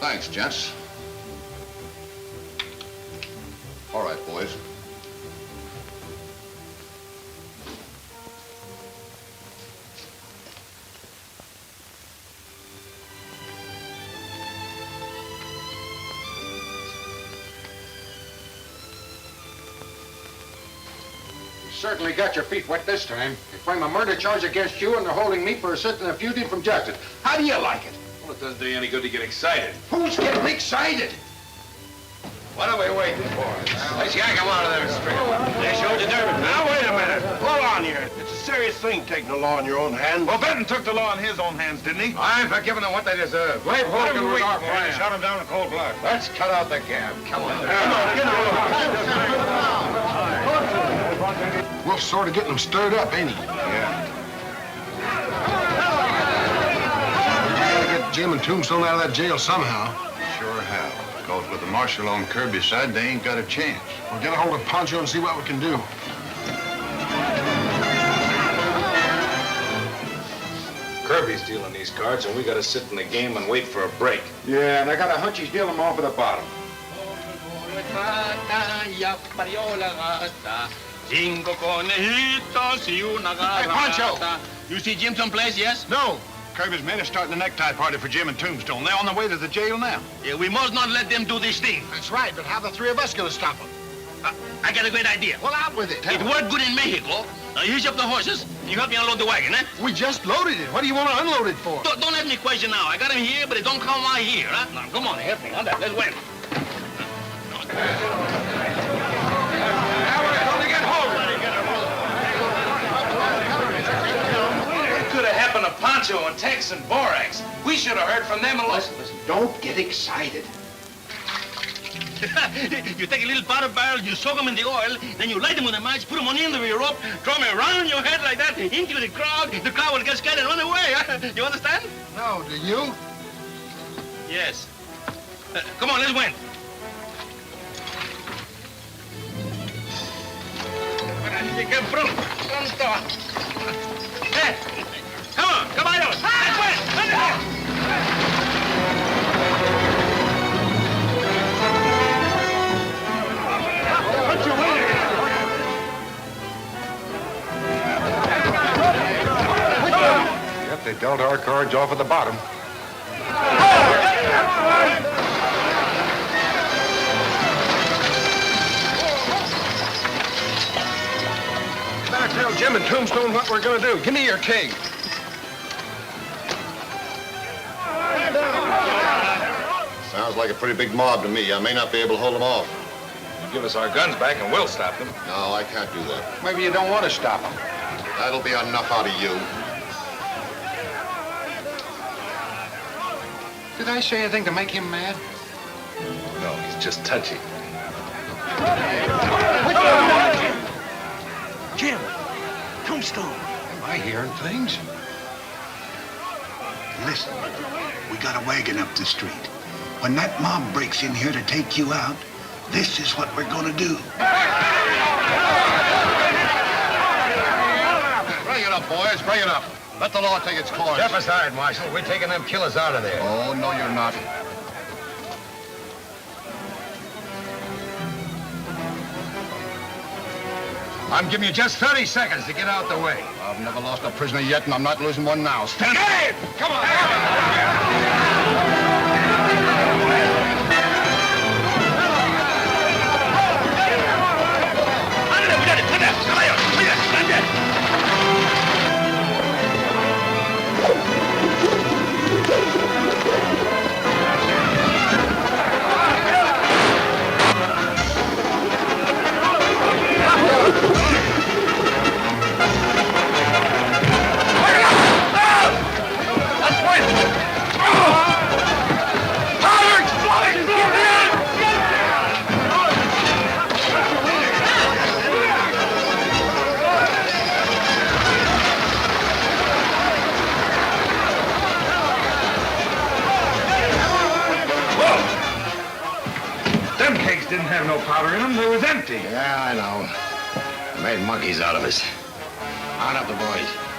Thanks, gents. All right, boys. You certainly got your feet wet this time. They frame a murder charge against you, and they're holding me for assisting a fugitive from justice. How do you like it? Well, it doesn't do you any good to get excited. Who's getting excited? What are we waiting for? Let's yank him out of there straight. They showed you nerve. Now, wait a minute. Hold on here. It's a serious thing taking the law in your own hands. Well, Benton took the law in his own hands, didn't he? I'm for giving them what they deserve. Leif Hogan was our friend. Shot him down in cold blood. Let's cut out the gab. Come on. Wolf's sort of getting them stirred up, ain't he? Yeah. We gotta get Jim and Tombstone out of that jail somehow. Sure have. Because with the marshal on Kirby's side, they ain't got a chance. We'll get a hold of Pancho and see what we can do. Kirby's dealing these cards, and we gotta sit in the game and wait for a break. Yeah, and I got a hunch he's dealing them off at the bottom. Hey, Pancho! You see Jim someplace, yes? No. Kirby's men are starting a necktie party for Jim and Tombstone. They're on their way to the jail now. Yeah, we must not let them do this thing. That's right, but how the three of us gonna stop them? I got a great idea. Well, out with it. It worked good in Mexico. Now, you hitch up the horses, and you help me unload the wagon, eh? We just loaded it. What do you want to unload it for? Don't let me question now. I got him here, but it don't come right here, huh? Now, come on, help me on that. Let's win. It could have happened to Pancho and Tex and Borax. We should have heard from them. Listen, don't get excited. You take a little powder barrel, you soak them in the oil, then you light them with a match, put them on the end of your rope, throw them around your head like that into the crowd. The crowd will get scared and run away. Huh? You understand? No, do you? Yes. Come on, let's win. Hey, come on, caballos. Let's win. Yep, they dealt our cards off at the bottom. Better tell Jim and Tombstone what we're gonna do. Give me your keg. Sounds like a pretty big mob to me. I may not be able to hold them off. You give us our guns back and we'll stop them. No, I can't do that. Maybe you don't want to stop them. That'll be enough out of you. Did I say anything to make him mad? No, he's just touchy. Jim, Tombstone. Am I hearing things? Listen, we got a wagon up the street. When that mob breaks in here to take you out, this is what we're gonna do. Bring it up, boys, bring it up. Let the law take its course. Step aside, Marshal. We're taking them killers out of there. Oh, no, you're not. I'm giving you just 30 seconds to get out the way. I've never lost a prisoner yet, and I'm not losing one now. Stand up! Hey! Come on! Didn't have no powder in them. They was empty. Yeah, I know. They made monkeys out of us. On up the boys.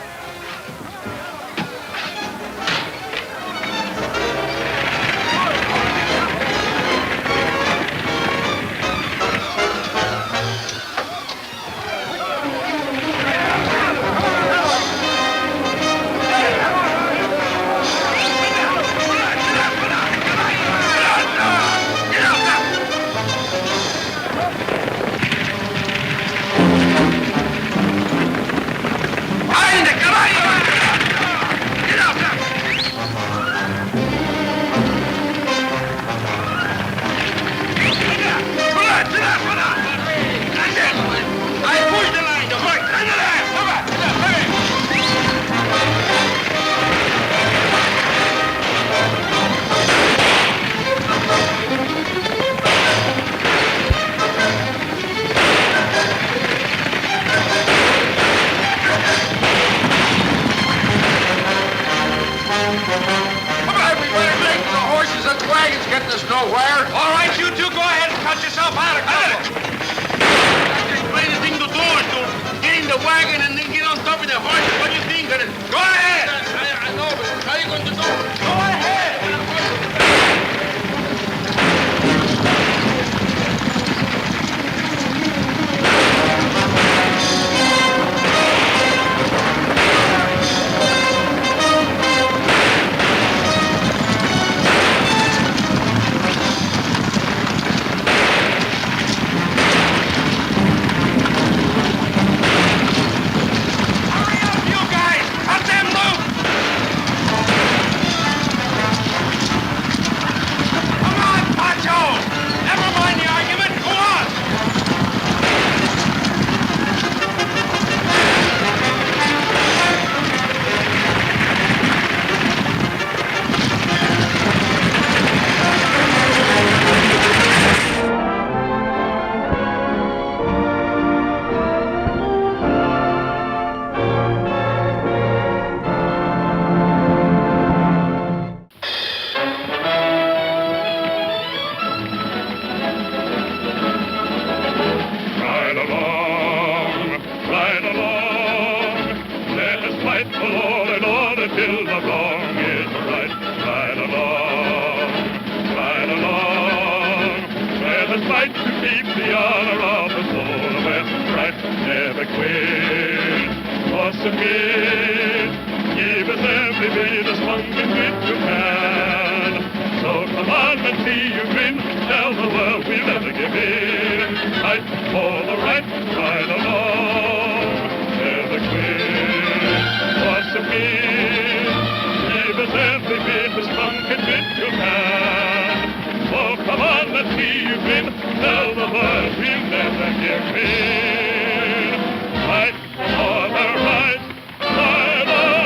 always win. Tell the boys we'll never give in. Fight for the right, fight alone.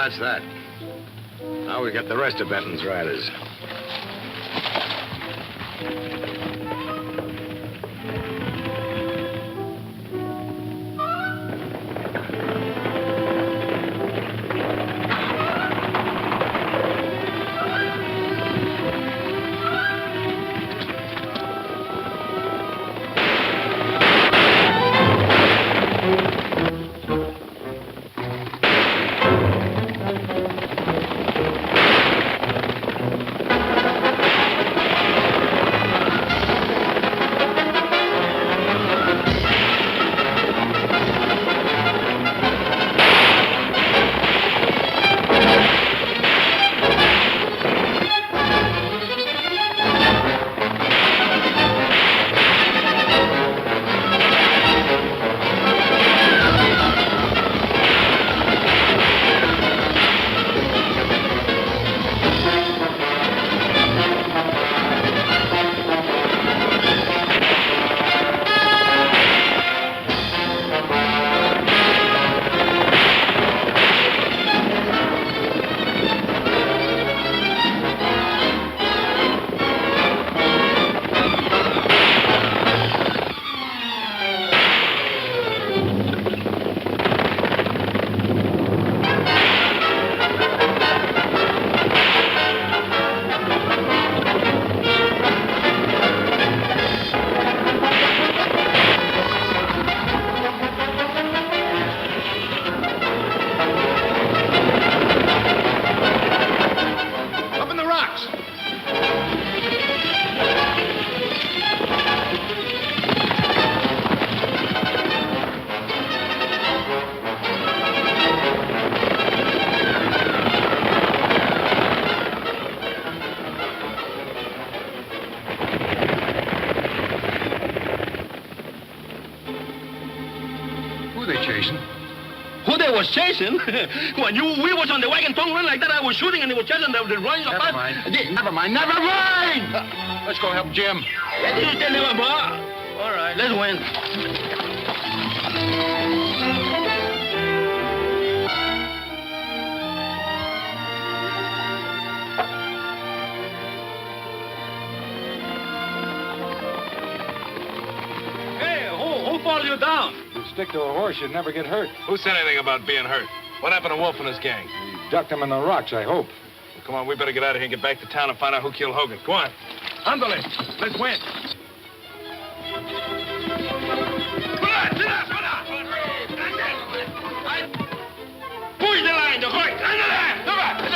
That's that. Now we got the rest of Benton's riders. chasing. Who they was chasing? When we was on the wagon tongue run like that, I was shooting and they were chasing the runs Never mind. Never mind. Never mind! Let's go help Jim. All right, let's win. Hey, who followed you down? If you stick to a horse, you'd never get hurt. Who said anything about being hurt? What happened to Wolfe and his gang? You ducked him in the rocks, I hope. Well, come on, we better get out of here and get back to town and find out who killed Hogan. Go on. Ándale. Let's win. Push the line, the horse. Ándale. Come on, baby.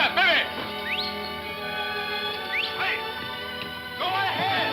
Go ahead.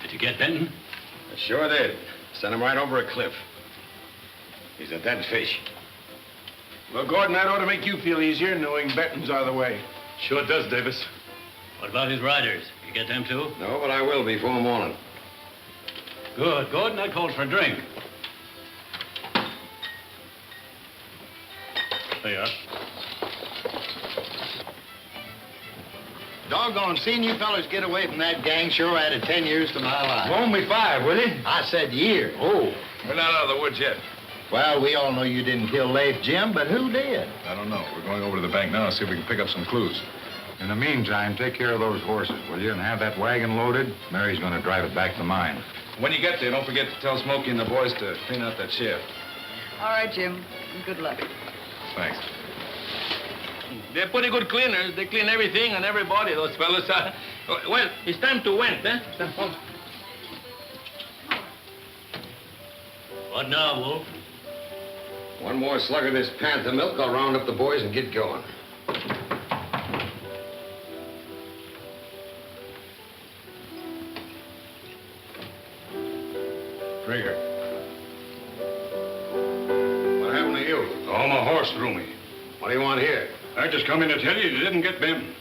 Did you get Benton? I sure did. Sent him right over a cliff. He's a dead fish. Well, Gordon, that ought to make you feel easier knowing Benton's out of the way. Sure does, Davis. What about his riders? You get them too? No, but I will before morning. Good. Gordon, that calls for a drink. There you are. Doggone, seeing you fellas get away from that gang sure added 10 years to my life. Only 5, will he? I said years. Oh. We're not out of the woods yet. Well, we all know you didn't kill Leif, Jim, but who did? I don't know. We're going over to the bank now to see if we can pick up some clues. In the meantime, take care of those horses, will you? And have that wagon loaded. Mary's going to drive it back to the mine. When you get there, don't forget to tell Smokey and the boys to clean out that shaft. All right, Jim. Good luck. Thanks. They're pretty good cleaners. They clean everything and everybody, those fellas. Well, it's time to win, eh? What now, Wolfe? One more slug of this panther milk, I'll round up the boys and get going. Trigger. What happened to you? Oh, my horse threw me. What do you want here? I just come in to tell you didn't get Benton.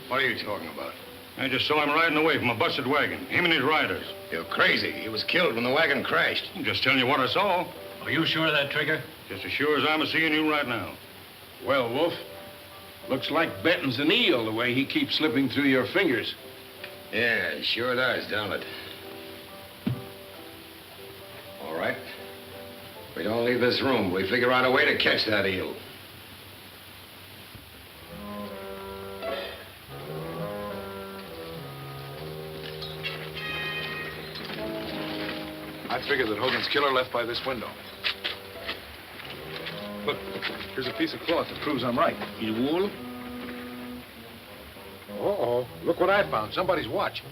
What are you talking about? I just saw him riding away from a busted wagon, him and his riders. You're crazy. He was killed when the wagon crashed. I'm just telling you what I saw. Are you sure of that, Trigger? Just as sure as I'm seeing you right now. Well, Wolf, looks like Benton's an eel the way he keeps slipping through your fingers. Yeah, it sure does, don't it? All right. We don't leave this room. We figure out a way to catch that eel. I figured that Hogan's killer left by this window. Look, here's a piece of cloth that proves I'm right. His wool? Uh-oh. Look what I found. Somebody's watch.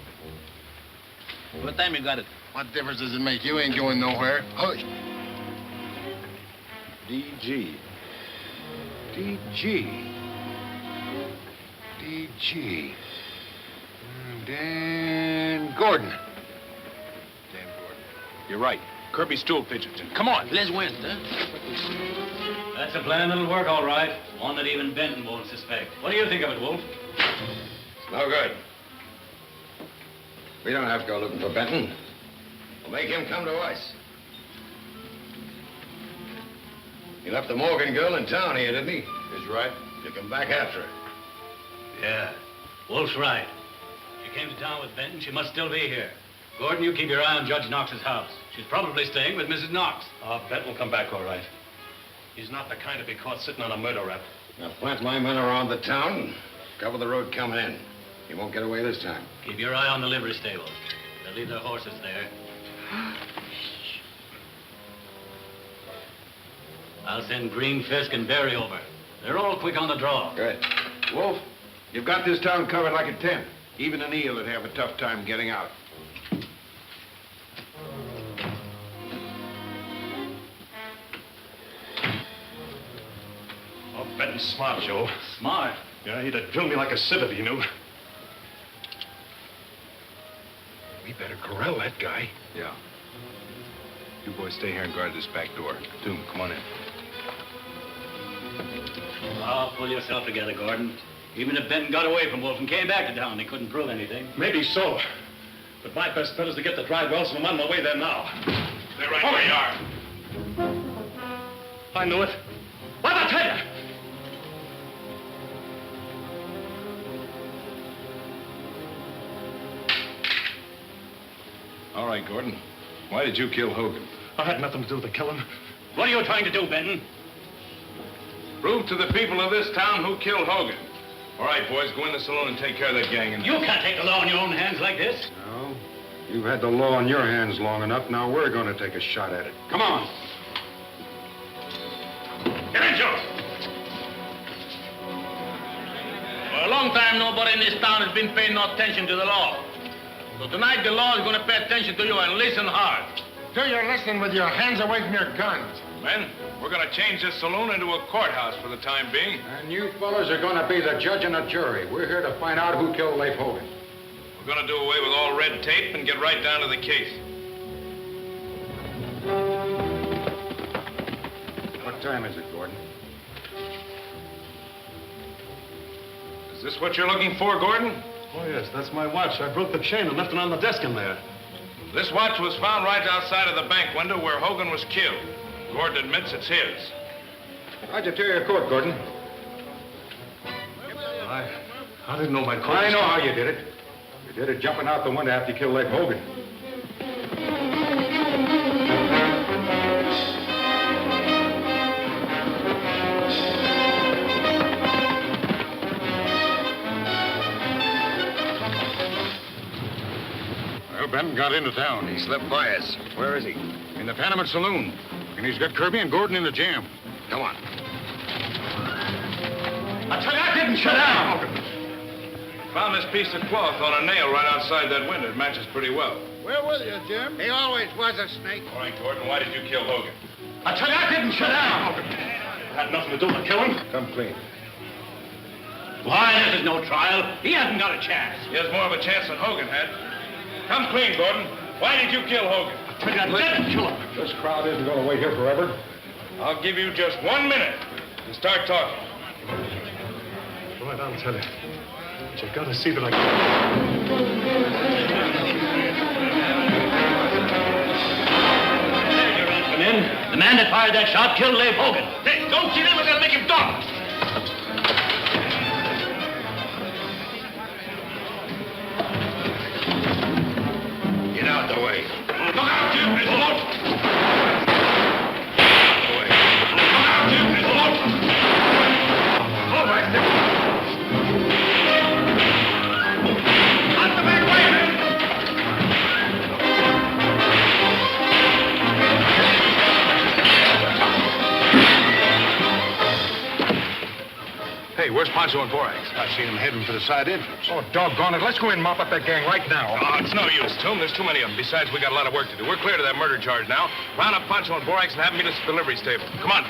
What time you got it? What difference does it make? You ain't going nowhere. Hush. DG. DG. DG. Dan Gordon. You're right. Kirby stool pigeons. Come on. Let's win, huh? That's a plan that'll work, all right. One that even Benton won't suspect. What do you think of it, Wolfe? It's no good. We don't have to go looking for Benton. We'll make him come to us. He left the Morgan girl in town here, didn't he? He's right. You come back after her. Yeah. Wolfe's right. She came to town with Benton. She must still be here. Gordon, you keep your eye on Judge Knox's house. She's probably staying with Mrs. Knox. Benton will come back all right. He's not the kind to be caught sitting on a murder rap. Now plant my men around the town, cover the road coming in. He won't get away this time. Keep your eye on the livery stable. They'll leave their horses there. I'll send Green, Fisk, and Beery over. They're all quick on the draw. Good. Wolf, you've got this town covered like a tent. Even an eel would have a tough time getting out. Oh, Benton's smart, Joe. Smart? Yeah, he'd have drilled me like a civet, he knew. We better corral that guy. Yeah. You boys stay here and guard this back door. Toom, come on in. Oh, pull yourself together, Gordon. Even if Benton got away from Wolfe and came back to town, he couldn't prove anything. Maybe so. But my best bet is to get the dry wells, and I'm on my way there now. They're right where you are. I knew it. What'd I tell you? All right, Gordon. Why did you kill Hogan? I had nothing to do with the killing. What are you trying to do, Benton? Prove to the people of this town who killed Hogan. All right, boys, go in the saloon and take care of that gang. You can't take the law in your own hands like this. No. You've had the law in your hands long enough. Now we're going to take a shot at it. Come on. Get in, Joe. For a long time, nobody in this town has been paying no attention to the law. So tonight, the law is going to pay attention to you and listen hard. Do your listening with your hands away from your guns. Men, we're going to change this saloon into a courthouse for the time being. And you fellas are going to be the judge and the jury. We're here to find out who killed Leif Hogan. We're going to do away with all red tape and get right down to the case. What time is it, Gordon? Is this what you're looking for, Gordon? Oh, yes, that's my watch. I broke the chain and left it on the desk in there. This watch was found right outside of the bank window where Hogan was killed. Gordon admits it's his. How'd you tear your coat, Gordon? I didn't know my coat. I know how you did it. You did it jumping out the window after you killed Leif Hogan. Well, Benton got into town. He slipped by us. Where is he? In the Panamint Saloon. And he's got Kirby and Gordon in the jam. Come on. I tell you, I didn't shut down. Found this piece of cloth on a nail right outside that window. It matches pretty well. We're with you, Jim. He always was a snake. All right, Gordon, why did you kill Hogan? I tell you, I didn't shut down. I had nothing to do with the killing. Come clean. Why, this is no trial. He hasn't got a chance. He has more of a chance than Hogan had. Come clean, Gordon. Why did you kill Hogan? I tell you, I didn't kill him. This crowd isn't going to wait here forever. I'll give you just 1 minute to start talking. All right, I'll tell you. But you got to see that I... Come in. The man that fired that shot killed Leif Hogan. Hey, don't kill him, we're going to make him talk. Get out the way. Look out, Jim! It's a load! All right, Out the back way, man! Hey, where's Pancho and Borax? I seen him heading for the side entrance. Oh, doggone it. Let's go in and mop up that gang right now. Oh, it's no use, Toom. There's too many of them. Besides, we got a lot of work to do. We're clear to that murder charge now. Round up Pancho and Borax and have them meet us at the livery stable. Come on.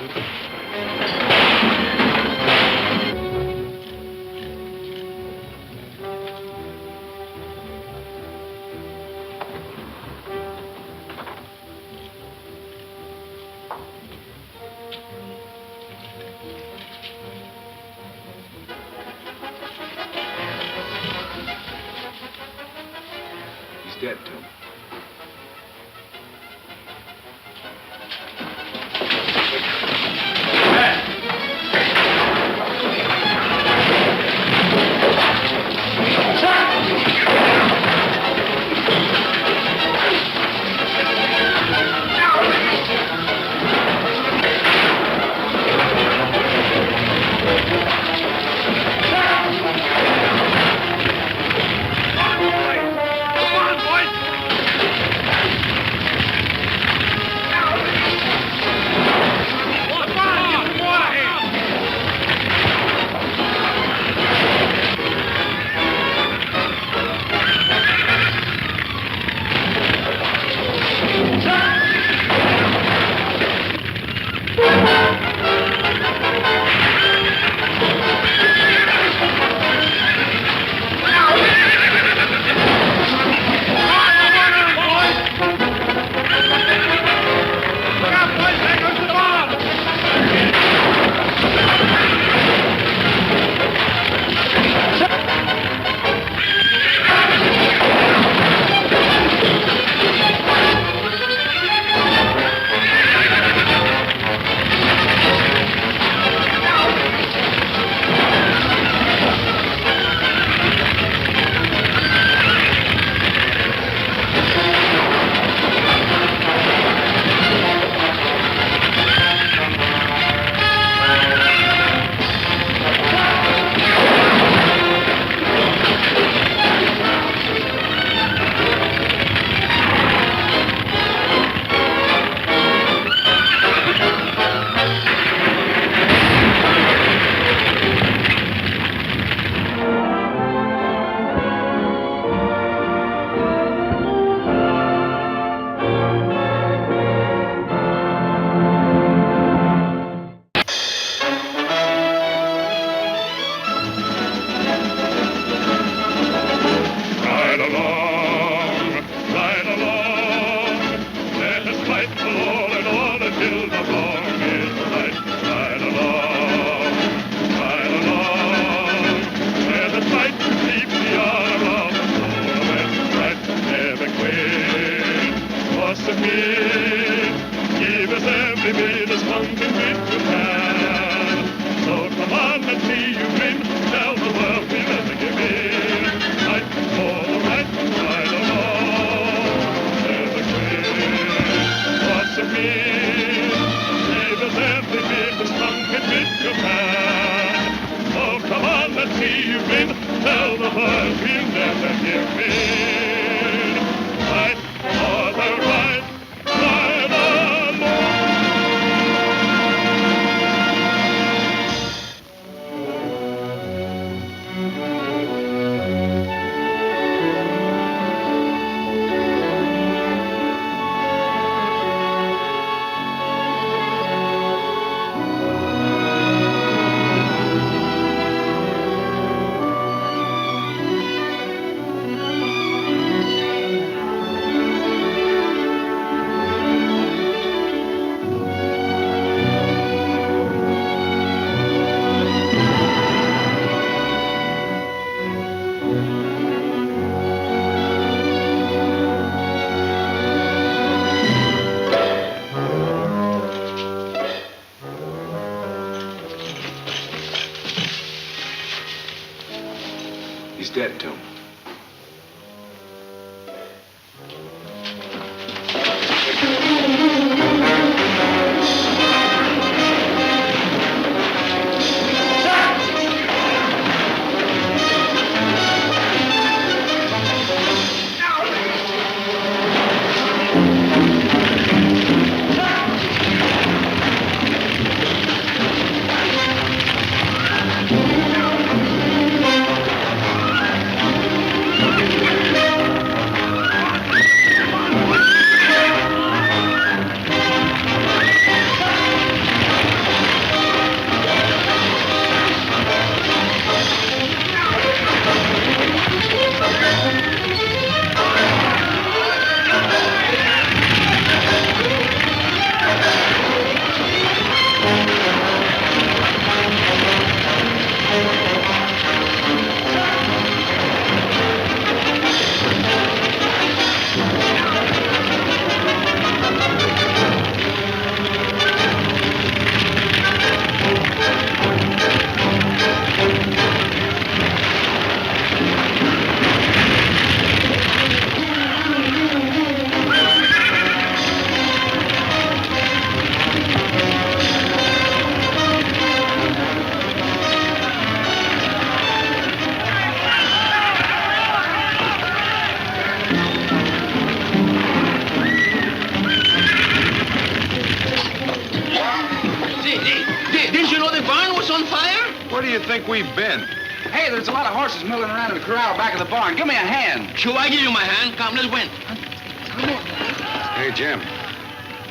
He's dead, Toom. win. Give us every bit as pumpkin bit you can. So come on, let's see you win. Tell the world we'll never give in. Fight for the right, right or wrong. Never quit. What's it mean? Give us every bit as pumpkin bit you can. So come on, let's see you win. Tell the world we'll never give in. Fight for the right, right or wrong. He's dead, Tom. Didn't you know the barn was on fire? Where do you think we've been? Hey, there's a lot of horses milling around in the corral back of the barn. Give me a hand. Sure, I give you my hand. Come, let's win. Hey, Jim.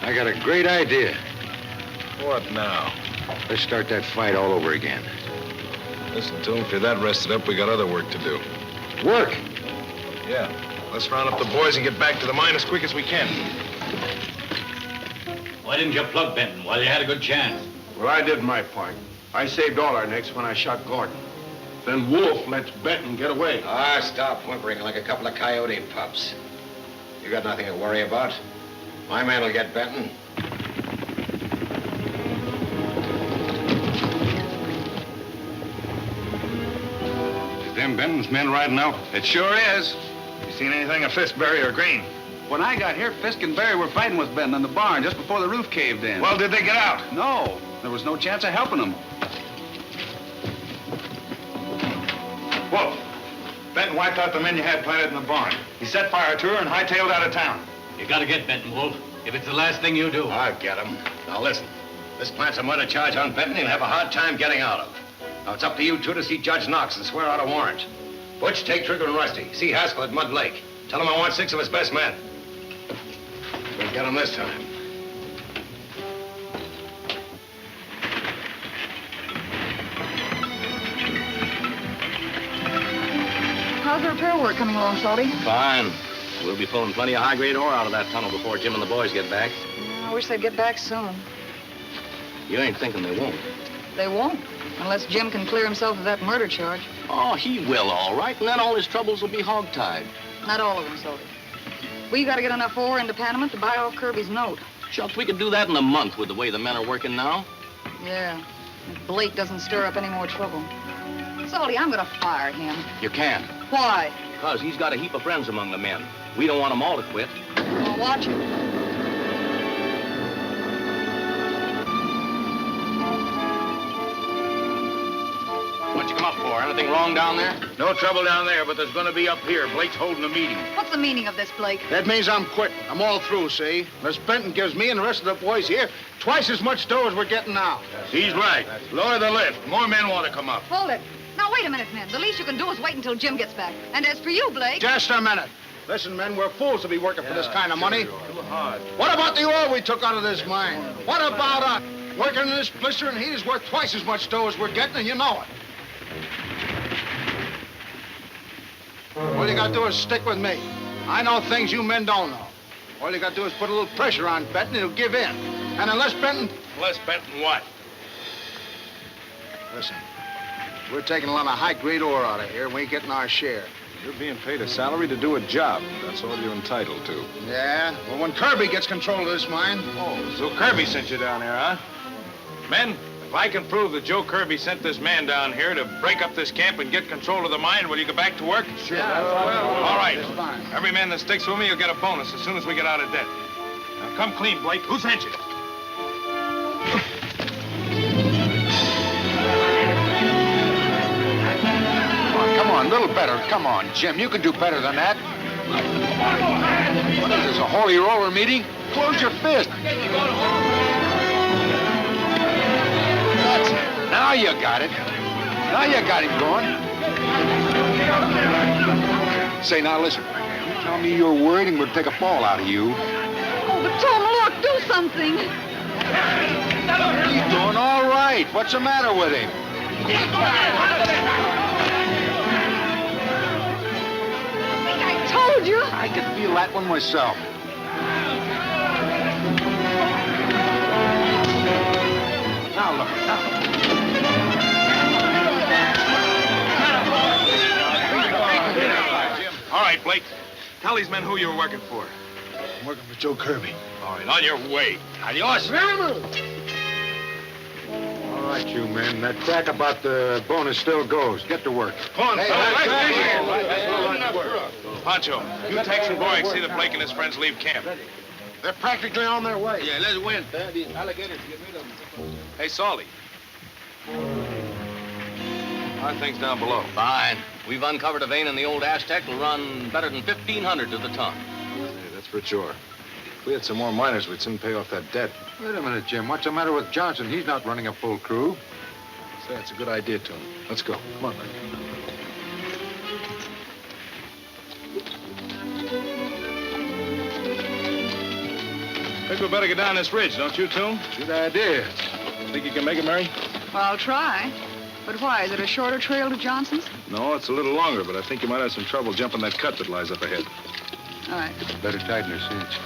I got a great idea. What now? Let's start that fight all over again. Listen, Tom, if you're that rested up, we got other work to do. Work? Yeah. Let's round up the boys and get back to the mine as quick as we can. Why didn't you plug Benton while you had a good chance? Well, I did my part. I saved all our necks when I shot Gordon. Then Wolfe lets Benton get away. Ah, stop whimpering like a couple of coyote pups. You got nothing to worry about. My man will get Benton. Is them Benton's men riding out? It sure is. You seen anything of Fisk, Berry, or Green? When I got here, Fisk and Beery were fighting with Benton in the barn just before the roof caved in. Well, did they get out? No, there was no chance of helping them. Wolfe, Benton wiped out the men you had planted in the barn. He set fire to her and hightailed out of town. You gotta get Benton, Wolf. If it's the last thing you do. I'll get him. Now listen, this plants a murder charge on Benton he'll have a hard time getting out of. Now it's up to you two to see Judge Knox and swear out a warrant. Butch, take Trigger and Rusty. See Haskell at Mud Lake. Tell him I want 6 of his best men. We'll get him this time. How's the repair work coming along, Salty? Fine. We'll be pulling plenty of high-grade ore out of that tunnel before Jim and the boys get back. I wish they'd get back soon. You ain't thinking they won't. They won't, unless Jim can clear himself of that murder charge. Oh, he will, all right, and then all his troubles will be hogtied. Not all of them, Salty. We got to get enough ore into Panama to buy off Kirby's note. Shucks, we could do that in a month with the way the men are working now. Yeah, if Blake doesn't stir up any more trouble. Salty, I'm gonna fire him. You can't. Why? Because he's got a heap of friends among the men. We don't want them all to quit. Well, watch it. What'd you come up for? Anything wrong down there? No trouble down there, but there's gonna be up here. Blake's holding a meeting. What's the meaning of this, Blake? That means I'm quitting. I'm all through, see? Miss Benton gives me and the rest of the boys here twice as much dough as we're getting now. He's right. Lower the lift. More men want to come up. Hold it. Now, wait a minute, men. The least you can do is wait until Jim gets back. And as for you, Blake... Just a minute. Listen, men, we're fools to be working for this kind of money. Too hard. What about the ore we took out of this mine? What about us? Working in this blistering heat is worth twice as much dough as we're getting, and you know it. All you gotta do is stick with me. I know things you men don't know. All you gotta do is put a little pressure on Benton, he'll give in. And unless Benton... Unless Benton what? Listen, we're taking a lot of high-grade ore out of here, and we ain't getting our share. You're being paid a salary to do a job. That's all you're entitled to. Yeah? Well, when Kirby gets control of this mine... Oh, so Kirby sent you down here, huh? Men, if I can prove that Joe Kirby sent this man down here to break up this camp and get control of the mine, will you go back to work? Sure. All right. Every man that sticks with me will get a bonus as soon as we get out of debt. Now, come clean, Blake. Who sent you? Come on, a little better. Come on, Jim. You can do better than that. What is this, a holy roller meeting? Close your fist. Now you got it. Now you got him going. Say, now listen. You tell me you're worried and we'll take a ball out of you. Oh, but Tom, look, do something. He's doing all right. What's the matter with him? I told you. I can feel that one myself. Now look. All right, Blake. Tell these men who you were working for. I'm working for Joe Kirby. All right, on your way. Adios. All right, you men. That crack about the bonus still goes. Get to work. Come on, Pancho, you take some boys, see that Blake and his friends leave camp. They're practically on their way. Yeah, let's win. These alligators get rid of them. Hey, Salty. How are things down below? Fine. We've uncovered a vein in the old Aztec will run better than 1,500 to the ton. Yeah, that's for sure. If we had some more miners, we'd soon pay off that debt. Wait a minute, Jim. What's the matter with Johnson? He's not running a full crew. Say, that's a good idea, Tom. Let's go. Come on, man. Think we better get down this ridge, don't you, Toom? Good idea. Think you can make it, Mary? Well, I'll try. But why? Is it a shorter trail to Johnson's? No, it's a little longer, but I think you might have some trouble jumping that cut that lies up ahead. All right. Better tighten her cinch.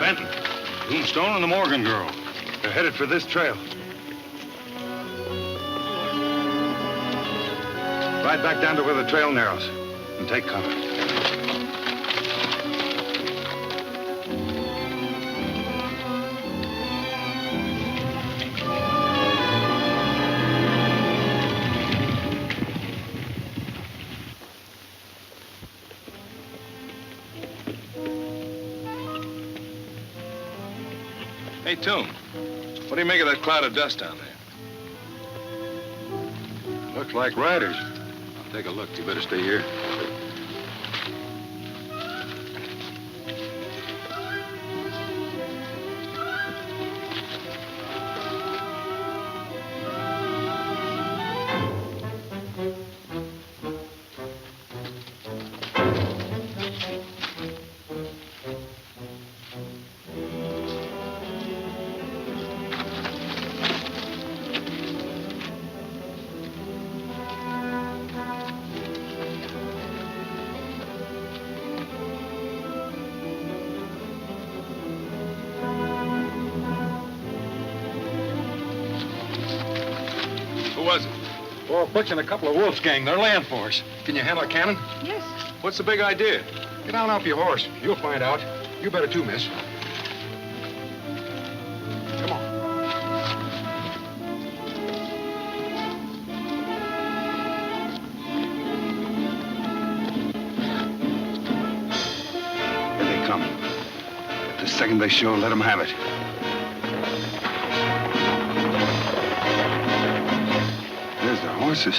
Benton, Tombstone, and the Morgan girl. They're headed for this trail. Ride back down to where the trail narrows and take cover. Hey, Toom, what do you make of that cloud of dust down there? Looks like riders. I'll take a look. You better stay here. Well, Butch and a couple of Wolf's gang, they're laying for us. Can you handle a cannon? Yes. What's the big idea? Get down off your horse. You'll find out. You better too, miss. Come on. Here they come. The second they show, let them have it. There's the horses.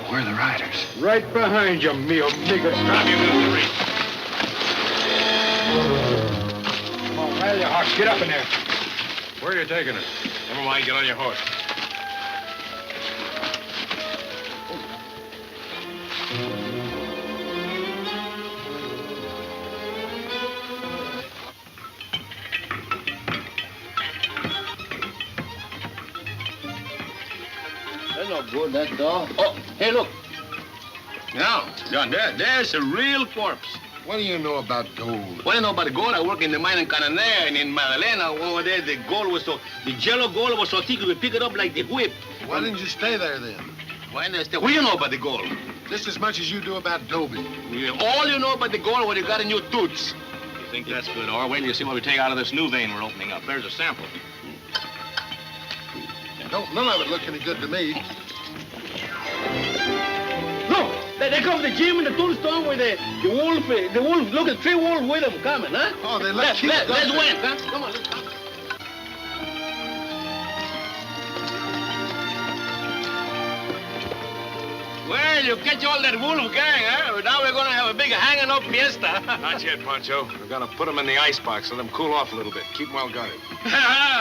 Where are the riders? Right behind you, mi amigo. Stop, you misery. Come on, rally your horse. Get up in there. Where are you taking us? Never mind, get on your horse. That's not good, that dog. Oh, hey, look. Now, John, there's a real corpse. What do you know about gold? What do you know about the gold? I work in the mine in Cananea and in Magdalena. Over there, the yellow gold was so thick you could pick it up like the whip. Why didn't you stay there then? Why didn't I stay? What do you know about the gold? Just as much as you do about Dobie. All you know about the gold when you got in your toots. You think that's good, or wait till you see what we take out of this new vein we're opening up. There's a sample. None of it looks any good to me. Look, there comes the Jim and the tombstone with the wolf. Look at 3 wolves with them coming, huh? Oh, they let's win, huh? Come on, let's go. Well, you catch all that wolf gang, huh? Now we're gonna have a big hanging up fiesta. Not yet, Pancho. We're gonna put them in the icebox, let them cool off a little bit. Keep them well guarded.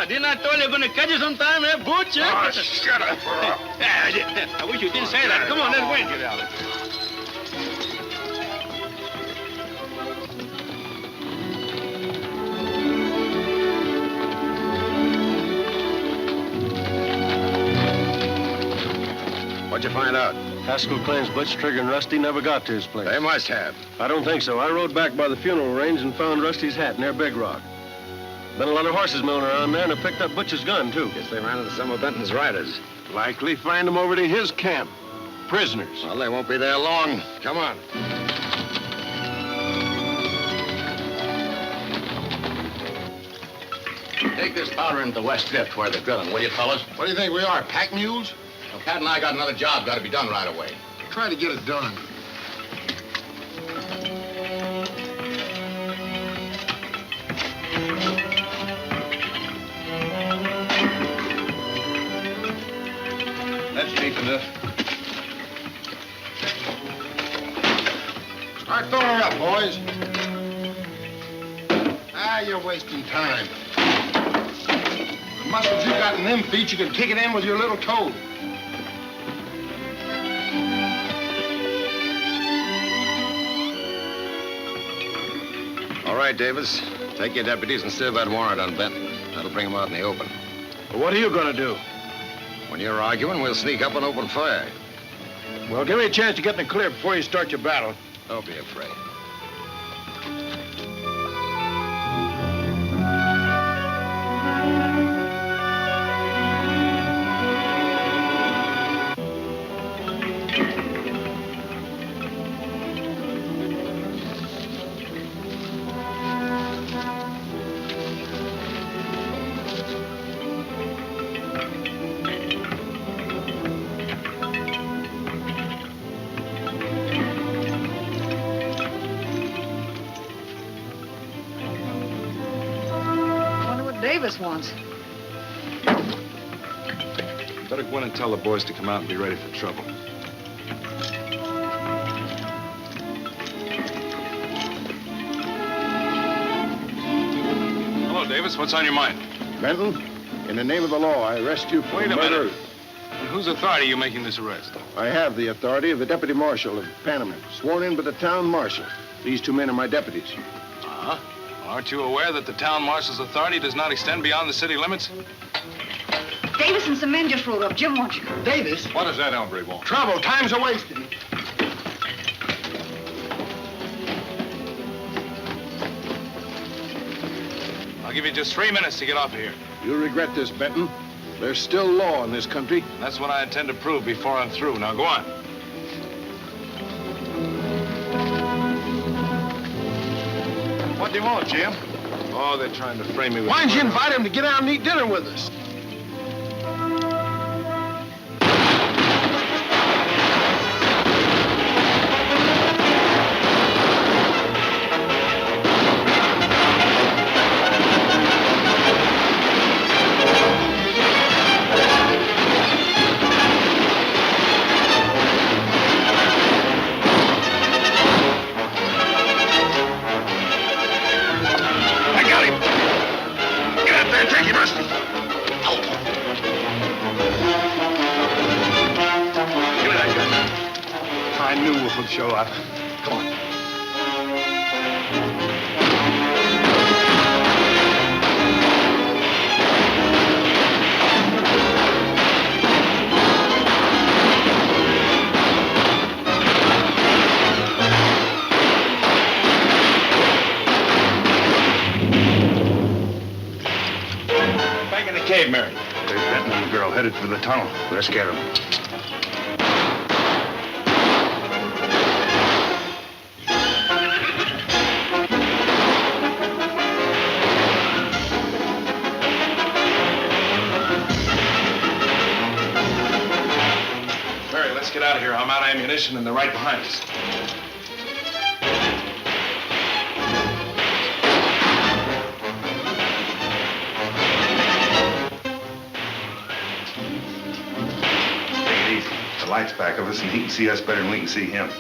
Didn't I tell you you're gonna catch you sometime, eh, Butch? Oh, shut up, I wish you didn't say that. Come on, let's win. Get out of here. What'd you find out? Haskell claims Butch, Trigger, and Rusty never got to his place. They must have. I don't think so. I rode back by the funeral range and found Rusty's hat near Big Rock. Been a lot of horses milling around there, and I picked up Butch's gun, too. Guess they ran into some of Benton's riders. Likely find them over to his camp. Prisoners. Well, they won't be there long. Come on. Take this powder into the West Drift where they're drilling, will you, fellas? What do you think we are, pack mules? Well, Pat and I got another job got to be done right away. Try to get it done. Let's deepen this. Start throwing her up, boys. You're wasting time. The muscles you got in them feet, you can kick it in with your little toe. All right, Davis. Take your deputies and serve that warrant on Benton. That'll bring him out in the open. Well, what are you going to do? When you're arguing, we'll sneak up and open fire. Well, give me a chance to get in the clear before you start your battle. Don't be afraid. Davis wants. Better go in and tell the boys to come out and be ready for trouble. Hello, Davis. What's on your mind? Benton, in the name of the law, I arrest you for Wait a murder. minute. And whose authority are you making this arrest? I have the authority of the deputy marshal of Panama, sworn in by the town marshal. These 2 men are my deputies. Uh-huh. Aren't you aware that the town marshal's authority does not extend beyond the city limits? Davis and some men just rode up. Jim wants you. Davis? What does that hombre want? Trouble. Time's a wasting. I'll give you just 3 minutes to get off of here. You'll regret this, Benton. There's still law in this country. That's what I intend to prove before I'm through. Now, go on. What do you want, Jim? Oh, they're trying to frame me with... Why didn't you invite him to get out and eat dinner with us? Show up. Come on. Back in the cave, Mary. There's Benton and the girl headed for the tunnel. Let's get them. Let's get out of here. I'm out of ammunition and they're right behind us. Take it easy. The light's back of us and he can see us better than we can see him.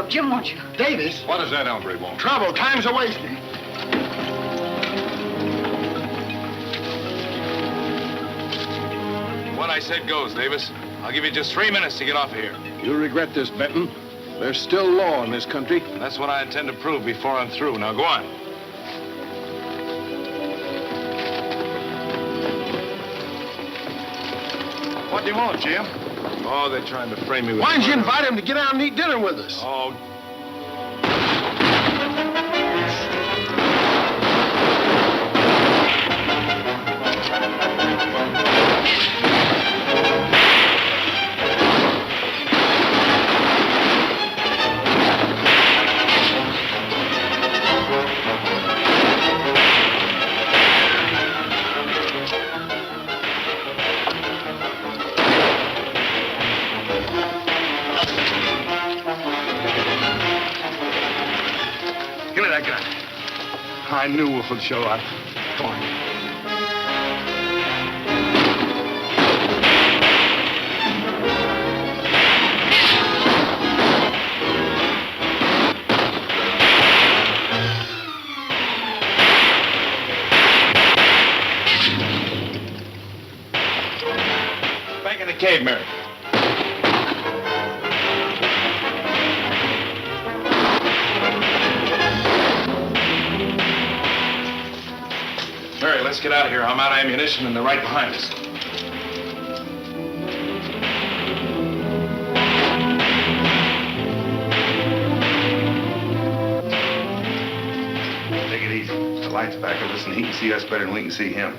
Jim wants you. Davis? What does that hombre want? Trouble. Time's a-wasting. I said goes, Davis. I'll give you just 3 minutes to get off of here. You'll regret this, Benton. There's still law in this country. That's what I intend to prove before I'm through. Now, go on. What do you want, Jim? Oh, they're trying to frame me with... Why didn't you invite him to get out and eat dinner with us? Oh, I knew Wolfe would show up. Come on. back in the cave, Mary. Mary, let's get out of here. I'm out of ammunition and they're right behind us. Take it easy. The light's back of us and he can see us better than we can see him.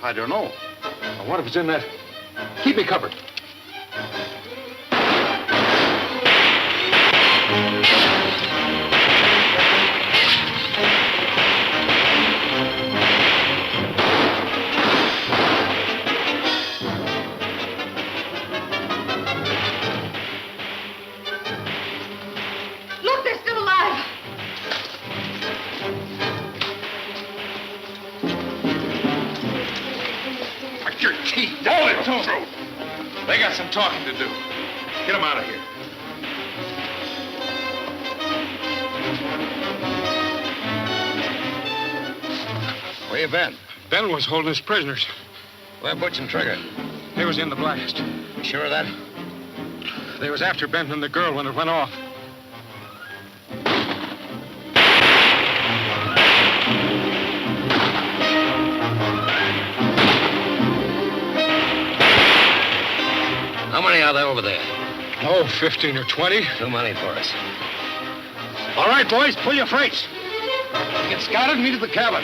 I don't know. What if it's in that? Keep me covered. Look, they're still alive. Your teeth. Hold it, Tom. They got some talking to do. Get them out of here. Where you been? Ben was holding his prisoners. Where Butch and Trigger? They was in the blast. You sure of that? They was after Benton and the girl when it went off. How many are there over there? Oh, 15 or 20. Too many for us. All right, boys, pull your freights. Get scouted and meet at the cabin.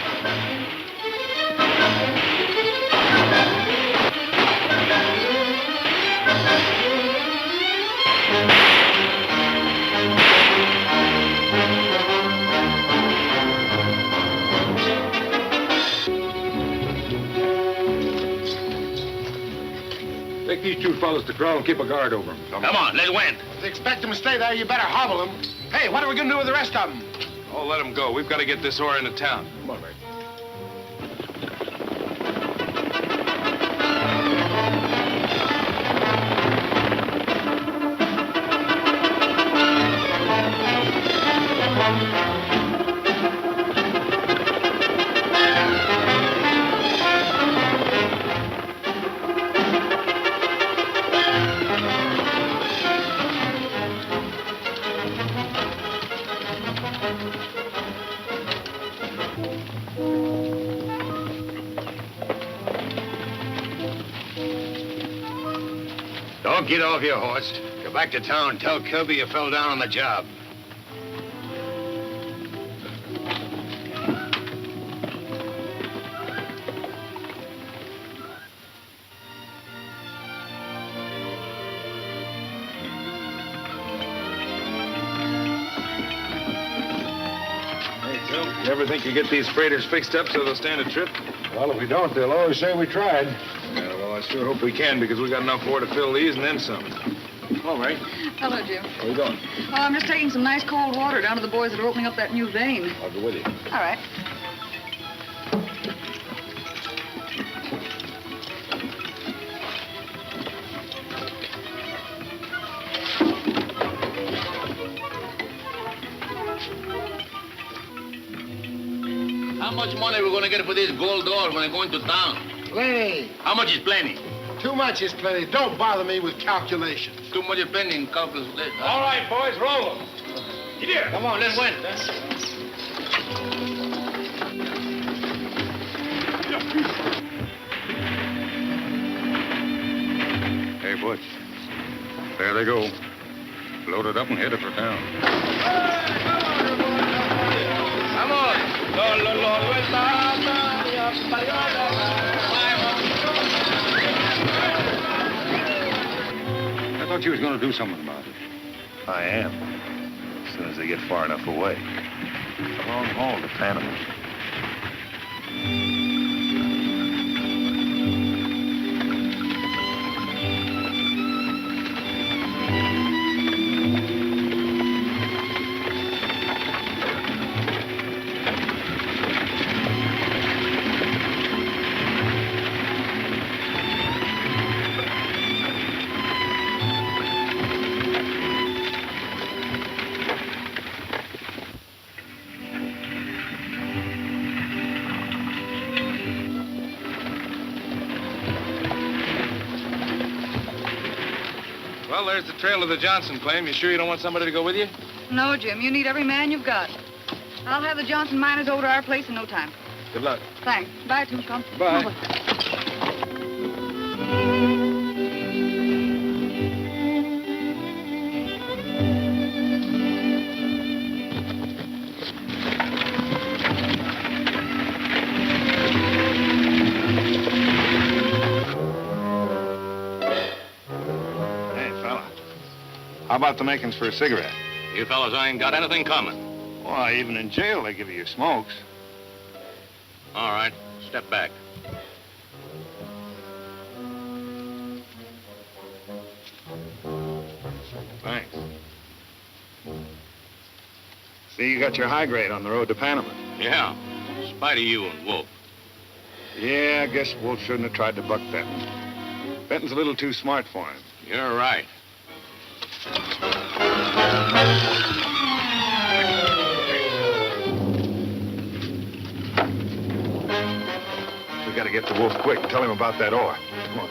Take these two fellas to corral and keep a guard over them. Come on, let's win. If you expect them to stay there, you better hobble them. Hey, what are we going to do with the rest of them? Oh, let them go. We've got to get this ore into town. Come on, Ray. Don't get off your horse. Go back to town, tell Kirby you fell down on the job. You ever think you get these freighters fixed up so they'll stand a trip? Well, if we don't, they'll always say we tried. Yeah, well, I sure hope we can, because we got enough ore to fill these and then some. Hello, Ray. Hello, Jim. Where you going? Oh, I'm just taking some nice cold water down to the boys that are opening up that new vein. I'll go with you. All right. How much money we gonna get for these gold doors when I go into town? Plenty. How much is plenty? Too much is plenty. Don't bother me with calculations. Too much is plenty in calculations. All right, boys, roll them. Get here. Come on, let's win. Hey, Butch. There they go. Loaded up and headed for town. Come on. I thought you was going to do something about it. I am. As soon as they get far enough away. It's a long haul to Panama. Well, there's the trail of the Johnson claim. You sure you don't want somebody to go with you? No, Jim. You need every man you've got. I'll have the Johnson miners over to our place in no time. Good luck. Thanks. Bye, Tombstone. Bye. Over. How about the makings for a cigarette? You fellas ain't got anything coming. Why, even in jail, they give you smokes. All right, step back. Thanks. See, you got your high grade on the road to Panama. Yeah, in spite of you and Wolfe. Yeah, I guess Wolf shouldn't have tried to buck Benton. Benton's a little too smart for him. You're right. We gotta get to Wolf quick and tell him about that ore. Come on.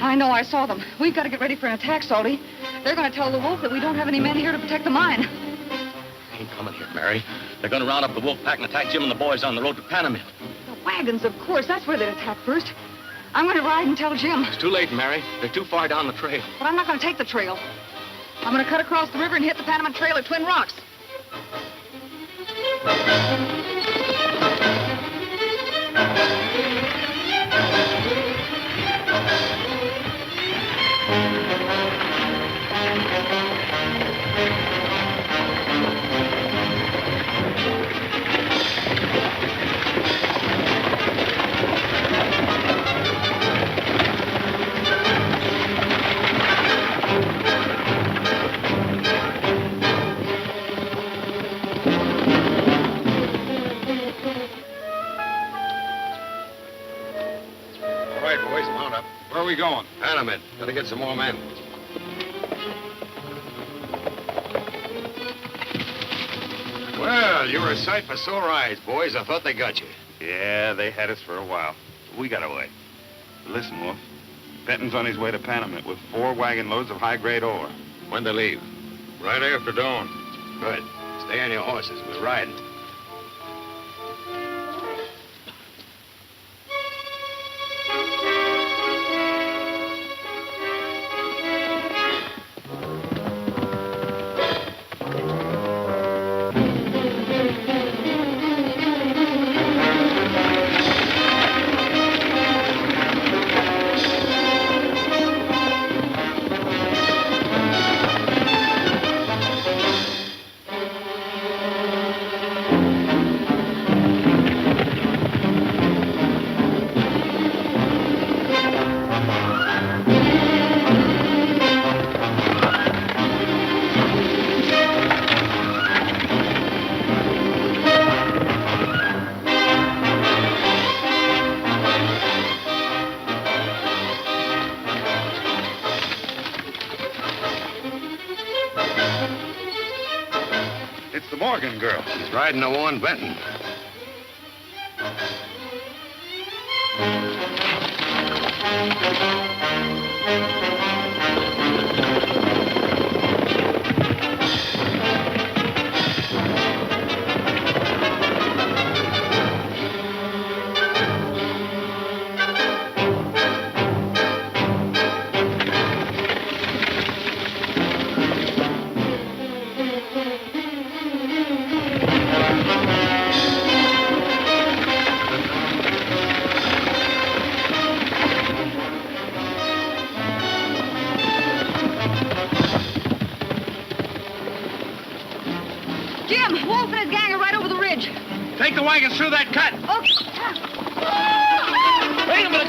I know, I saw them. We've got to get ready for an attack, Salty. They're going to tell the Wolf that we don't have any men here to protect the mine. ain't coming here, Mary. They're going to round up the wolf pack and attack Jim and the boys on the road to Panama. The wagons, of course. That's where they'd attack first. I'm going to ride and tell Jim. It's too late, Mary. They're too far down the trail. But I'm not going to take the trail. I'm going to cut across the river and hit the Panama Trail at Twin Rocks. Where are we going? Panama. Gotta get some more men. Well, you're a sight for sore eyes, boys. I thought they got you. Yeah, they had us for a while. We got away. Listen, Wolf. Benton's on his way to Panama with 4 wagon loads of high-grade ore. When they leave? Right after dawn. Good. Stay on your horses. We're riding. Girl. He's riding to warn Benton. Take the wagons through that cut. Wait a minute,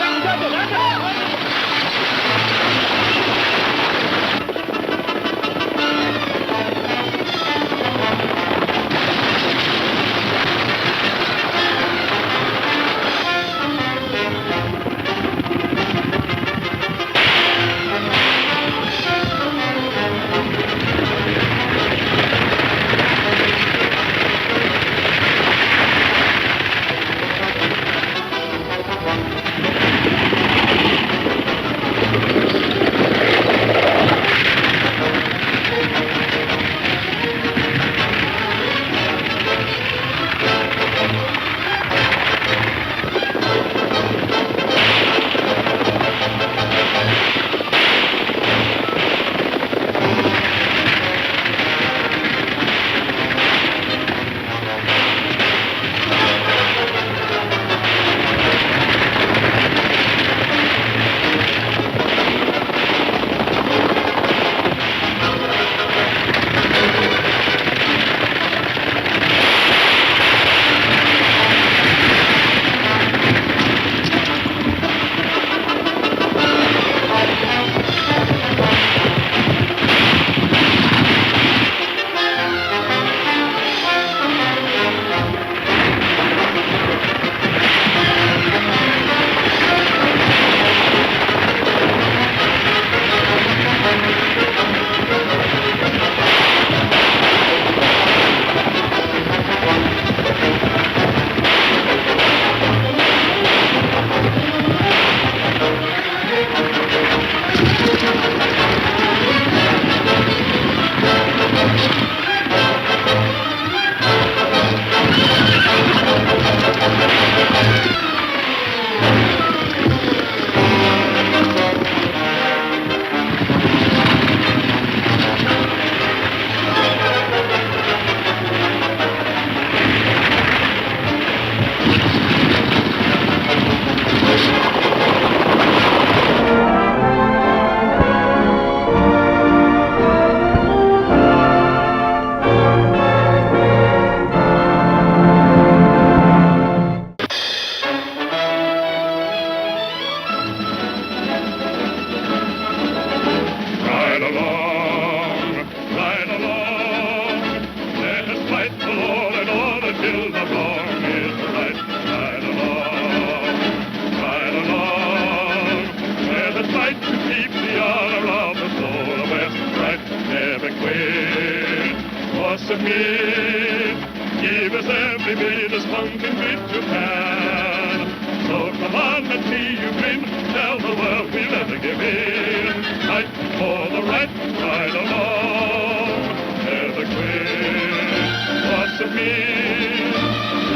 What's it mean? Give us every bit of spunking bit you can. So come on and see you grin. Tell the world we'll never give in. Fight for the right, right along. Never quit. What's it mean?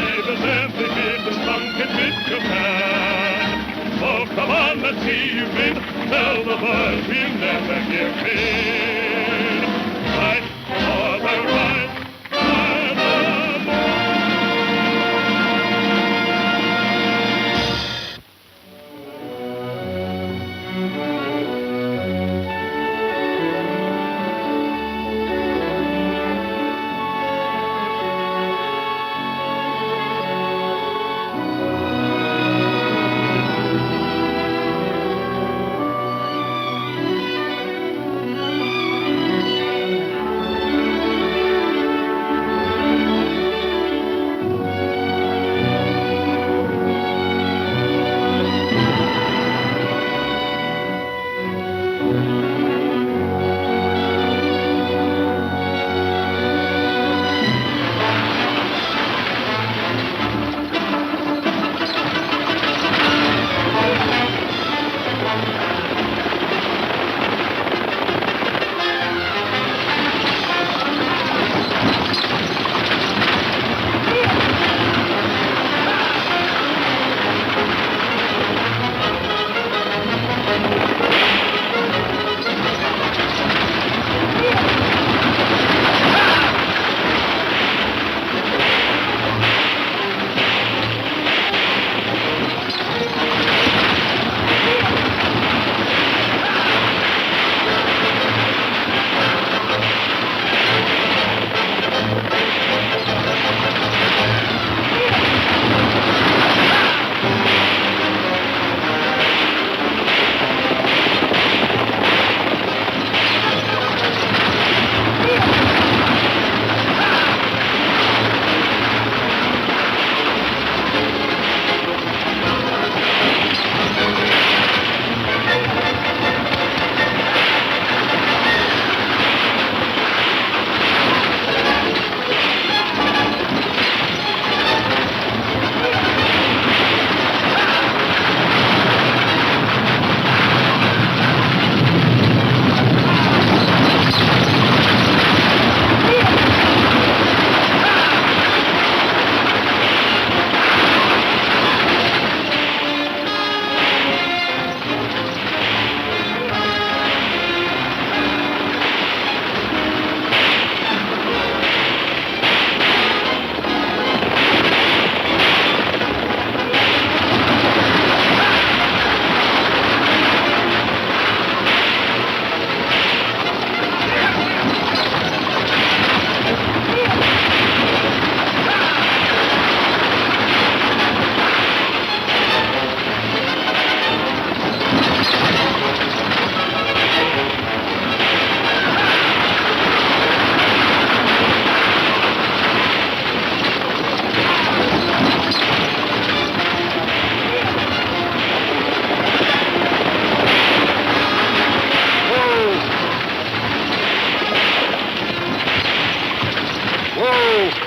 Give us every bit of spunking bit you can. So come on and see you grin. Tell the world we'll never give in. Fight for the right, right along.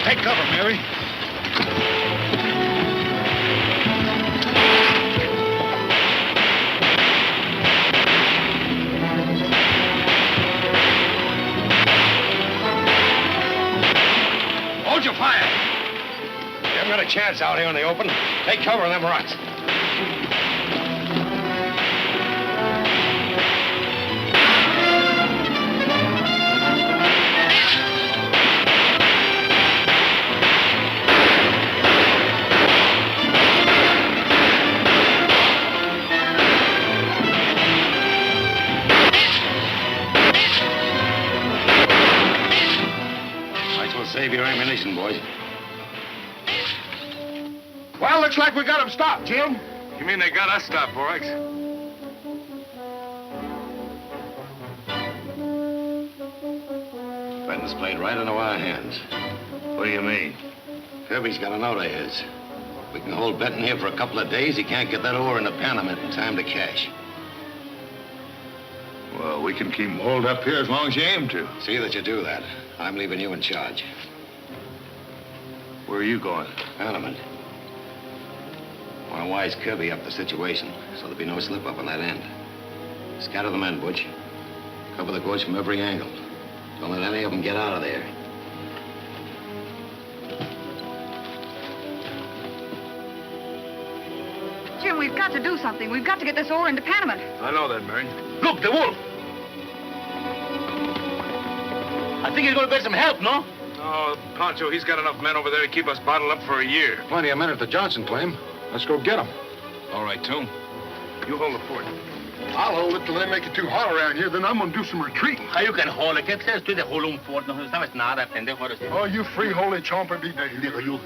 Take cover, Mary. Hold your fire. You haven't got a chance out here in the open. Take cover in them rocks. Save your ammunition, boys. Well, looks like we got them stopped, Jim. You mean they got us stopped, Forex? Benton's played right into our hands. What do you mean? Kirby's got a note of his. We can hold Benton here for a couple of days. He can't get that ore into Panama in time to cash. Well, Well, we can keep him holed up here as long as you aim to. See that you do that. I'm leaving you in charge. Where are you going? Panamint. Want to wise Kirby up the situation, so there'll be no slip-up on that end. Scatter the men, Butch. Cover the gorge from every angle. Don't let any of them get out of there. Jim, we've got to do something. We've got to get this ore into Panamint. I know that, Mary. Look, the wolf! I think he's going to get some help, no? Oh, Pancho, he's got enough men over there to keep us bottled up for a year. Plenty of men at the Johnson claim. Let's go get them. All right, Toom. You hold the fort. I'll hold it till they make it too hot around here, then I'm gonna do some retreating. How you can hold it? ¿Qué crees tú de hold un fort? No sabes nada, pendejo. Oh, you free holy chomper, be there, you.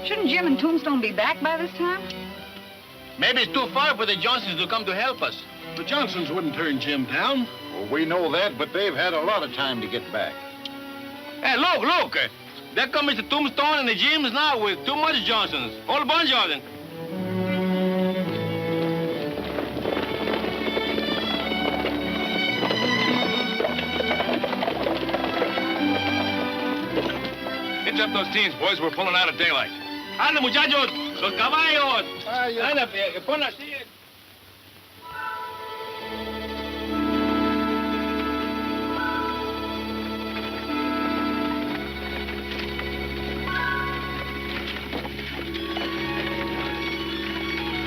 Shouldn't Jim and Tombstone be back by this time? Maybe it's too far for the Johnsons to come to help us. The Johnsons wouldn't turn Jim down. Well, we know that, but they've had a lot of time to get back. Hey, look. There come Mr. Tombstone and the Jims now with too much Johnsons. Whole bunch of them. Hitch up those teams, boys. We're pulling out at daylight. Anda, muchachos. Los caballos. Anda, pon así.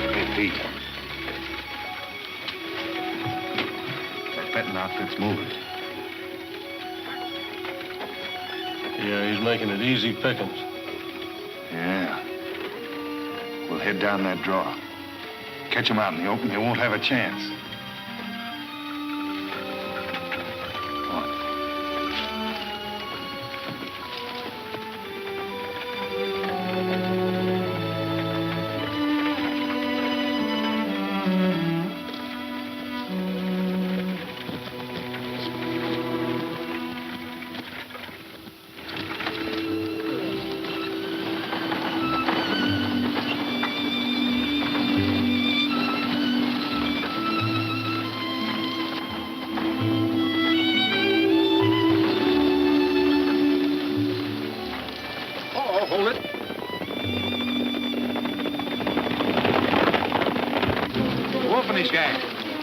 Hey, Pete. That Benton outfit's moving. Yeah, he's making it easy pickings. Yeah. We'll head down that draw. Catch them out in the open, they won't have a chance. Come on.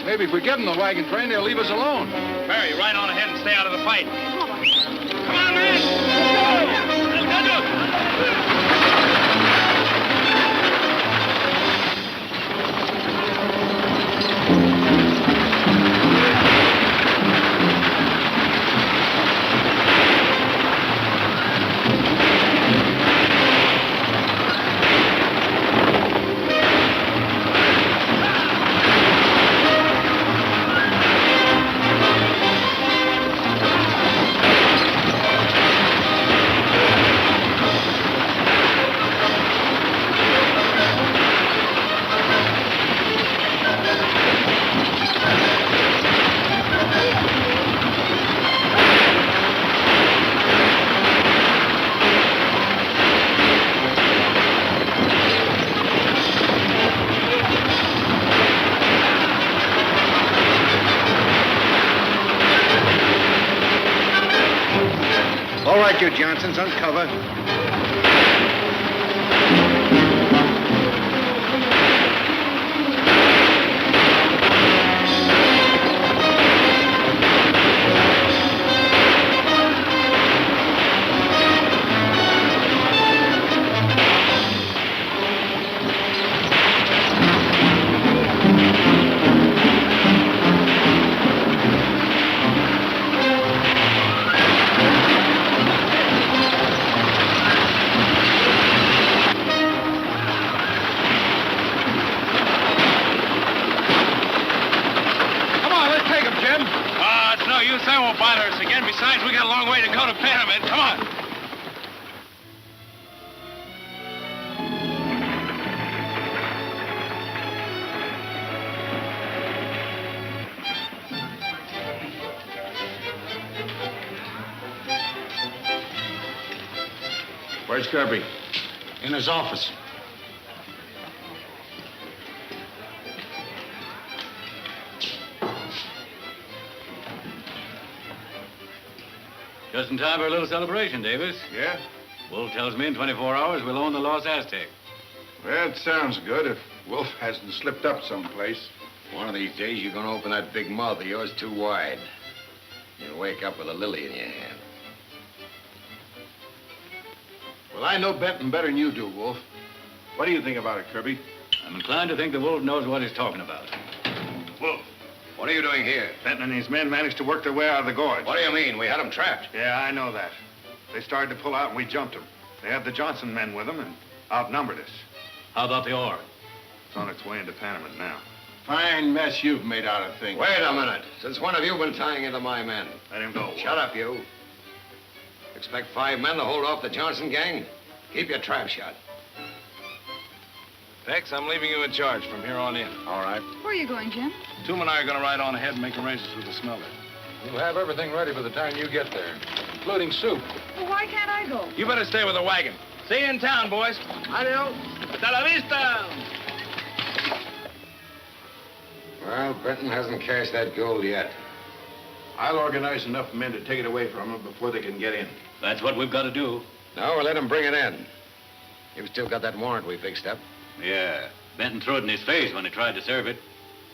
Maybe if we get in the wagon train, they'll leave us alone. Barry, ride on ahead and stay out of the fight. Come on, man! Let's go! All right, you Johnsons, uncover. They won't bother us again. Besides, we got a long way to go to Panamint. Come on. Where's Kirby? In his office. Just in time for a little celebration, Davis. Yeah? Wolf tells me in 24 hours we'll own the Lost Aztec. Well, it sounds good if Wolf hasn't slipped up someplace. One of these days, you're gonna open that big mouth of yours too wide. You'll wake up with a lily in your hand. Well, I know Benton better than you do, Wolf. What do you think about it, Kirby? I'm inclined to think the Wolf knows what he's talking about. Wolf, what are you doing here? Benton and his men managed to work their way out of the gorge. What do you mean? We had them trapped. Yeah, I know that. They started to pull out and we jumped them. They had the Johnson men with them and outnumbered us. How about the ore? It's on its way into Panama now. Fine mess you've made out of things. Wait a minute. Since when have you been tying into my men? Let him go. Shut up, you. Expect 5 men to hold off the Johnson gang? Keep your trap shut. Pex, I'm leaving you in charge from here on in. All right. Where are you going, Jim? Toom and I are going to ride on ahead and make arrangements with the smelter. We'll have everything ready by the time you get there, including soup. Well, why can't I go? You better stay with the wagon. See you in town, boys. Adios. Hasta la vista. Well, Benton hasn't cashed that gold yet. I'll organize enough men to take it away from him before they can get in. That's what we've got to do. No, we'll let him bring it in. You've still got that warrant we fixed up. Yeah. Benton threw it in his face when he tried to serve it.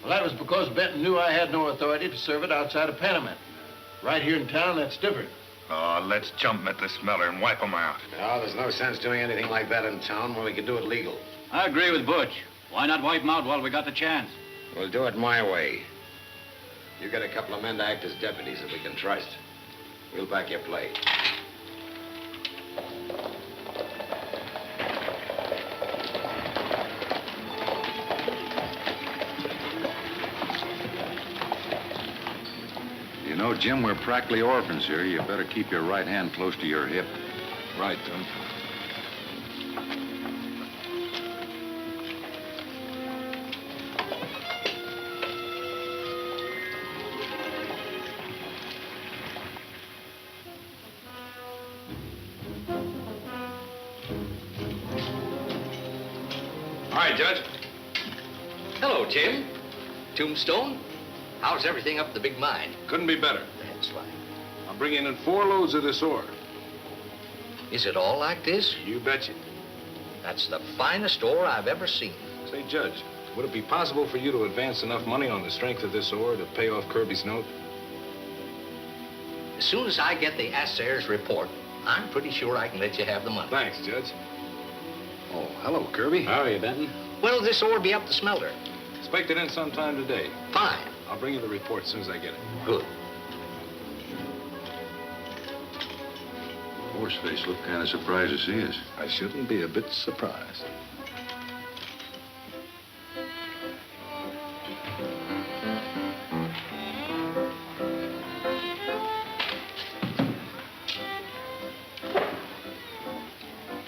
Well, that was because Benton knew I had no authority to serve it outside of Panama. Right here in town, that's different. Oh, let's jump 'em at the smelter and wipe 'em out. No, there's no sense doing anything like that in town when we can do it legal. I agree with Butch. Why not wipe him out while we got the chance? We'll do it my way. You get a couple of men to act as deputies that we can trust. We'll back your play. You know, Jim, we're practically orphans here. You better keep your right hand close to your hip. Right, Toom. All right, Judge. Hello, Jim. Tombstone. How's everything up the big mine? Couldn't be better. That's fine. I'm bringing in 4 loads of this ore. Is it all like this? You betcha. That's the finest ore I've ever seen. Say, Judge, would it be possible for you to advance enough money on the strength of this ore to pay off Kirby's note? As soon as I get the assayer's report, I'm pretty sure I can let you have the money. Thanks, Judge. Oh, hello, Kirby. How are you, Benton? When'll this ore be up the smelter? Expect it in sometime today. Fine. I'll bring you the report as soon as I get it. Good. Horseface looked kind of surprised to see us. I shouldn't be a bit surprised.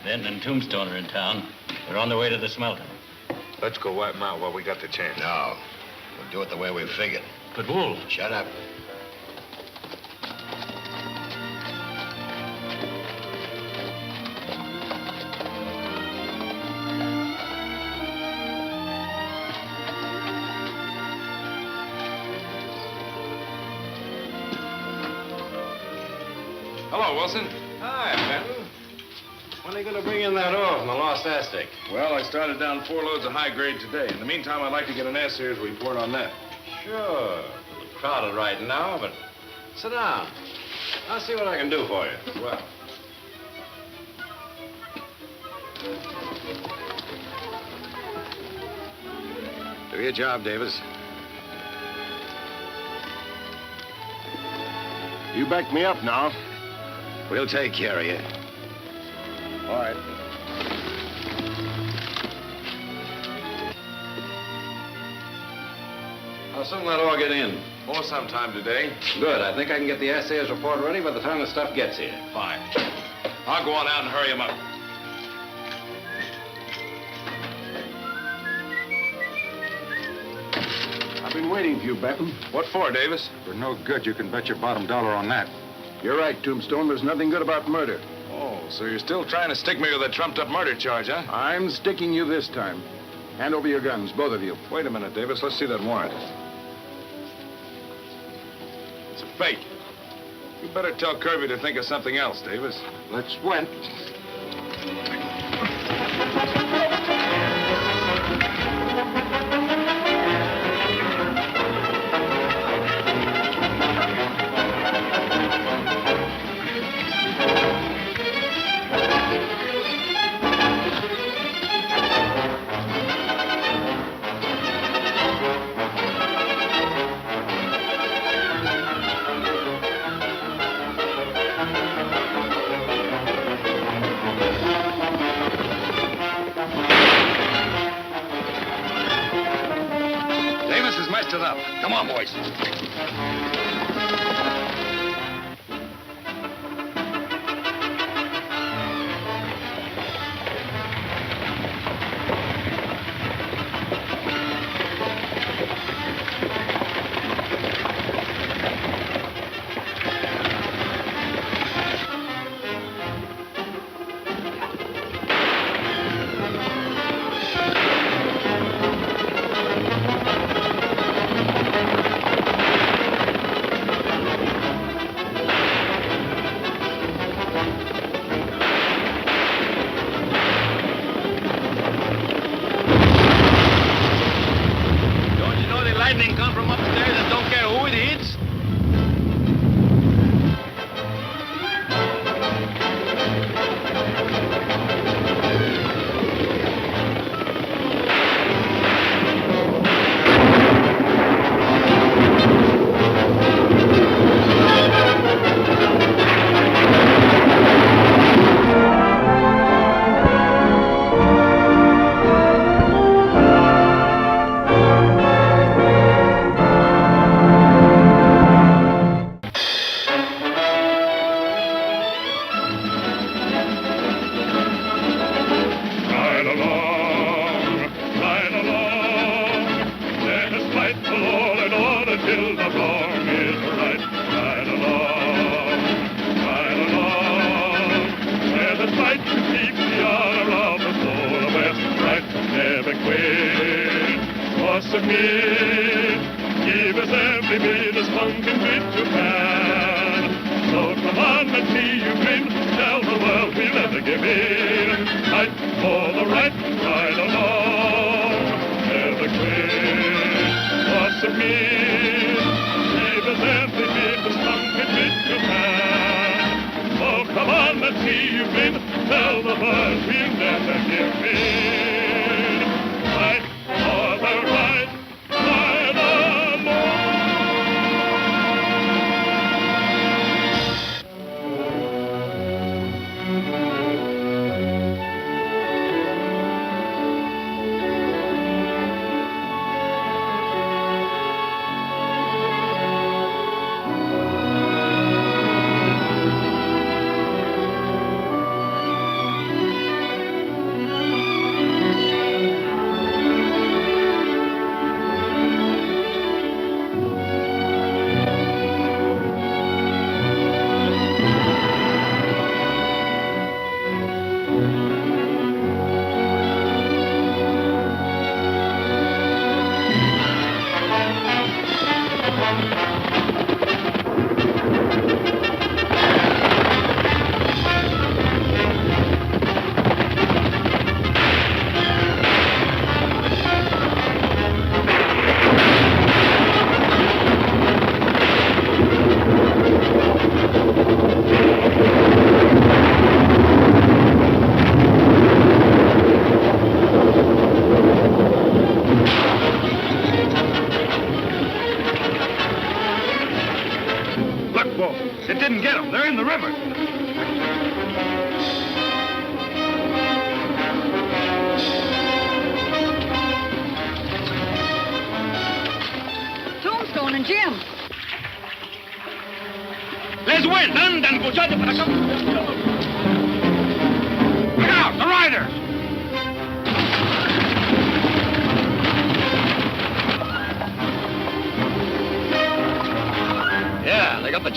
Benton and Tombstone are in town. They're on their way to the smelter. Let's go wipe them out while we got the chance. No. We'll do it the way we figured. But Wolf. Shut up. Hello, Wilson. Hi, Benton. When are you going to bring in that ore from the Lost Aztec? Well, I started down 4 loads of high grade today. In the meantime, I'd like to get an assayer's report on that. Sure. A little crowded right now, but sit down. I'll see what I can do for you. Well. Do your job, Davis. You back me up now. We'll take care of you. All right. How soon will that ore get in? Oh, sometime today. Good. I think I can get the assayer's report ready by the time the stuff gets here. Fine. I'll go on out and hurry him up. I've been waiting for you, Benton. What for, Davis? For no good, you can bet your bottom dollar on that. You're right, Tombstone. There's nothing good about murder. Oh, So you're still trying to stick me with a trumped-up murder charge, huh? I'm sticking you this time. Hand over your guns, both of you. Wait a minute, Davis. Let's see that warrant. It's a fake. You better tell Kirby to think of something else, Davis. Let's went. It up. Come on, boys.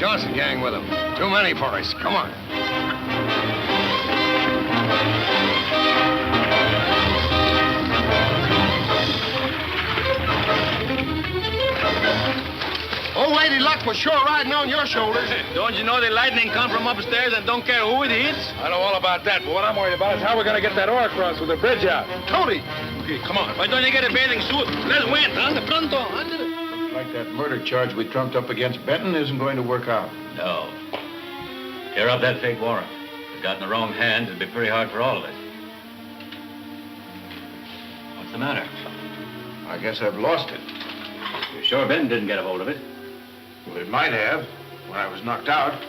Johnson gang with them. Too many for us. Come on. old lady luck was sure riding on your shoulders. Don't you know the lightning come from upstairs and don't care who it hits? I know all about that, but what I'm worried about is how we're going to get that ore across with the bridge out. Tony! Okay, come on. Why don't you get a bathing suit? Let's win. Ande pronto. Looks like that murder charge we trumped up against Benton isn't going to work out. No. Tear up that fake warrant. If it got in the wrong hands, it'd be pretty hard for all of us. What's the matter? I guess I've lost it. You're sure Ben didn't get a hold of it? Well, it might have when I was knocked out.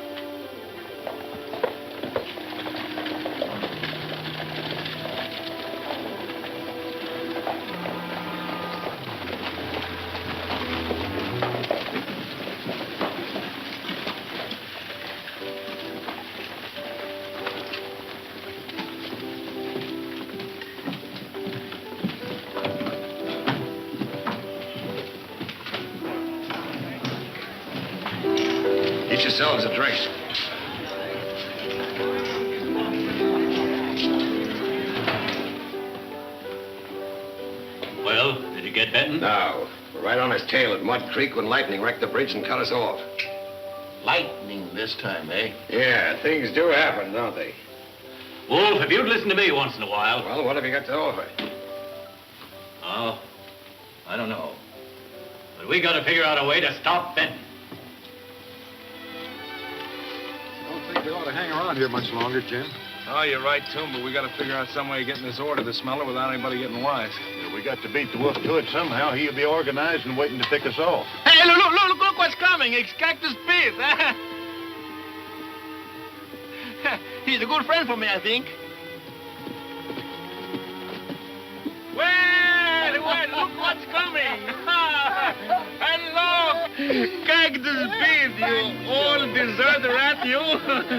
Get yourselves a drink. Well, did you get Benton? No. We're right on his tail at Mud Creek when lightning wrecked the bridge and cut us off. Lightning this time, eh? Yeah, things do happen, don't they? Wolf, if you'd listen to me once in a while. Well, what have you got to offer? Oh, I don't know. But we got to figure out a way to stop Benton. I don't think we ought to hang around here much longer, Jim. Oh, you're right, too, but we got to figure out some way of getting this order to the smeller without anybody getting wise. Yeah, we got to beat the wolf to it somehow. He'll be organized and waiting to pick us off. Hey, look what's coming. It's Cactus Pete. He's a good friend for me, I think. Well, look what's coming. Hello, Cactus Pete, you old dessert rat, you.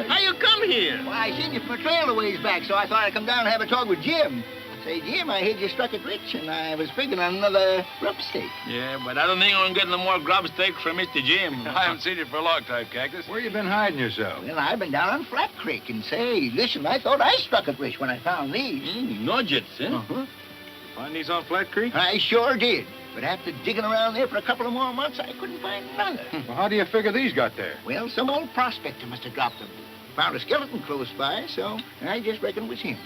How you come here? Well, I seen you from a trail a ways back, so I thought I'd come down and have a talk with Jim. Say, Jim, I heard you struck it rich, and I was figuring on another grub steak. Yeah, but I don't think I'm getting no more grub steak from Mr. Jim. I haven't seen you for a long time, Cactus. Where you been hiding yourself? Well, I've been down on Flat Creek, and say, listen, I thought I struck it rich when I found these. Nuggets, eh? Uh-huh. Find these on Flat Creek? I sure did. But after digging around there for a couple of more months, I couldn't find none. Well, how do you figure these got there? Well, some old prospector must have dropped them. Found a skeleton close by, so I just reckoned it was him.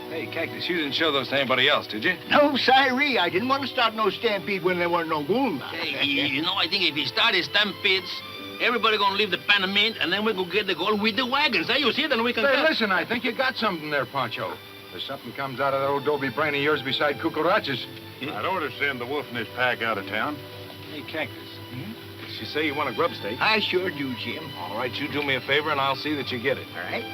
Hey, Cactus, you didn't show those to anybody else, did you? No, siree. I didn't want to start no stampede when there weren't no gold. Hey, you know, I think if he started stampedes, everybody gonna leave the Panamint, and then we go get the gold with the wagons. Hey, you see, then we can... Say, listen, I think you got something there, Pancho. If something comes out of that old Dobie brain of yours beside cucarachas. I'd order send the wolf and his pack out of town. Hey, Cactus. You say you want a grub steak? I sure do, Jim. All right, you do me a favor, and I'll see that you get it. All right.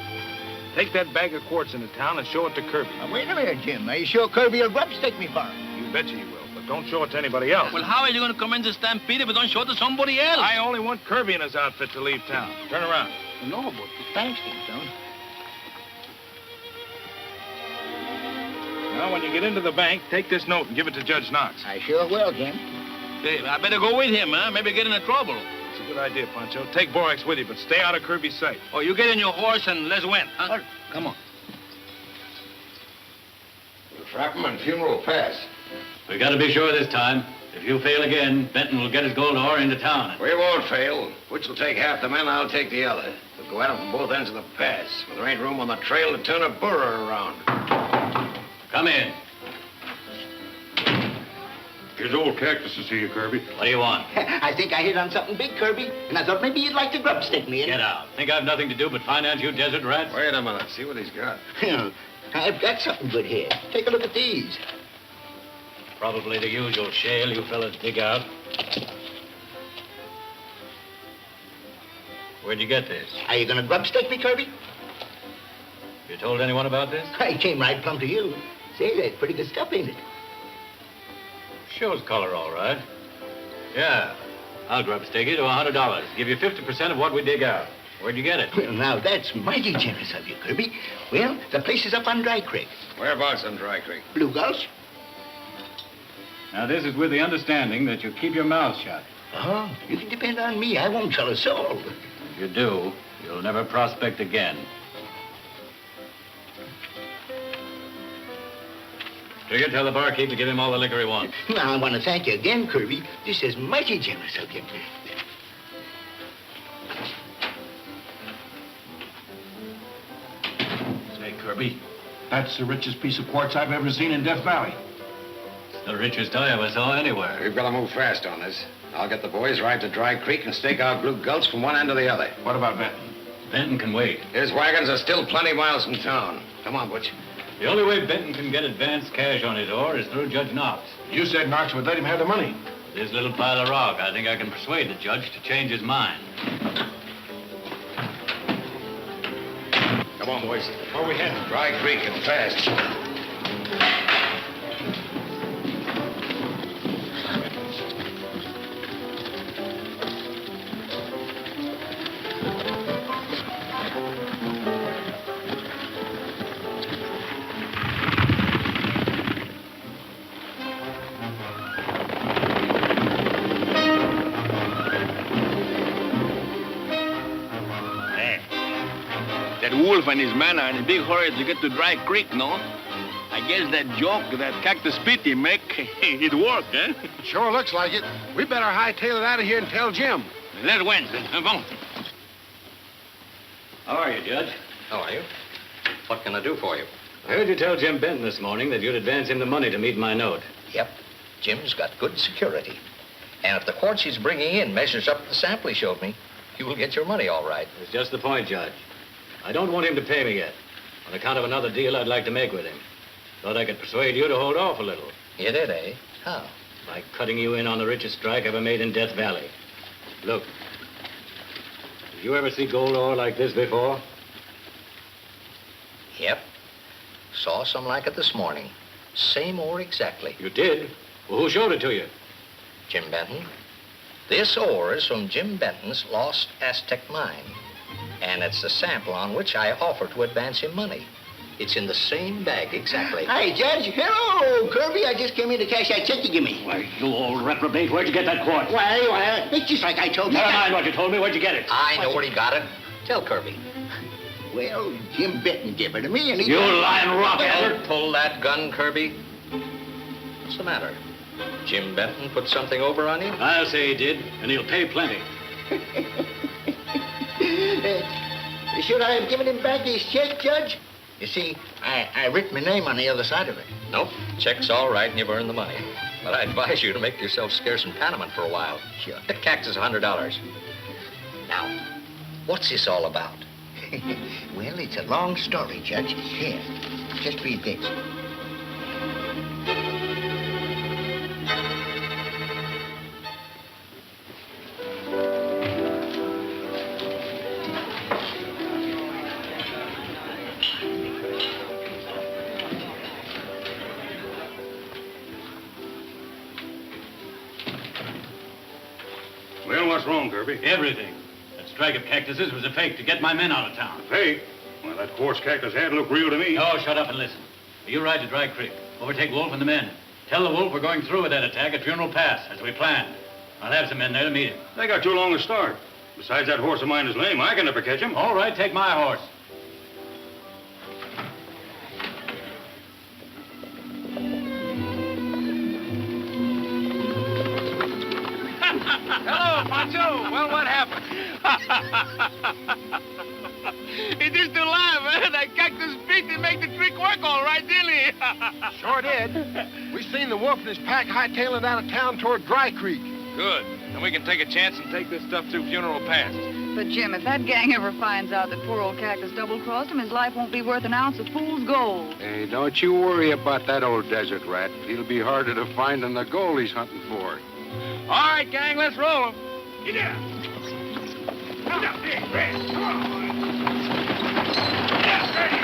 Take that bag of quartz into town and show it to Kirby. Now, wait a minute, Jim. Are you sure Kirby will grub steak me for him? You betcha you will, but don't show it to anybody else. Well, how are you gonna commence a stampede if you don't show it to somebody else? I only want Kirby and his outfit to leave town. Turn around. No, but thanks, Tombstone. Now, when you get into the bank, take this note and give it to Judge Knox. I sure will, Jim. Hey, I better go with him, huh? Maybe get into trouble. It's a good idea, Pancho. Take Borax with you, but stay out of Kirby's sight. Oh, you get in your horse and let's win, huh? Come on. The Trapman funeral pass. We got to be sure this time. If you fail again, Benton will get his gold ore into town. We won't fail. Butch will take half the men, I'll take the other. We'll go at them from both ends of the pass. But there ain't room on the trail to turn a burro around. Come in. Here's old Cactus to see you, Kirby. What do you want? I think I hit on something big, Kirby, and I thought maybe you'd like to grub stick me in. Get out. Think I've nothing to do but finance you desert rats? Wait a minute. See what he's got. I've got something good here. Take a look at these. Probably the usual shale you fellas dig out. Where'd you get this? Are you gonna grub stick me, Kirby? You told anyone about this? I came right plumb to you. Say, that's pretty good stuff, ain't it? Shows color, all right. Yeah. I'll grub stake you to $100. Give you 50% of what we dig out. Where'd you get it? Well, now, that's mighty generous of you, Kirby. Well, the place is up on Dry Creek. Whereabouts on Dry Creek? Blue Gulch. Now, this is with the understanding that you keep your mouth shut. Oh, you can depend on me. I won't tell a soul. If you do, you'll never prospect again. Figure tell the barkeep to give him all the liquor he wants. Well, I want to thank you again, Kirby. This is mighty generous of you. Say, Kirby, that's the richest piece of quartz I've ever seen in Death Valley. It's the richest I ever saw anywhere. We've got to move fast on this. I'll get the boys right to Dry Creek and stake out Blue Gulch from one end to the other. What about Benton? Benton can wait. His wagons are still plenty miles from town. Come on, Butch. The only way Benton can get advance cash on his ore is through Judge Knox. You said Knox would let him have the money. This little pile of rock, I think I can persuade the judge to change his mind. Come on, boys. Where are we heading? Dry Creek and fast. Wolf and his men are in a big hurry to get to Dry Creek, no? I guess that joke, that cactus pit he make, it worked, eh? Sure looks like it. We better hightail it out of here and tell Jim. Let's win. Come on. How are you, Judge? How are you? What can I do for you? I heard you tell Jim Benton this morning that you'd advance him the money to meet my note. Yep. Jim's got good security. And if the quartz he's bringing in measures up to the sample he showed me, you will get your money all right. That's just the point, Judge. I don't want him to pay me yet, on account of another deal I'd like to make with him. Thought I could persuade you to hold off a little. You did, eh? How? By cutting you in on the richest strike ever made in Death Valley. Look, did you ever see gold ore like this before? Yep. Saw some like it this morning. Same ore exactly. You did? Well, who showed it to you? Jim Benton. This ore is from Jim Benton's lost Aztec mine. And it's the sample on which I offer to advance him money. It's in the same bag exactly. Hi, Judge. Hello, Kirby. I just came in to cash that check you give me. Why, you old reprobate, where'd you get that quartz? Well, it's just like I told you. Never mind what you told me. Where'd you get it? I know where he got it. Tell Kirby. Well, Jim Benton gave it to me, and he... You lying rocket! Don't pull that gun, Kirby. What's the matter? Jim Benton put something over on you? I'll say he did, and he'll pay plenty. Should I have given him back his check, Judge? You see, I written my name on the other side of it. Nope. Check's all right, and you've earned the money. But I advise you to make yourself scarce in Panama for a while. Sure. That cactus is $100. Now, what's this all about? Well, it's a long story, Judge. Here, just read this. Well, what's wrong, Kirby? Everything. That strike of cactuses was a fake to get my men out of town. Fake? Well, that quartz cactus hat looked real to me. No, shut up and listen. You ride to Dry Creek. Overtake Wolfe and the men. Tell the Wolfe we're going through with that attack at Funeral Pass, as we planned. I'll have some men there to meet him. They got too long a start. Besides, that horse of mine is lame. I can never catch him. All right, take my horse. Hello, Pancho. Well, what happened? He just to laugh, eh? That cactus beat to make the trick work all right, didn't he? Sure did. We seen the wolf and his pack hightailing out of town toward Dry Creek. Good. Then we can take a chance and take this stuff through Funeral Pass. But, Jim, if that gang ever finds out that poor old Cactus double-crossed him, his life won't be worth an ounce of fool's gold. Hey, don't you worry about that old desert rat. He'll be harder to find than the gold he's hunting for. All right, gang, let's roll him. Get down. Come down, big red. Come on, boys. Get down, ready.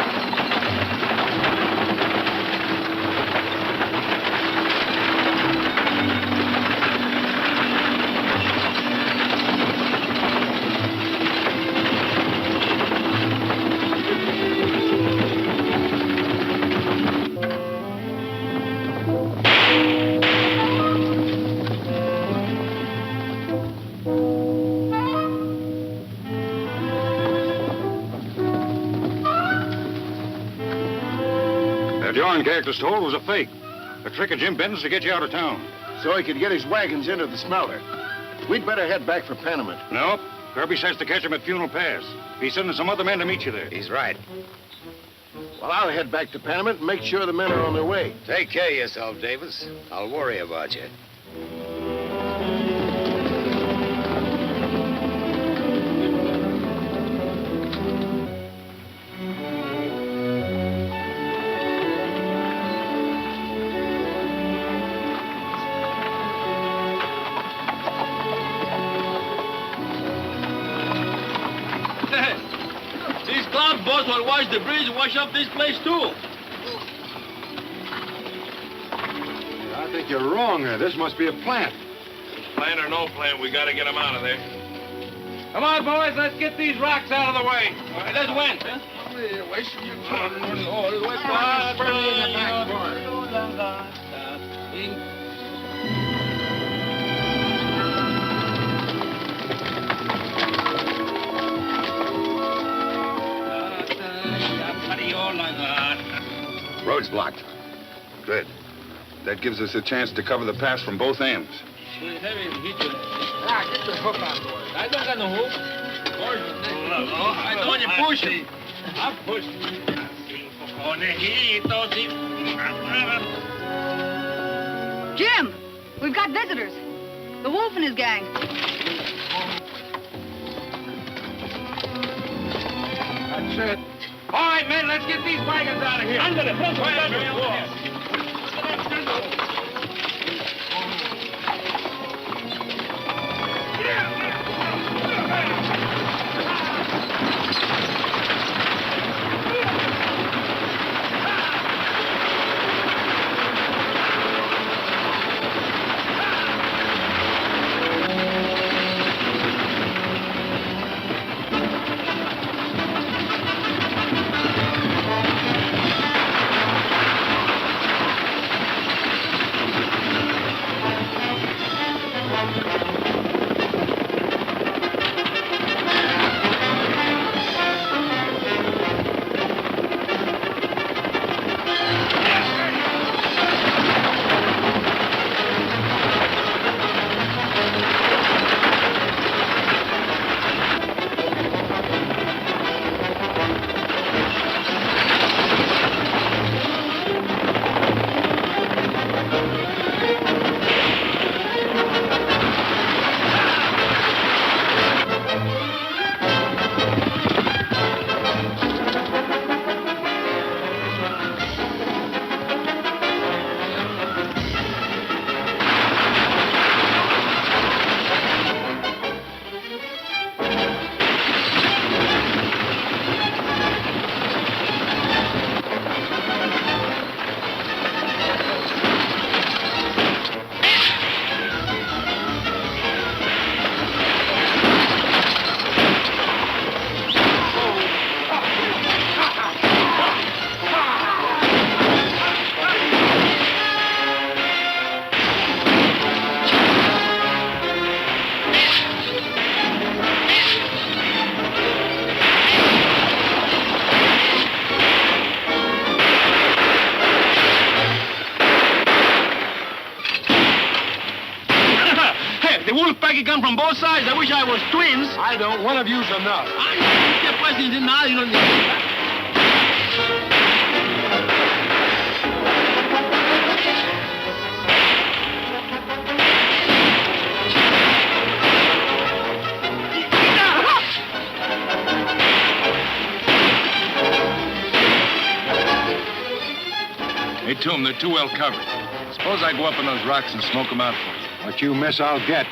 That yarn cactus told was a fake. The trick of Jim Benton's to get you out of town. So he could get his wagons into the smelter. We'd better head back for Panama. No. Kirby says to catch him at Funeral Pass. He's sending some other men to meet you there. He's right. Well, I'll head back to Panama and make sure the men are on their way. Take care of yourself, Davis. I'll worry about you. These cloud boats will wash the bridge and wash up this place, too. I think you're wrong there. This must be a plant. Plan or no plan, we gotta get him out of there. Come on, boys, let's get these rocks out of the way. All right, let's win. You're wasting your time. Road's blocked. Good. That gives us a chance to cover the pass from both ends. Get the hook on, boy. I don't got no hook. I don't want you pushing. I'm pushing. Jim, we've got visitors. The Wolf and his gang. That's it. All right, men, let's get these wagons out of here. Under the front Wolfpack come from both sides. I wish I was twins. I don't. One of you's enough. I know. Keep questions in now. You don't need Hey, Toom, they're too well covered. Suppose I go up on those rocks and smoke them out for you. What you miss, I'll get.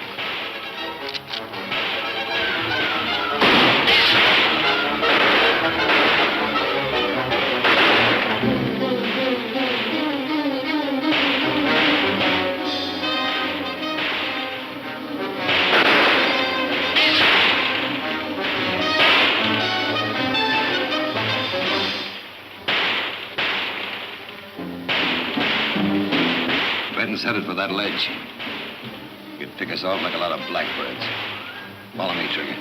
Benton's headed for that ledge. He'd pick us off like a lot of blackbirds. Follow me, Trigger.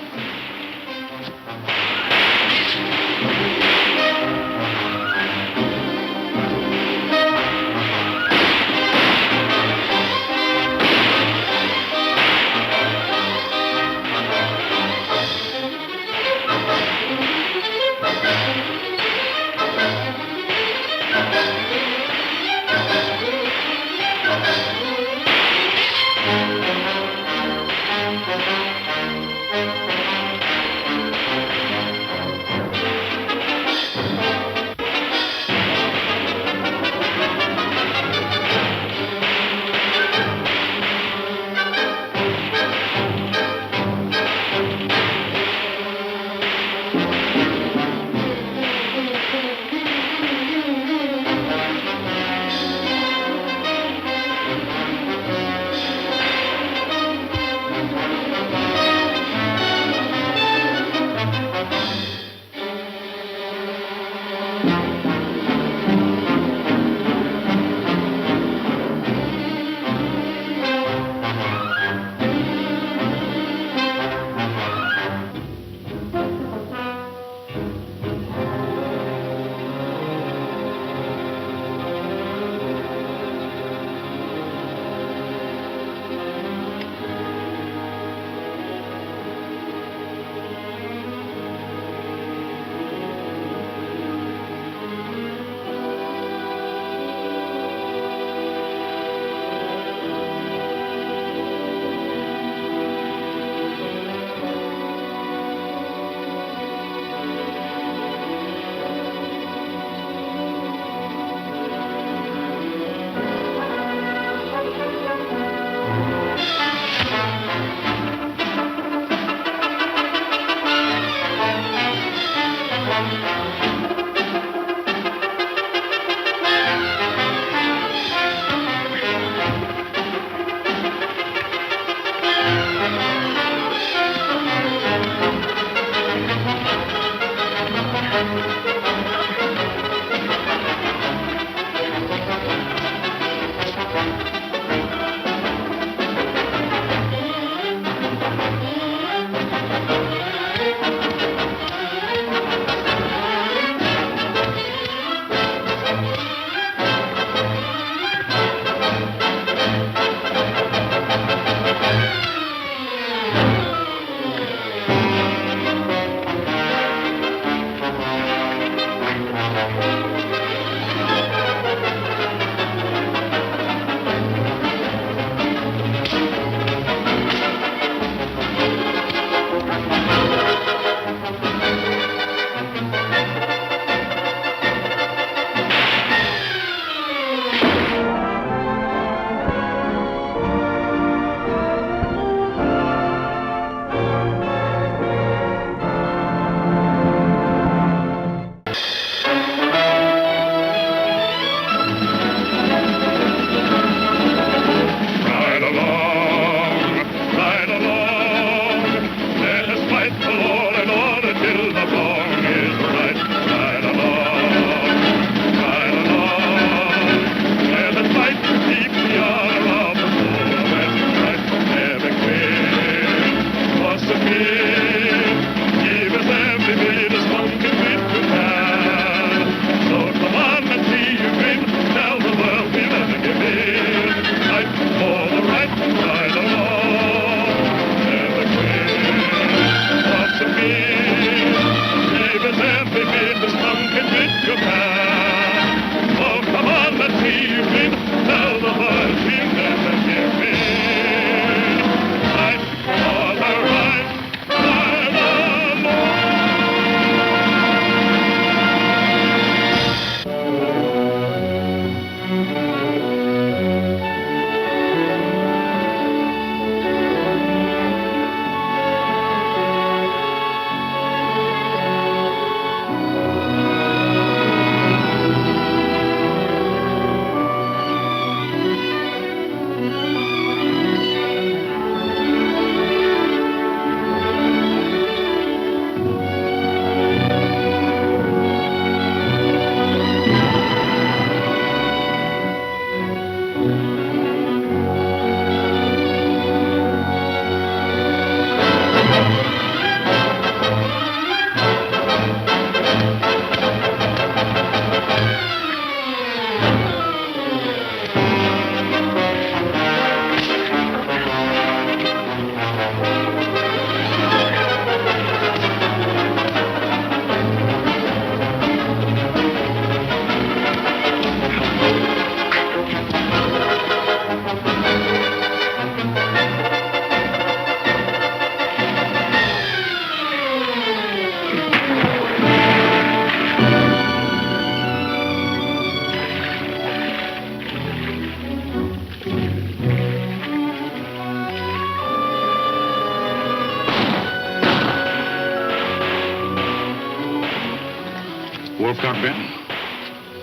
Wolf got Benton.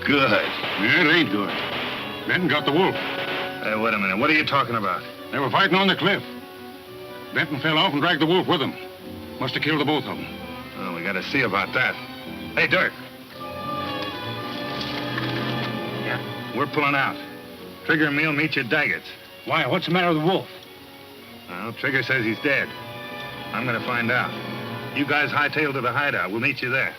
Good. Yeah, it ain't good. Benton got the wolf. Hey, wait a minute. What are you talking about? They were fighting on the cliff. Benton fell off and dragged the wolf with him. Must have killed the both of them. Oh, we got to see about that. Hey, Dirk. Yeah. We're pulling out. Trigger and me'll meet you at Daggett's. Why? What's the matter with the wolf? Well, Trigger says he's dead. I'm going to find out. You guys hightail to the hideout. We'll meet you there.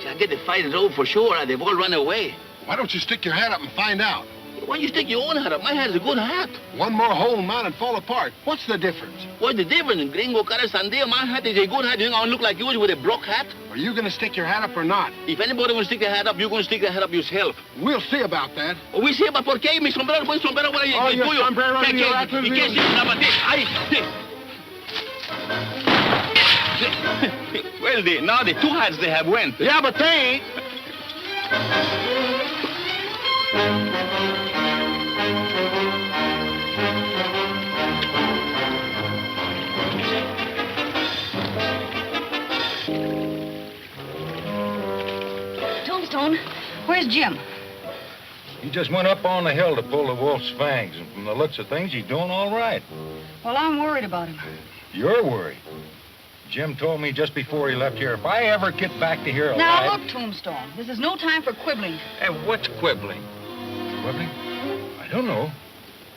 I get the fight is over for sure. They've all run away. Why don't you stick your hat up and find out? Why don't you stick your own hat up? My hat is a good hat. One more hole in mine and fall apart. What's the difference? What's the difference? Gringo cara sandía. My hat is a good hat. You think I want to look like yours with a broke hat? Are you going to stick your hat up or not? If anybody wants to stick their hat up, you're going to stick the hat up yourself. We'll see about that. Oh, we see about por qué? Mi sombrero, buen sombrero. Oh, your sombrero and your hat. ¿Y qué es? Well, now the two hats they have went. Yeah, but they ain't. Tombstone, where's Jim? He just went up on the hill to pull the wolf's fangs, and from the looks of things, he's doing all right. Well, I'm worried about him. You're worried. Jim told me just before he left here, if I ever get back to here alive... Now, look, Tombstone, this is no time for quibbling. Hey, what's quibbling? Quibbling? I don't know.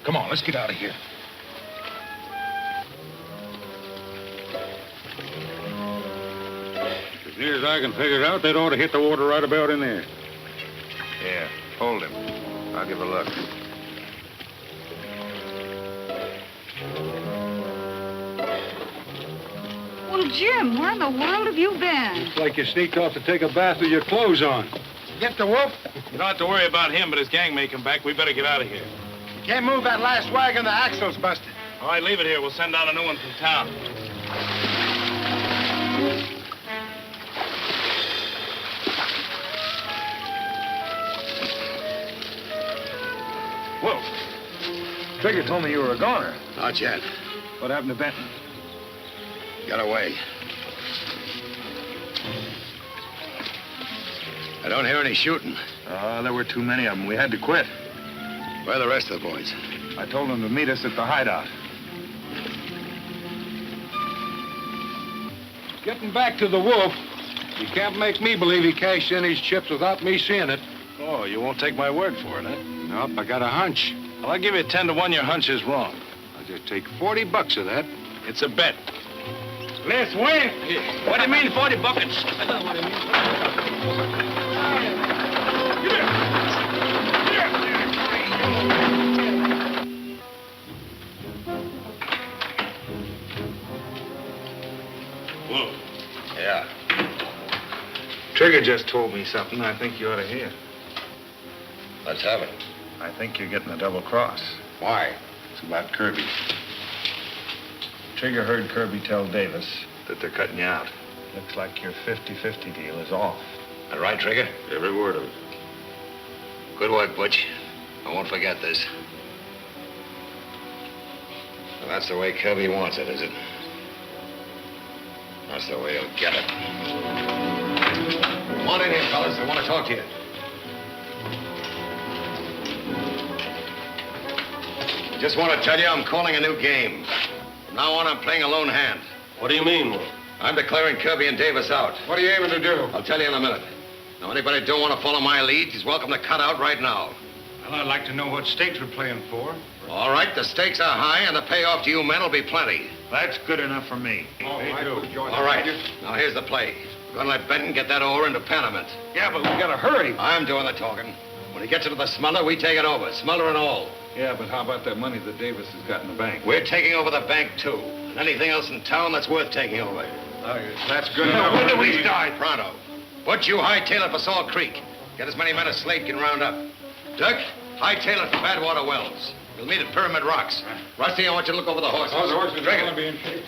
Come on, let's get out of here. As near as I can figure it out, they'd ought to hit the water right about in there. Yeah, hold him. I'll give a look. Well, Jim, where in the world have you been? It's like you sneaked off to take a bath with your clothes on. Get the wolf? You don't have to worry about him, but his gang may come back. We better get out of here. You can't move that last wagon. The axle's busted. All right, leave it here. We'll send out a new one from town. Whoa. Trigger told me you were a goner. Not yet. What happened to Benton? Got away. I don't hear any shooting. Oh, there were too many of them. We had to quit. Where are the rest of the boys? I told them to meet us at the hideout. Getting back to the wolf, you can't make me believe he cashed in his chips without me seeing it. Oh, you won't take my word for it, huh? Nope, I got a hunch. Well, I'll give you 10 to 1 your hunch is wrong. I'll just take $40 of that. It's a bet. Let's win. What do you mean, 40 buckets? I don't know what I mean. Whoa. Yeah. Trigger just told me something I think you ought to hear. Let's have it. I think you're getting a double cross. Why? It's about Kirby. Trigger heard Kirby tell Davis that they're cutting you out. Looks like your 50-50 deal is off. That right, Trigger? Every word of it. Good work, Butch. I won't forget this. So that's the way Kirby wants it, is it? That's the way he'll get it. Come on in here, fellas. I want to talk to you. Just want to tell you I'm calling a new game. From now on, I'm playing a lone hand. What do you mean, Wolf? I'm declaring Kirby and Davis out. What are you aiming to do? I'll tell you in a minute. Now, anybody who don't want to follow my lead, he's welcome to cut out right now. Well, I'd like to know what stakes we're playing for. All right, the stakes are high, and the payoff to you men will be plenty. That's good enough for me. All right, now here's the play. We're going to let Benton get that ore into Panamint. Yeah, but we got to hurry. I'm doing the talking. When he gets into the smuggler, we take it over, smuggler and all. Yeah, but how about that money that Davis has got in the bank? We're taking over the bank, too. And anything else in town that's worth taking over. That's good enough. When do we start? Pronto. Butch, you hightail it for Salt Creek. Get as many men as Slade can round up. Dirk, hightail it for Badwater Wells. We'll meet at Pyramid Rocks. Rusty, I want you to look over the horses. Oh, the horses are Drag going it. to be in shape.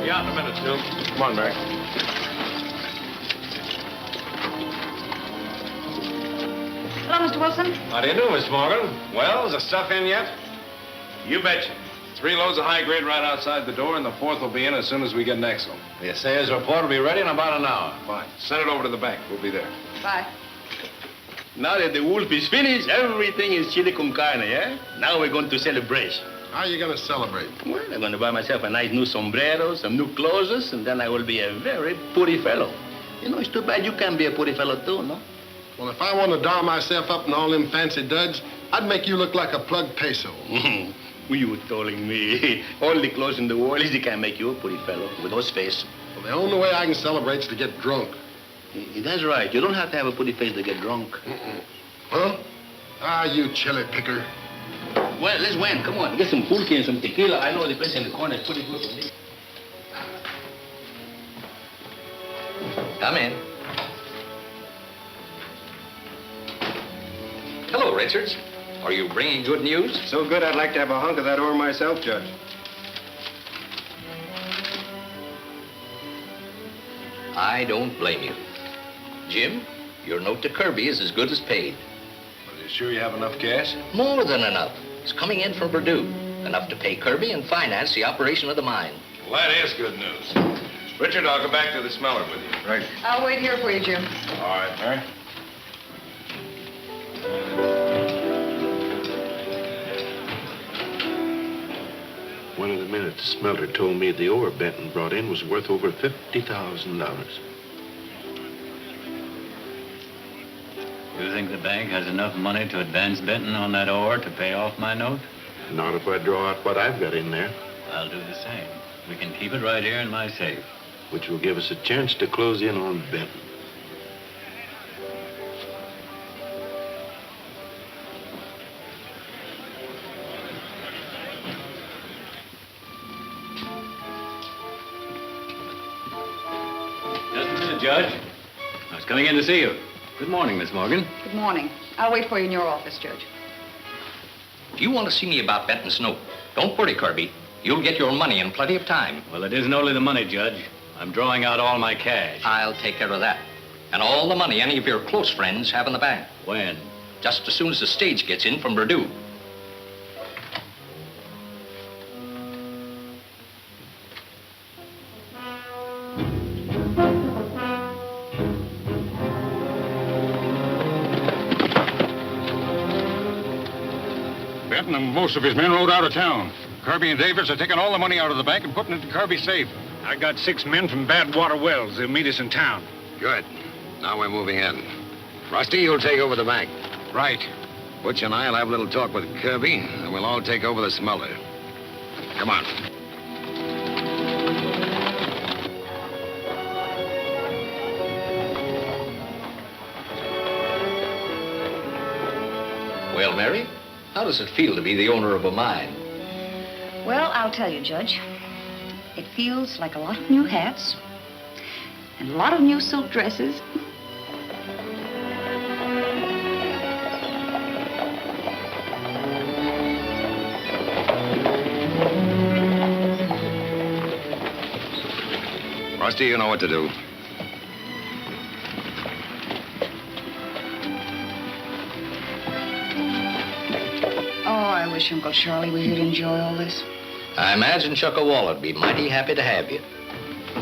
Be out in a minute, Phil. Come on, Mary. Mr. Wilson? How do you do, Miss Morgan? Well, is the stuff in yet? You betcha. 3 loads of high grade right outside the door, and the 4th will be in as soon as we get next one. The assayer's report will be ready in about an hour. Fine. Send it over to the bank. We'll be there. Bye. Now that the wolf is finished, everything is chili con carne, yeah? Now we're going to celebrate. How are you going to celebrate? Well, I'm going to buy myself a nice new sombrero, some new clothes, and then I will be a very pretty fellow. You know, it's too bad you can't be a pretty fellow too, no? Well, if I want to doll myself up in all them fancy duds, I'd make you look like a plugged peso. You were telling me. All the clothes in the world is they can make you a pretty fellow with those face. Well, the only way I can celebrate is to get drunk. That's right. You don't have to have a pretty face to get drunk. Huh? Ah, you chili picker. Well, let's win. Come on, get some pulque and some tequila. I know the place in the corner is pretty good for me. Come in. Hello, Richards. Are you bringing good news? So good, I'd like to have a hunk of that ore myself, Judge. I don't blame you. Jim, your note to Kirby is as good as paid. Are you sure you have enough cash? More than enough. It's coming in from Purdue. Enough to pay Kirby and finance the operation of the mine. Well, that is good news. Richard, I'll go back to the smeller with you. Right. I'll wait here for you, Jim. All right, Mary. One of the men at the smelter told me the ore Benton brought in was worth over $50,000. You think the bank has enough money to advance Benton on that ore to pay off my note? Not if I draw out what I've got in there. I'll do the same. We can keep it right here in my safe. Which will give us a chance to close in on Benton. Just a minute, Judge. I was coming in to see you. Good morning, Miss Morgan. Good morning. I'll wait for you in your office, Judge. Do you want to see me about Benton's note? Don't worry, Kirby. You'll get your money in plenty of time. Well, it isn't only the money, Judge. I'm drawing out all my cash. I'll take care of that. And all the money any of your close friends have in the bank. When? Just as soon as the stage gets in from Purdue. Benton and most of his men rode out of town. Kirby and Davis are taking all the money out of the bank and putting it in Kirby's safe. I got 6 men from Badwater Wells. They'll meet us in town. Good. Now we're moving in. Rusty, you'll take over the bank. Right. Butch and I'll have a little talk with Kirby, and we'll all take over the smelter. Come on. Well, Mary, how does it feel to be the owner of a mine? Well, I'll tell you, Judge. It feels like a lot of new hats and a lot of new silk dresses. Rusty, you know what to do. Oh, I wish Uncle Charlie were here to enjoy all this. I imagine Chuckawalla would be mighty happy to have you.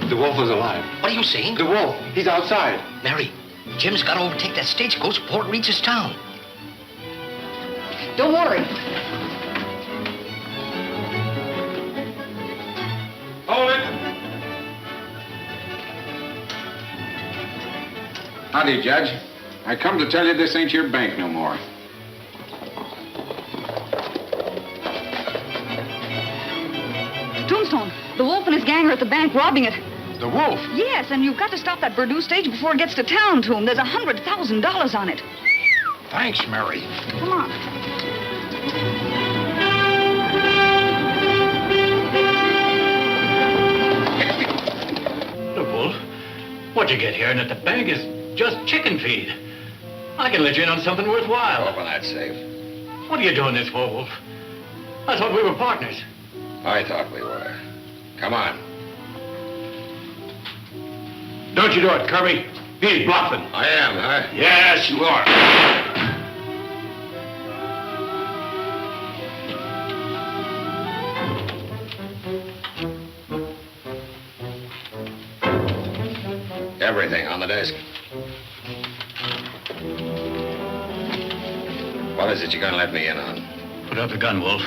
The wolf is alive. What are you saying? The wolf. He's outside. Mary, Jim's got to overtake that stagecoach before it reaches town. Don't worry. Hold it. Howdy, Judge. I come to tell you this ain't your bank no more. Tombstone, the wolf and his gang are at the bank robbing it. The wolf? Yes, and you've got to stop that Purdue stage before it gets to town, Tomb. There's $100,000 on it. Thanks, Mary. Come on. Look, Wolf, what you get here and at the bank is just chicken feed. I can let you in on something worthwhile. Open that safe. What are you doing this for, Wolf? I thought we were partners. I thought we were. Come on. Don't you do it, Kirby. He's bluffing. I am, huh? Yes, you are. Everything on the desk. What is it you're gonna let me in on? Put up the gun, Wolf.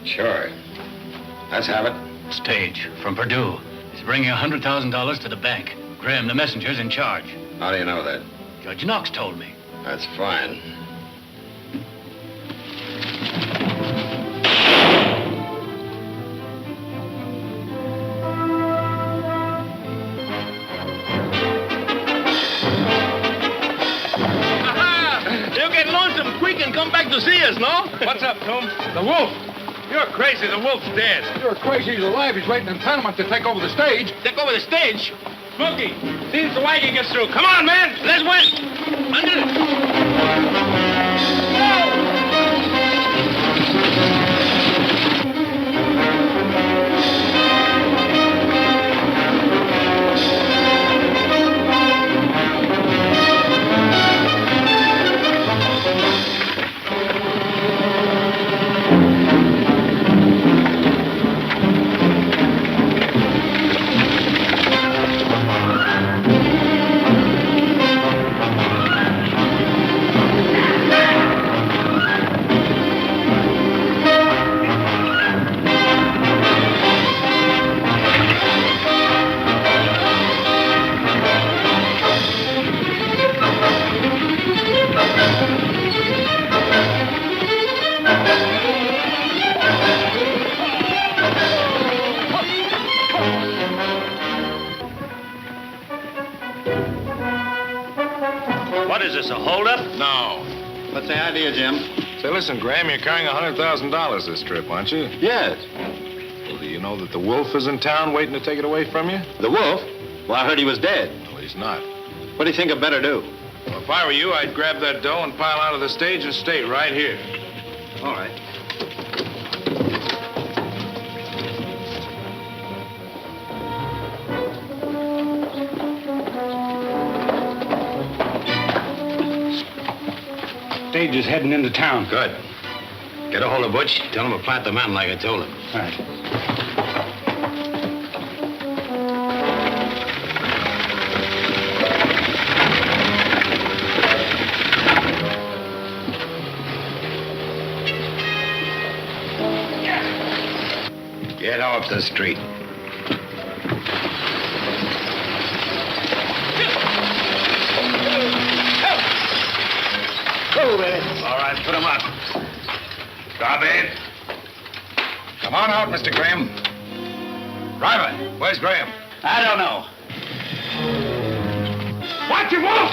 Sure. Let's have it. Stage from Purdue. He's bringing $100,000 to the bank. Graham, the messenger's in charge. How do you know that? Judge Knox told me. That's fine. You get lonesome quick and come back to see us, no? What's up, Tom? The Wolf. You're crazy. The Wolf's dead. You're crazy. He's alive. He's waiting in Panama to take over the stage. Take over the stage? Smokey, see if the wagon gets through. Come on, man. Let's win. Under it. What is this, a holdup? No. What's the idea, Jim? Say, listen, Graham, you're carrying $100,000 this trip, aren't you? Yes. Well, do you know that the Wolf is in town waiting to take it away from you? The Wolf? Well, I heard he was dead. Well, he's not. What do you think I'd better do? Well, if I were you, I'd grab that dough and pile out of the stage and stay right here. All right. Stage is heading into town. Good. Get a hold of Butch. Tell him to plant the man like I told him. All right. Get off the street. All right, put him up. Stop it. Come on out, Mr. Graham. Driver, where's Graham? I don't know. Watch him, Wolf!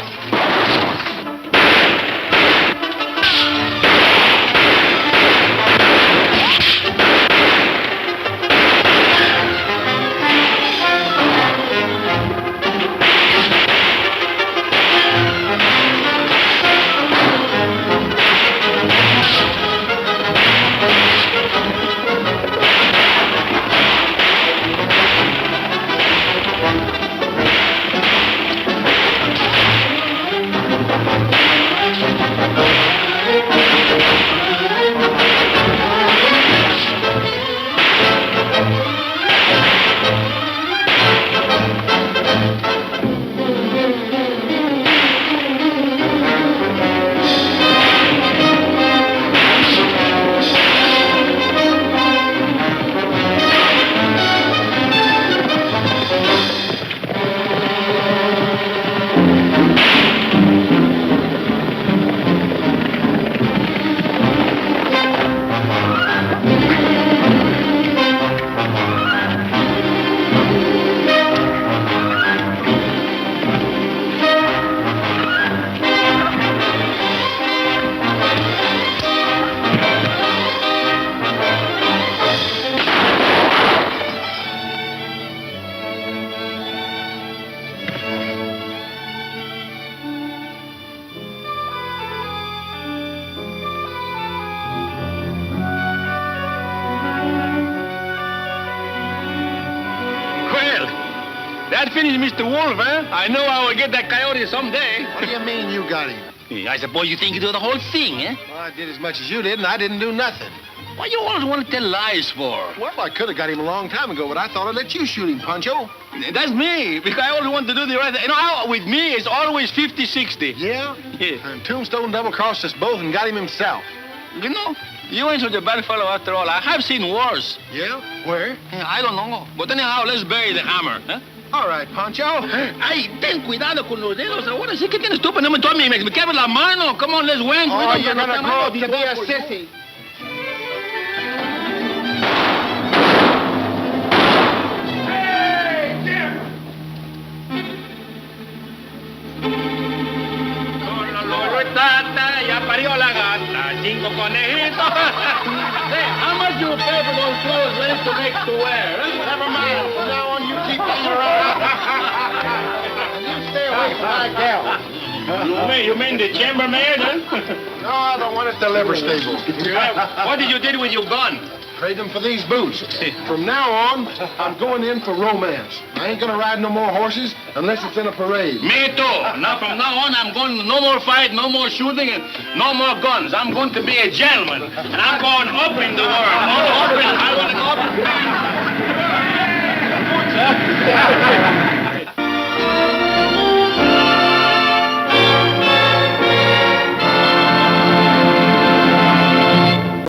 That finished Mr. Wolf, huh? I know I will get that coyote someday. What do you mean you got him? I suppose you think you do the whole thing, eh? Well, I did as much as you did, and I didn't do nothing. Why you always want to tell lies for? Well, I could have got him a long time ago, but I thought I'd let you shoot him, Pancho. That's me, because I always want to do the right thing. You know, with me, it's always 50-60. Yeah? Yeah. And Tombstone double-crossed us both and got him himself. You know, you ain't such a bad fellow after all. I have seen worse. Yeah? Where? I don't know. But anyhow, let's bury the hammer, huh? All right, Pancho. Ay, ten cuidado con los dedos. Ahora sí que tienes tú, pero no me tomes, me quebras la mano. Come on, let's win. Oh, you're gonna grow up to be a sissy. Hey, Jim! Ya parió la gata, 5 conejitos. Hey, how much you pay for those clothes ready to make to wear? Never mind. From now on, you keep getting around. You stay away from my gal. You mean the chambermaid, huh? No, the one at the liver stable. What did you do with your gun? Trade them for these boots. From now on, I'm going in for romance. I ain't gonna ride no more horses unless it's in a parade. Me too. Now, from now on, I'm going no more fight, no more shooting, and no more guns. I'm going to be a gentleman. And I'm going up in the world. I want to go up.